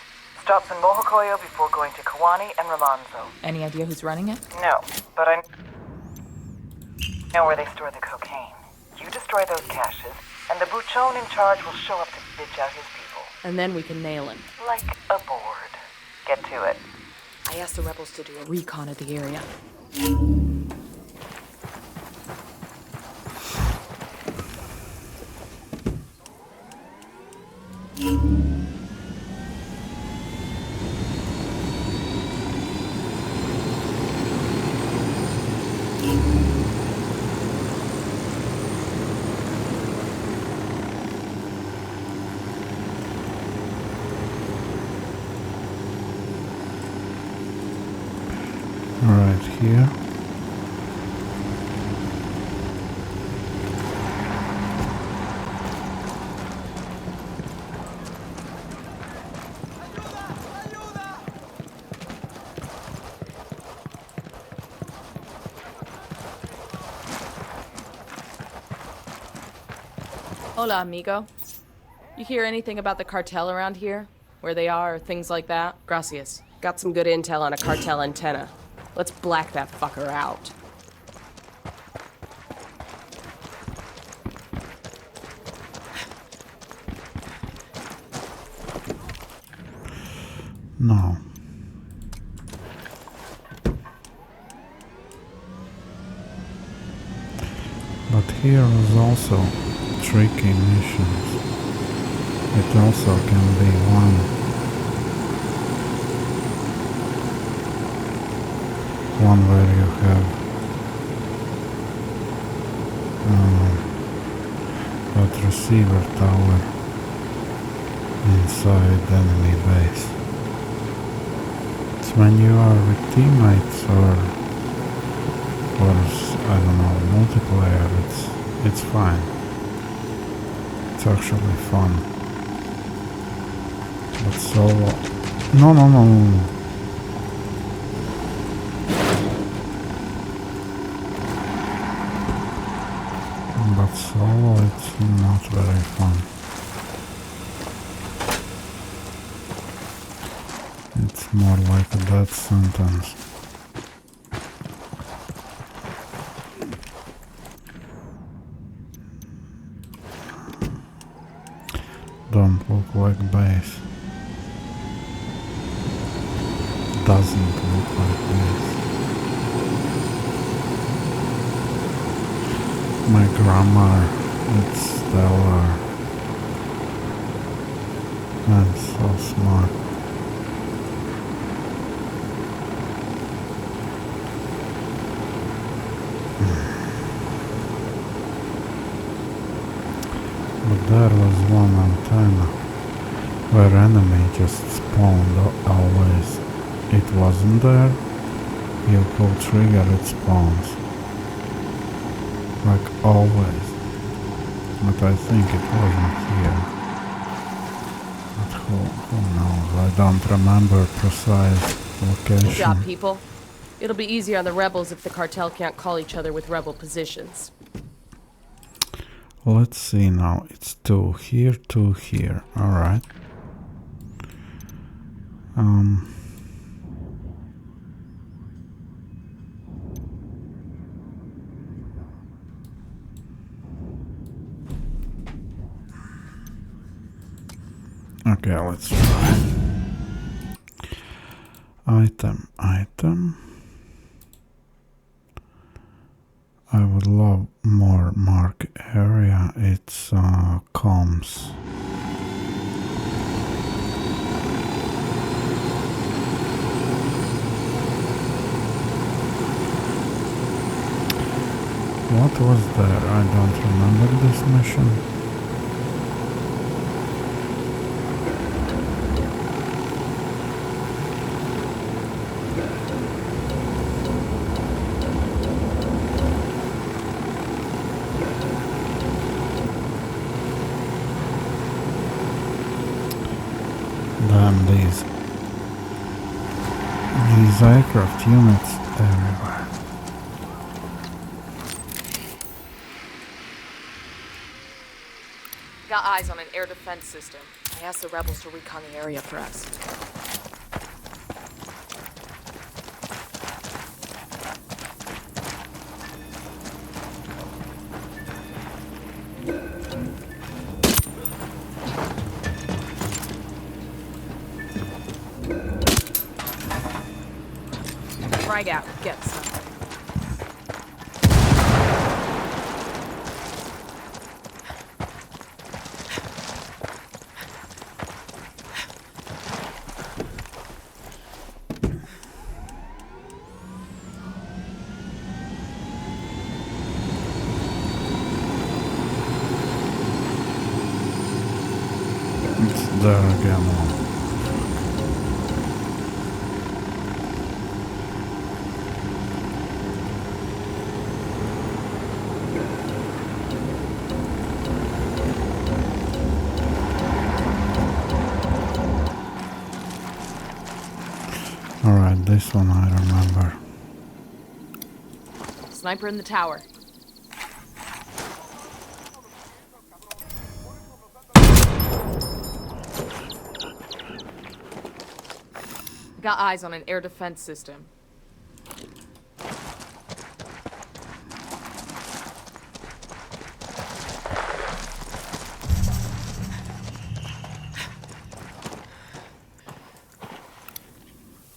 Stops in Mojocoyo before going to Caimanes and Remanzo. Any idea who's running it? No, but I know where they store the cocaine. You destroy those caches, and the buchon in charge will show up to bitch out his people. And then we can nail him. Like a board. Get to it. I asked the rebels to do a recon of the area. Right here. Hola, amigo. You hear anything about the cartel around here? Where they are, or things like that? Gracias. Got some good intel on a cartel antenna. Let's black that fucker out. No. But here is also tricky missions. It also can be one where you have that receiver tower inside enemy base. It's when you are with teammates or I don't know, multiplayer, it's fine. It's actually fun. But solo... No. But solo, it's not very fun. It's more like a death sentence. Don't look like base. Doesn't look like base. My grammar, it's stellar. I'm so smart. But there was one antenna where enemy just spawned always. It wasn't there, you pull trigger, it spawns. Like always. But I think it wasn't here. But who knows? I don't remember precise location. Good job, people. It'll be easier on the rebels if the cartel can't call each other with rebel positions. Let's see now. It's 2 here, 2 here. Alright. Okay, let's try. Item. I would love more mark area. It's comms. What was there? I don't remember this mission. Damn, these aircraft units everywhere. Got eyes on an air defense system. I asked the rebels to recon the area for us. Frag out, get some. It's there again. Alright, this one I remember. Sniper in the tower. Got eyes on an air defense system.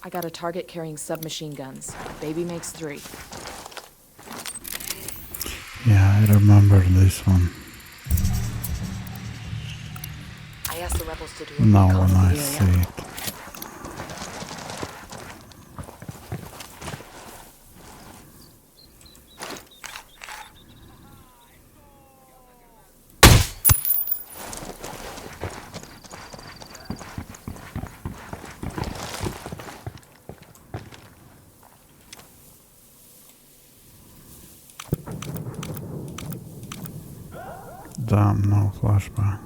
I got a target carrying submachine guns. Baby makes 3. Yeah, I remember this one. I asked the rebels to do a Now recon when of I the see area. it. Damn, no flashbang.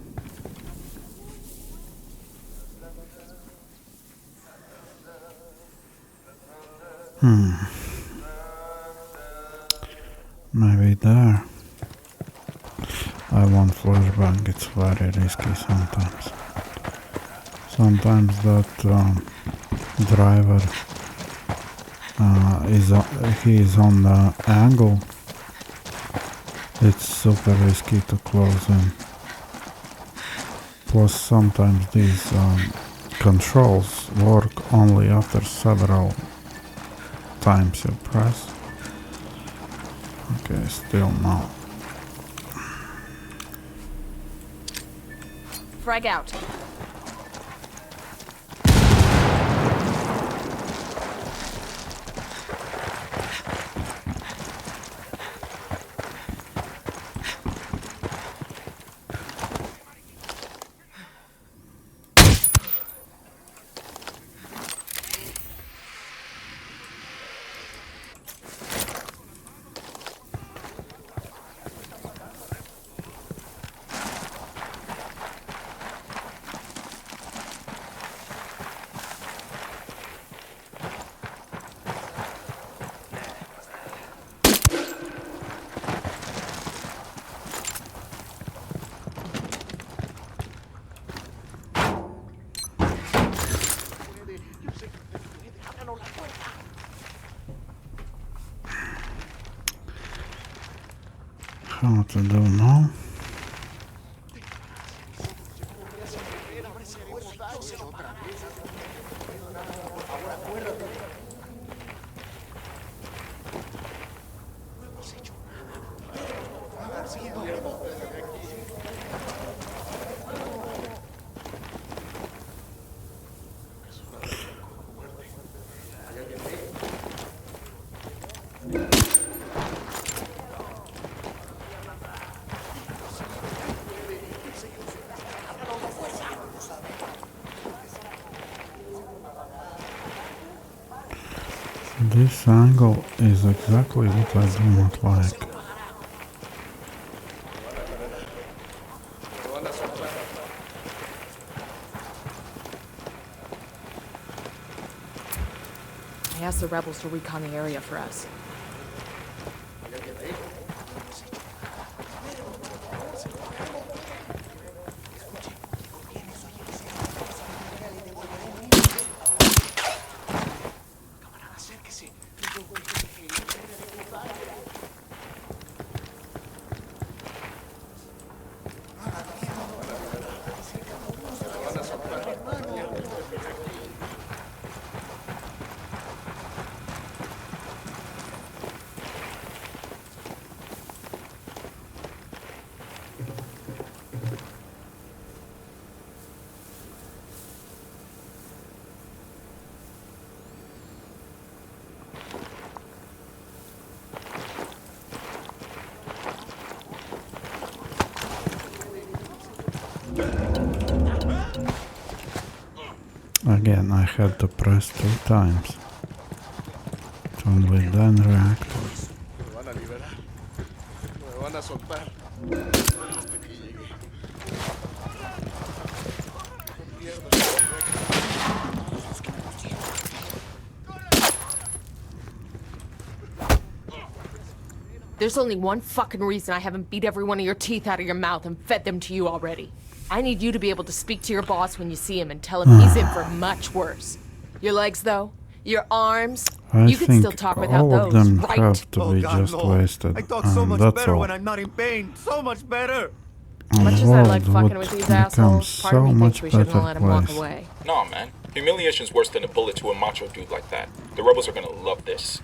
Maybe there. I want flashbang, it's very risky sometimes. Sometimes that driver he is on the angle. It's super risky to close in. Plus sometimes these controls work only after several times you press. Okay, still no. Frag out. how to do now. This angle is exactly what I do not like. I asked the rebels to recon the area for us. Again, I had to press 2 times to only then react. There's only one fucking reason I haven't beat every one of your teeth out of your mouth and fed them to you already. I need you to be able to speak to your boss when you see him and tell him he's in for much worse. Your legs, though? Your arms? I You can think still talk without all of those, them right? have to be God, just no. wasted, I talk so and much that's better all. when I'm not in pain. So much better. And Much the as I like world fucking would with these become assholes, part of so me much thinks we shouldn't better have let him walk place. away. Nah, man. Humiliation's worse than a bullet to a macho dude like that. The rebels are gonna love this.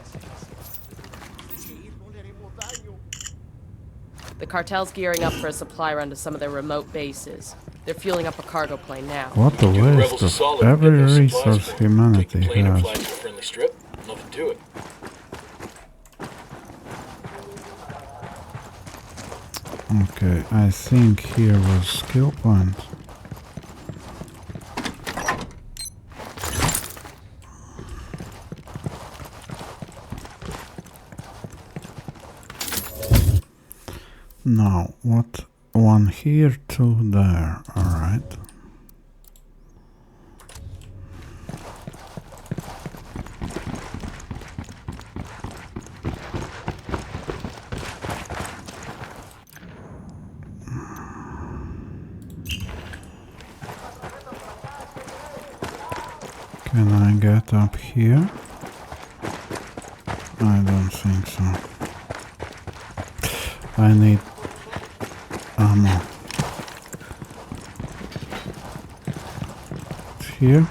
The cartel's gearing up for a supply run to some of their remote bases. They're fueling up a cargo plane now. What a Do the waste rebels a of solid every and get those resource supplies for 'em. Take the humanity plane and has. fly to a friendly strip. Nothing to it. Okay, I think here was skill point. Now, what? One here, 2 there, alright. Can I get up here? I don't think so. I need ammo. It's here.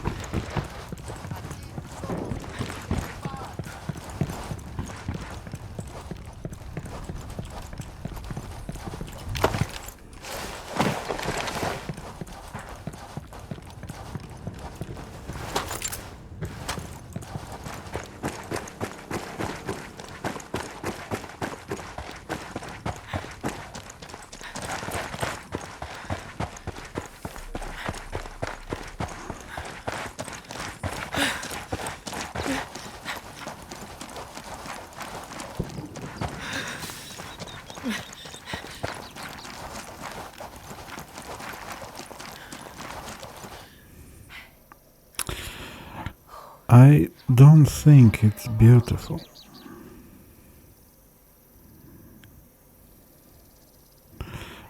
I don't think it's beautiful.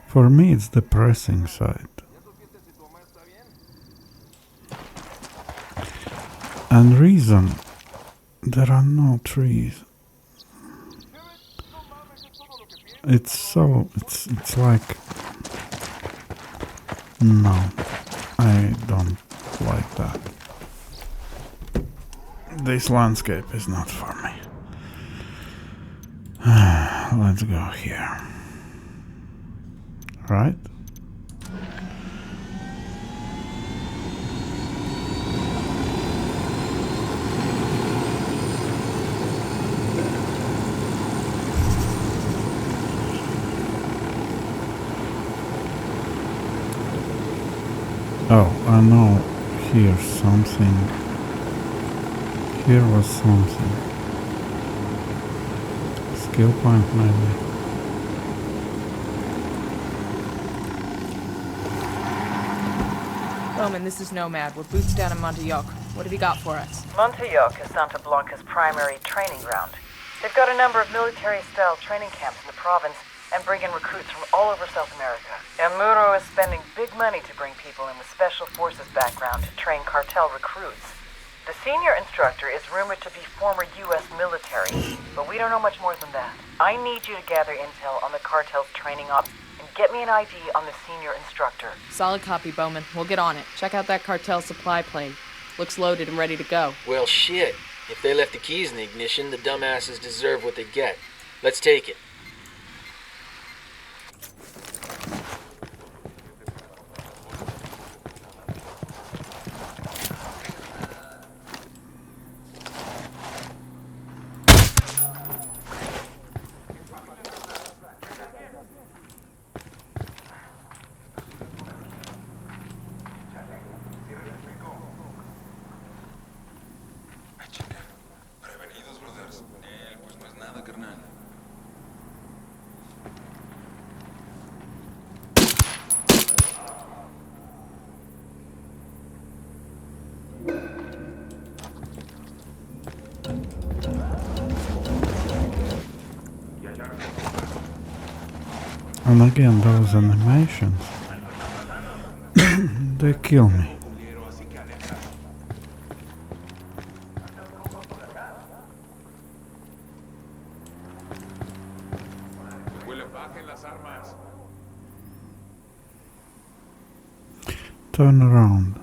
For me, it's depressing side. And reason, there are no trees. It's like, no, I don't like that. This landscape is not for me. Let's go here. Right? Oh, I know here's something. Here was something. Skill point maybe. Bowman, this is Nomad. We're boots down in Montuyoc. What have you got for us? Montuyoc is Santa Blanca's primary training ground. They've got a number of military-style training camps in the province and bring in recruits from all over South America. El Muro is spending big money to bring people in with special forces background to train cartel recruits. The senior instructor is rumored to be former U.S. military, but we don't know much more than that. I need you to gather intel on the cartel's training ops and get me an ID on the senior instructor. Solid copy, Bowman. We'll get on it. Check out that cartel supply plane. Looks loaded and ready to go. Well, shit. If they left the keys in the ignition, the dumbasses deserve what they get. Let's take it. And again, those animations, they kill me. Turn around.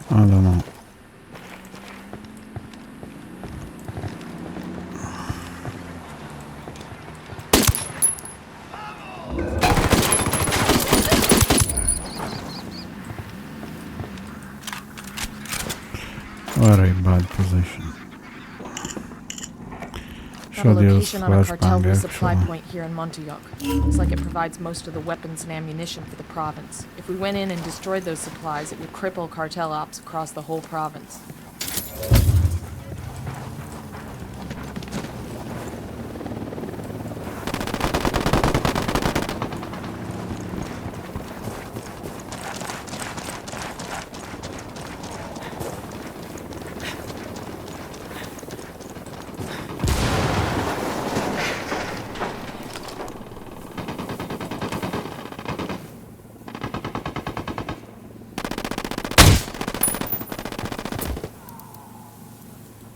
I don't know. Very bad position. Got a location on a cartel flashbang resupply actually. point here in Montuyoc. Looks like it provides most of the weapons and ammunition for the province. If we went in and destroyed those supplies, it would cripple cartel ops across the whole province.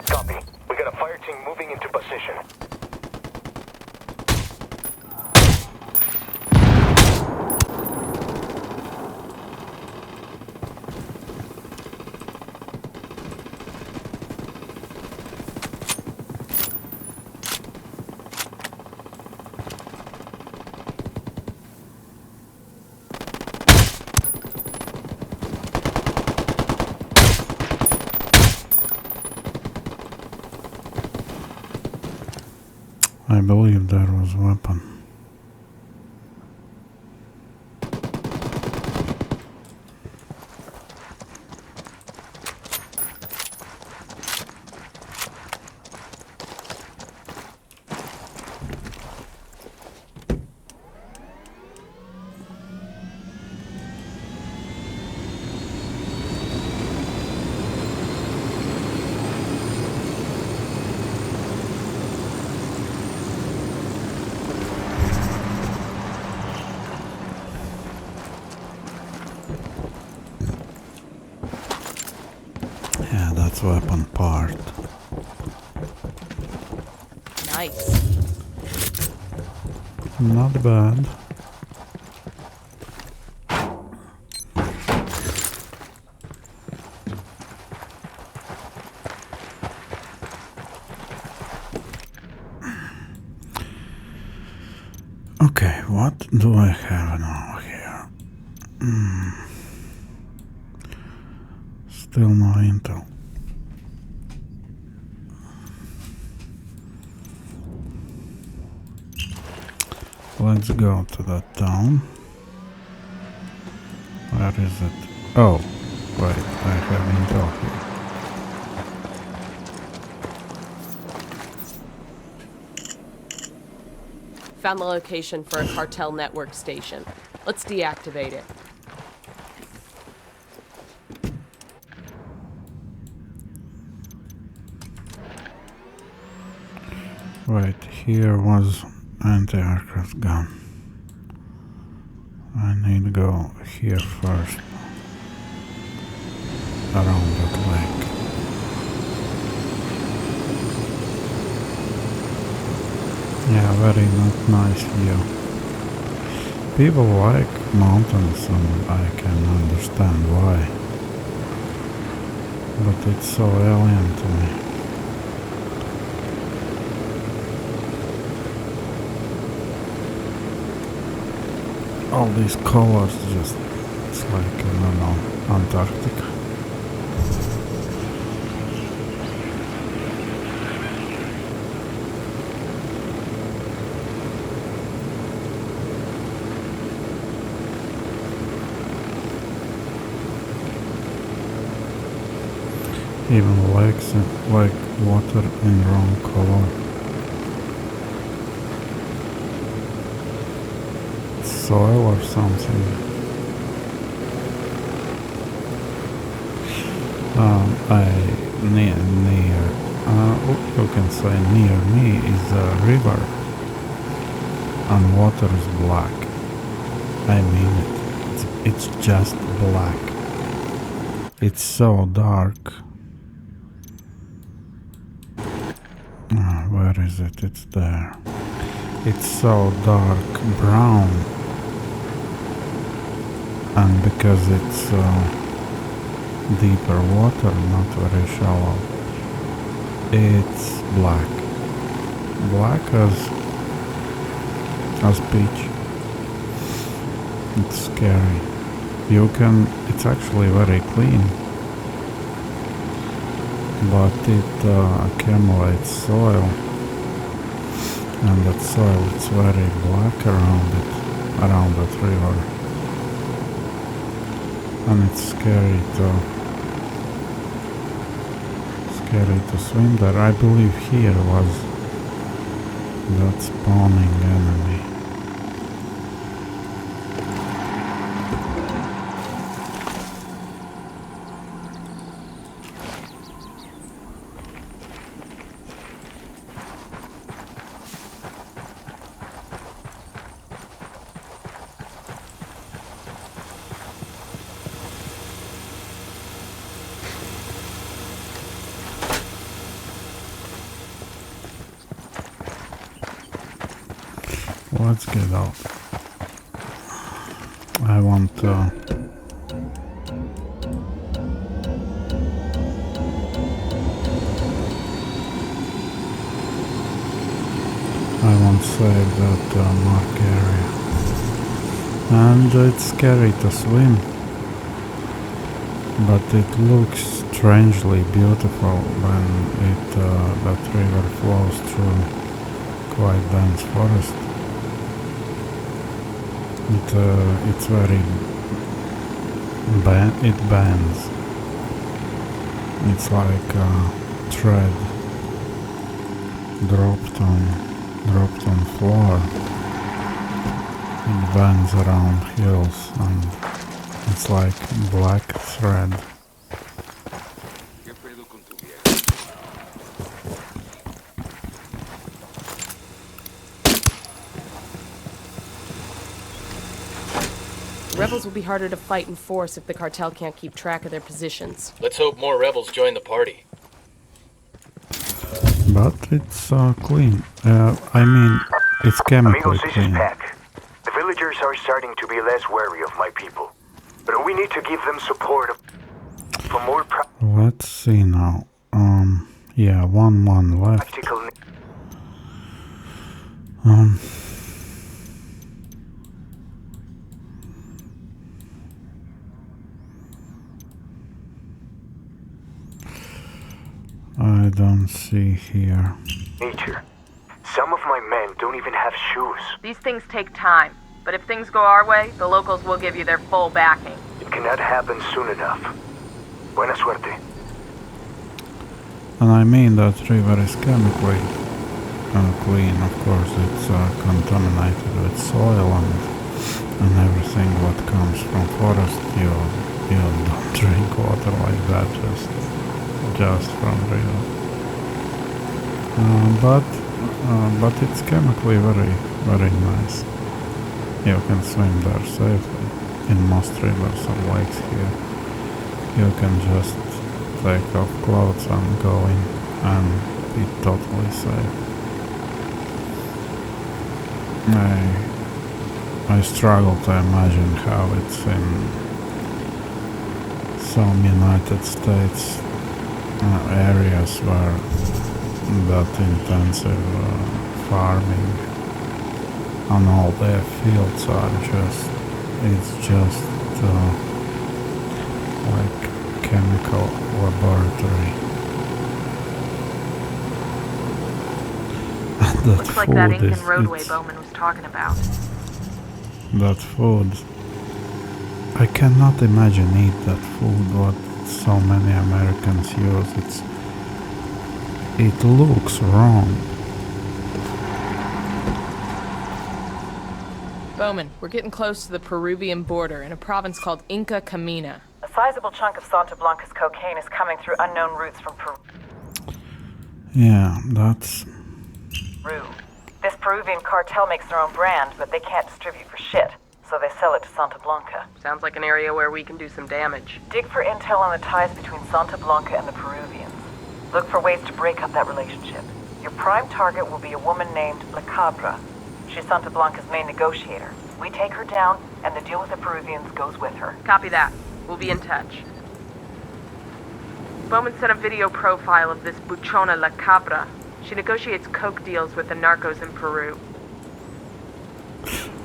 Copy. We got a fire team moving into position. I believe there was a weapon. Nice. Not bad. Okay, what do I have now here? Still no intel. Let's go to that town. Where is it? Oh, wait, I have intel here. Found the location for a cartel network station. Let's deactivate it. Right, here was anti-aircraft gun. I need to go here first. Around that lake. Yeah, very not nice view. People like mountains and I can understand why. But it's so alien to me. All these colors just, it's like, I don't know, Antarctica. Even lakes like water in wrong color. Soil or something. You can say near me is a river, and water is black. I mean it. It's just black. It's so dark. Where is it? It's there. It's so dark brown, and because it's deeper water, not very shallow, it's black. Black as pitch. It's scary. It's actually very clean, but it accumulates soil, and that soil is very black around it, around that river, and it's scary to swim there. I believe here was that spawning enemy. Let's get out. I want save that mark area. And it's scary to swim, but it looks strangely beautiful when that river flows through quite dense forest. It's very it bends. It's like a thread dropped on floor. It bends around hills, and it's like black thread. Rebels will be harder to fight in force if the cartel can't keep track of their positions. Let's hope more rebels join the party. But it's clean. I mean, it's chemically Amigos, this is clean. Peck. The villagers are starting to be less wary of my people. But we need to give them support for more Let's see now. Yeah, one left. practical. I don't see here. Nature. Some of my men don't even have shoes. These things take time, but if things go our way, the locals will give you their full backing. It cannot happen soon enough. Buena suerte. And I mean that river is chemically clean. Of course, it's contaminated with soil and everything what comes from forest. You don't drink water like that just from river. But it's chemically very nice. You can swim there safely in most rivers or lakes here. You can just take off clothes and go in and be totally safe. I struggle to imagine how it's in some United States areas where that intensive farming and all their fields are it's just like chemical laboratory. That Looks like that food Incan roadway Bowman was talking about. That food, I cannot imagine eat that food what so many Americans use. It looks wrong. Bowman, we're getting close to the Peruvian border in a province called Inca Camina. A sizable chunk of Santa Blanca's cocaine is coming through unknown routes from Peru. Yeah, that's... This Peruvian cartel makes their own brand, but they can't distribute for shit, so they sell it to Santa Blanca. Sounds like an area where we can do some damage. Dig for intel on the ties between Santa Blanca and the Peruvians. Look for ways to break up that relationship. Your prime target will be a woman named La Cabra. She's Santa Blanca's main negotiator. We take her down, and the deal with the Peruvians goes with her. Copy that. We'll be in touch. Bowman sent a video profile of this buchona La Cabra. She negotiates coke deals with the narcos in Peru.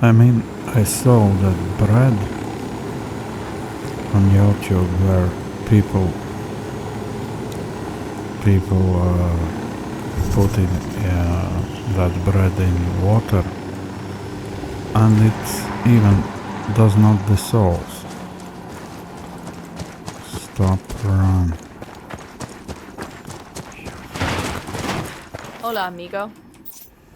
I mean, I saw that bread on YouTube where people put in that bread in water and it even does not dissolve. Stop, run. Hola, amigo.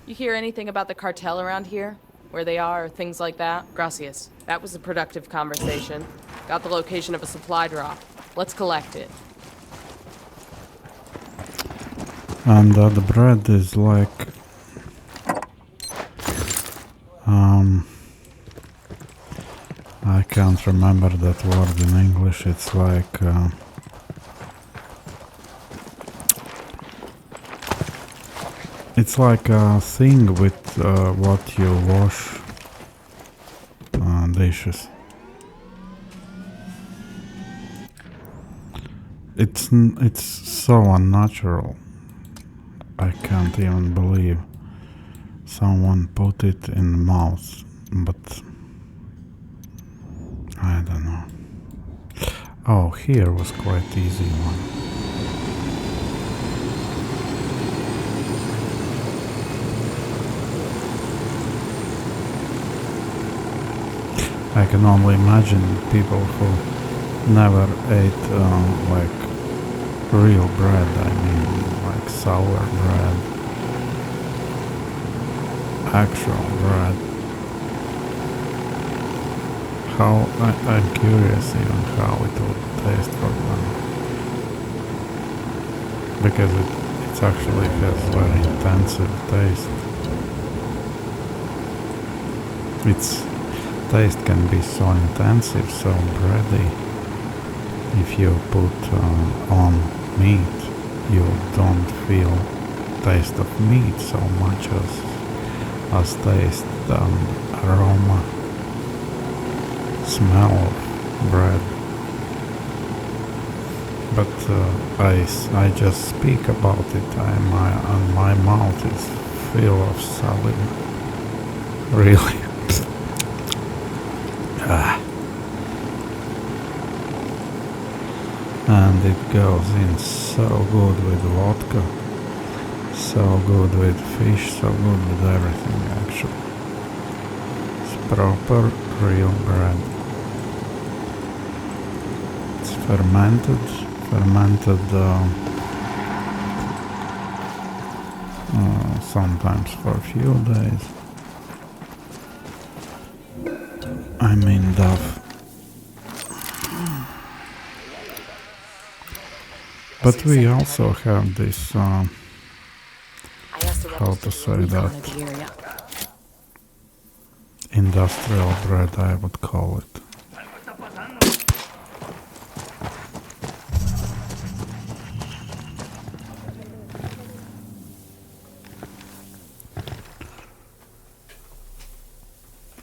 You hear anything about the cartel around here? Where they are, or things like that? Gracias. That was a productive conversation. Got the location of a supply drop. Let's collect it. And that bread is like... I can't remember that word in English. It's like... it's like a thing with what you wash dishes. It's so unnatural. I can't even believe someone put it in the mouth, but I don't know. Oh, here was quite easy one. I can only imagine people who never ate like real bread, I mean like sour bread, actual bread. How, I'm curious even how it would taste for them. Because it actually has very intensive taste. Its taste can be so intensive, so bready. If you put on meat, you don't feel taste of meat so much as taste and aroma, smell of bread. But I just speak about it, and my mouth is full of saliva. Really. And it goes in so good with vodka, so good with fish, so good with everything actually. It's proper real bread. It's fermented sometimes for a few days. I mean duff. But we also have this, how to say that, industrial bread, I would call it.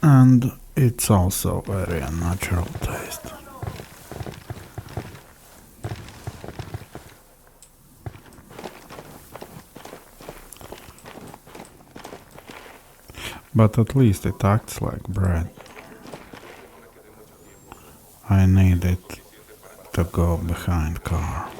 And it's also very unnatural taste. But at least it acts like bread. I need it to go behind car.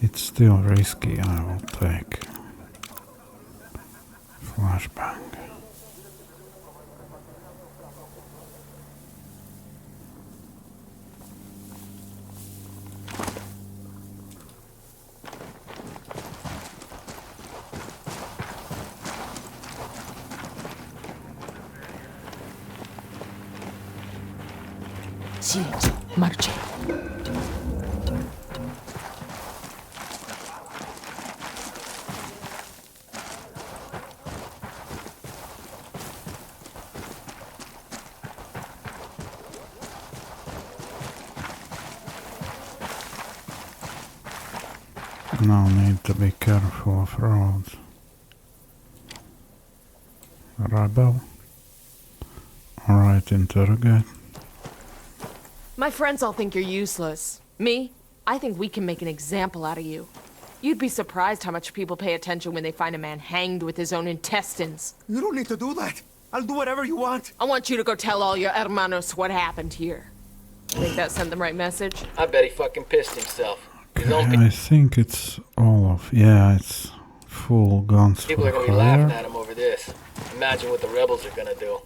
It's still risky, I will take. Flashbang. Silenzio, marche. Now need to be careful of roads. Rebel? Alright, interrogate. My friends all think you're useless. Me? I think we can make an example out of you. You'd be surprised how much people pay attention when they find a man hanged with his own intestines. You don't need to do that. I'll do whatever you want. I want you to go tell all your hermanos what happened here. Think that sent the right message? I bet he fucking pissed himself. I think it's all of, yeah, it's full guns People for are gonna be hire. laughing at him over this. Imagine what the rebels are gonna do.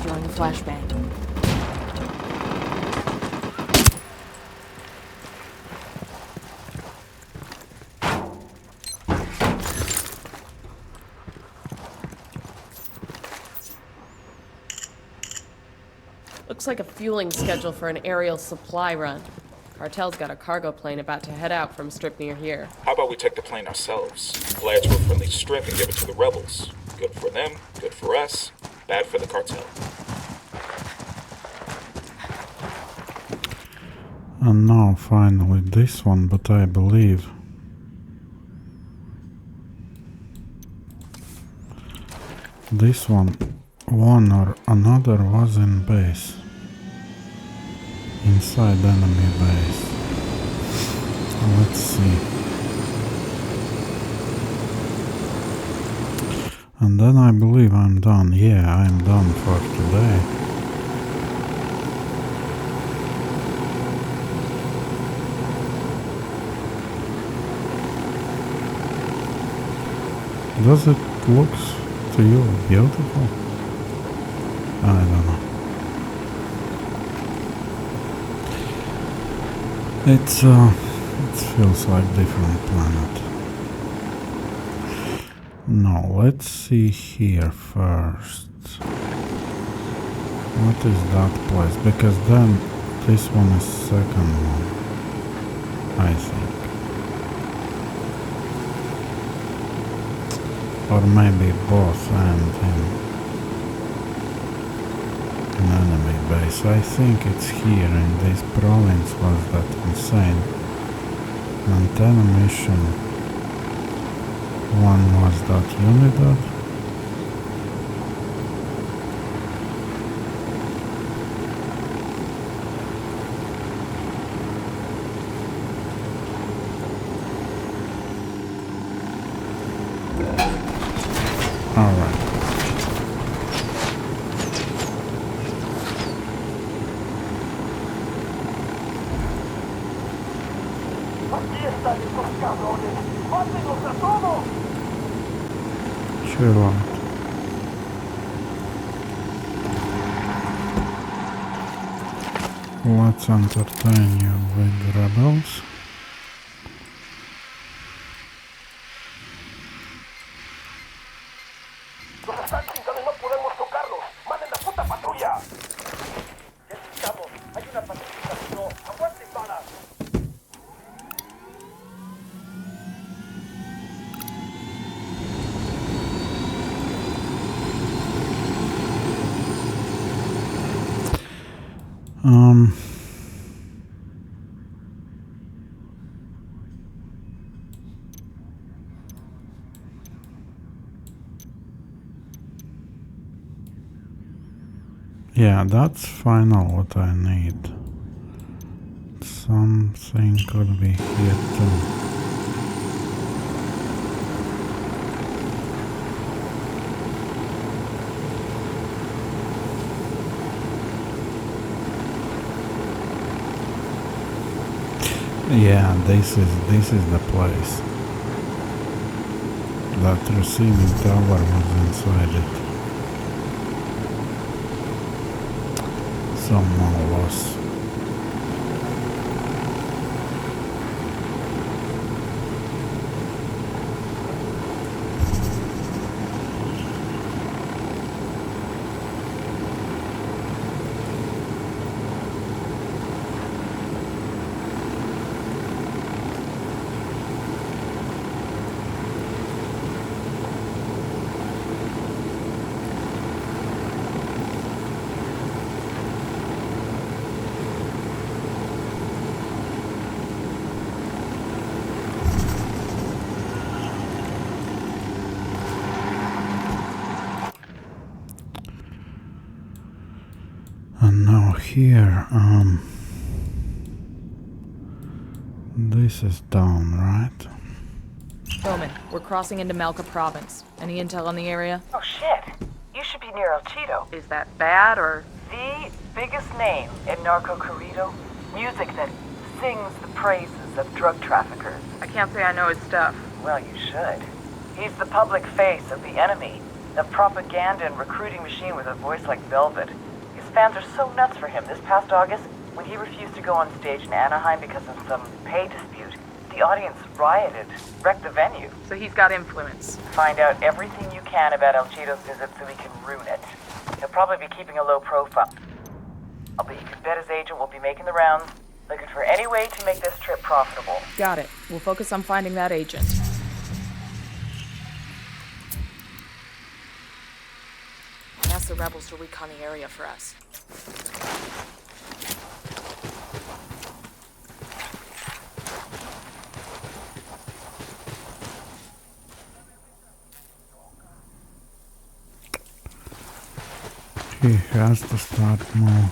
Throwing a flashbang. Looks like a fueling schedule for an aerial supply run. Cartel's got a cargo plane about to head out from a strip near here. How about we take the plane ourselves? Fly it to a friendly strip and give it to the rebels. Good for them, good for us, bad for the cartel. And now finally this one, but I believe this one or another was in base. Inside enemy base. Let's see. And then I believe I'm done. Yeah, I'm done for today. Does it look to you beautiful? I don't know. It feels like different planet. No, let's see here first. What is that place? Because then this one is second one, I think. Or maybe both and an enemy base. I think it's here in this province was that insane antenna mission. One was that Unidad. Alright. Chill out. Let's entertain you with rebels. Los estanques no podemos tocarlos. ¡Manden la puta patrulla! Ya estamos. Hay una patrulla. No, aguanten balas. Yeah, that's final what I need. Something could be here too. Yeah, this is the place. That receiving tower was inside it. Some more loss. And now here, this is down, right? Bowman, we're crossing into Malca province. Any intel on the area? Oh shit. You should be near El Cheeto. Is that bad or? The biggest name in Narco Corrido. Music that sings the praises of drug traffickers. I can't say I know his stuff. Well, you should. He's the public face of the enemy. A propaganda and recruiting machine with a voice like velvet. His fans are so nuts for him. This past August, when he refused to go on stage in Anaheim because of some pay dispute, the audience rioted, wrecked the venue. So he's got influence. Find out everything you can about El Cheeto's visit so he can ruin it. He'll probably be keeping a low profile. But you can bet his agent will be making the rounds, looking for any way to make this trip profitable. Got it. We'll focus on finding that agent. Ask the rebels to recon the area for us. He has to start more.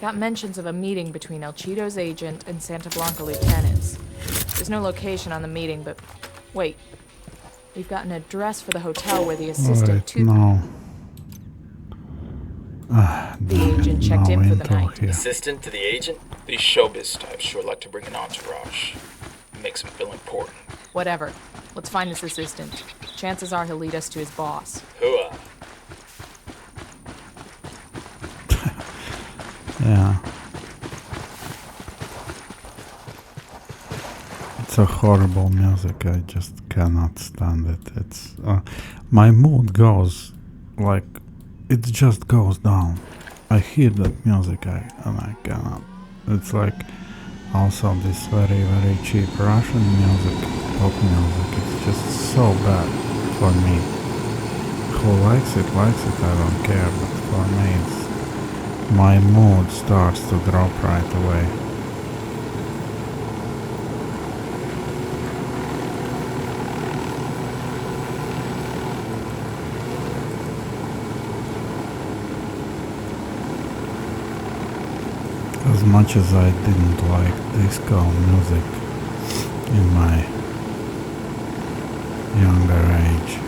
got mentions of a meeting between El Cheeto's agent and Santa Blanca lieutenants. There's no location on the meeting, but wait. We've got an address for the hotel where the assistant to no. the agent checked in for the night. Here. Assistant to the agent? These showbiz types sure like to bring an entourage. Makes them feel important. Whatever. Let's find this assistant. Chances are he'll lead us to his boss. Hooah. Yeah. It's a horrible music. I just cannot stand it. It's my mood goes like it just goes down. I hear that music and I cannot. It's like also this very cheap Russian music, pop music. It's just so bad for me. Who likes it, I don't care. But for me, my mood starts to drop right away. As much as I didn't like disco music in my younger age,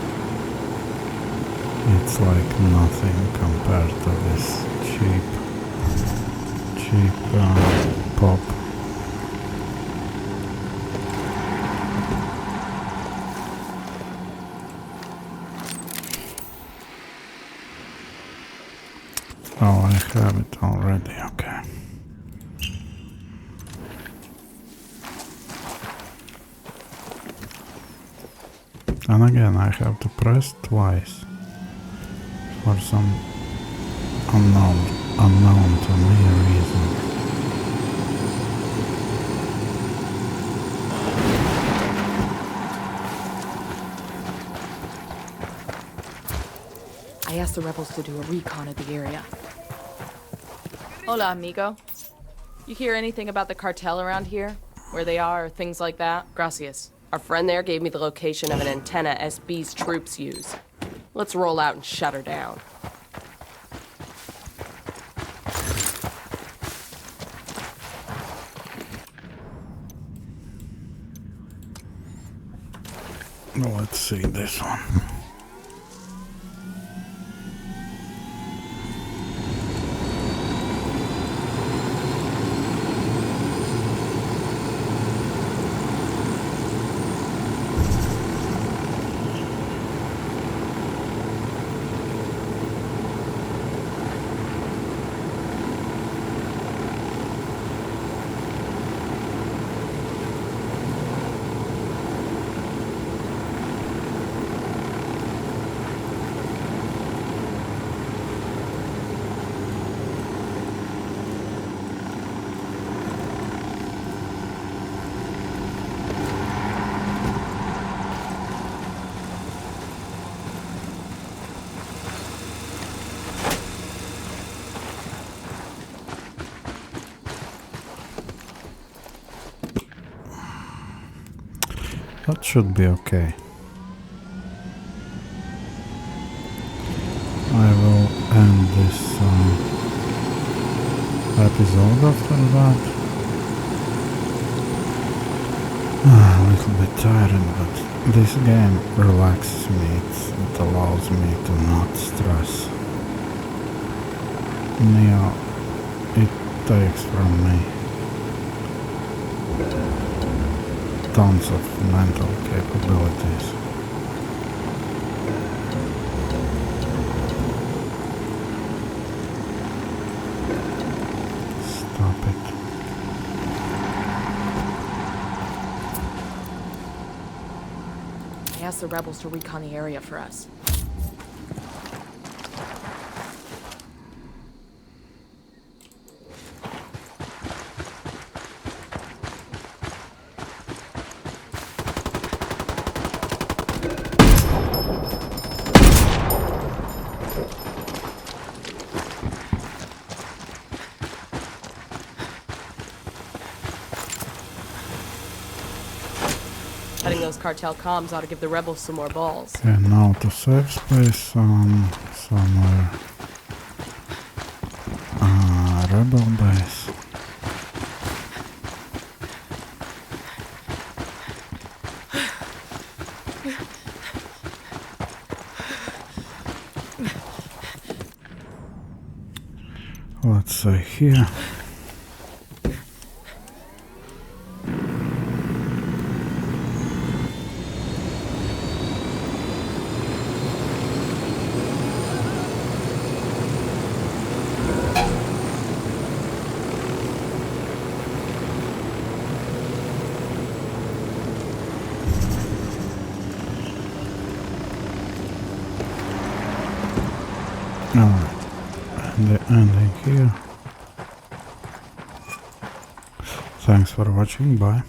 it's like nothing compared to this cheap pop. Oh, I have it already, okay. And again, I have to press twice for some unknown to me reason. I asked the rebels to do a recon of the area. Hola, amigo. You hear anything about the cartel around here? Where they are, or things like that? Gracias. Our friend there gave me the location of an antenna SB's troops use. Let's roll out and shut her down. Let's see this one. That should be okay. I will end this episode after that. A little bit tired, but this game relaxes me. It allows me to not stress. It takes from me tons of mental capabilities. Stop it. I asked the rebels to recon the area for us. Cutting those cartel comms ought to give the rebels some more balls. Okay, now to save space somewhere. rebel base. Let's say here. Alright, and the ending here. Thanks for watching, bye.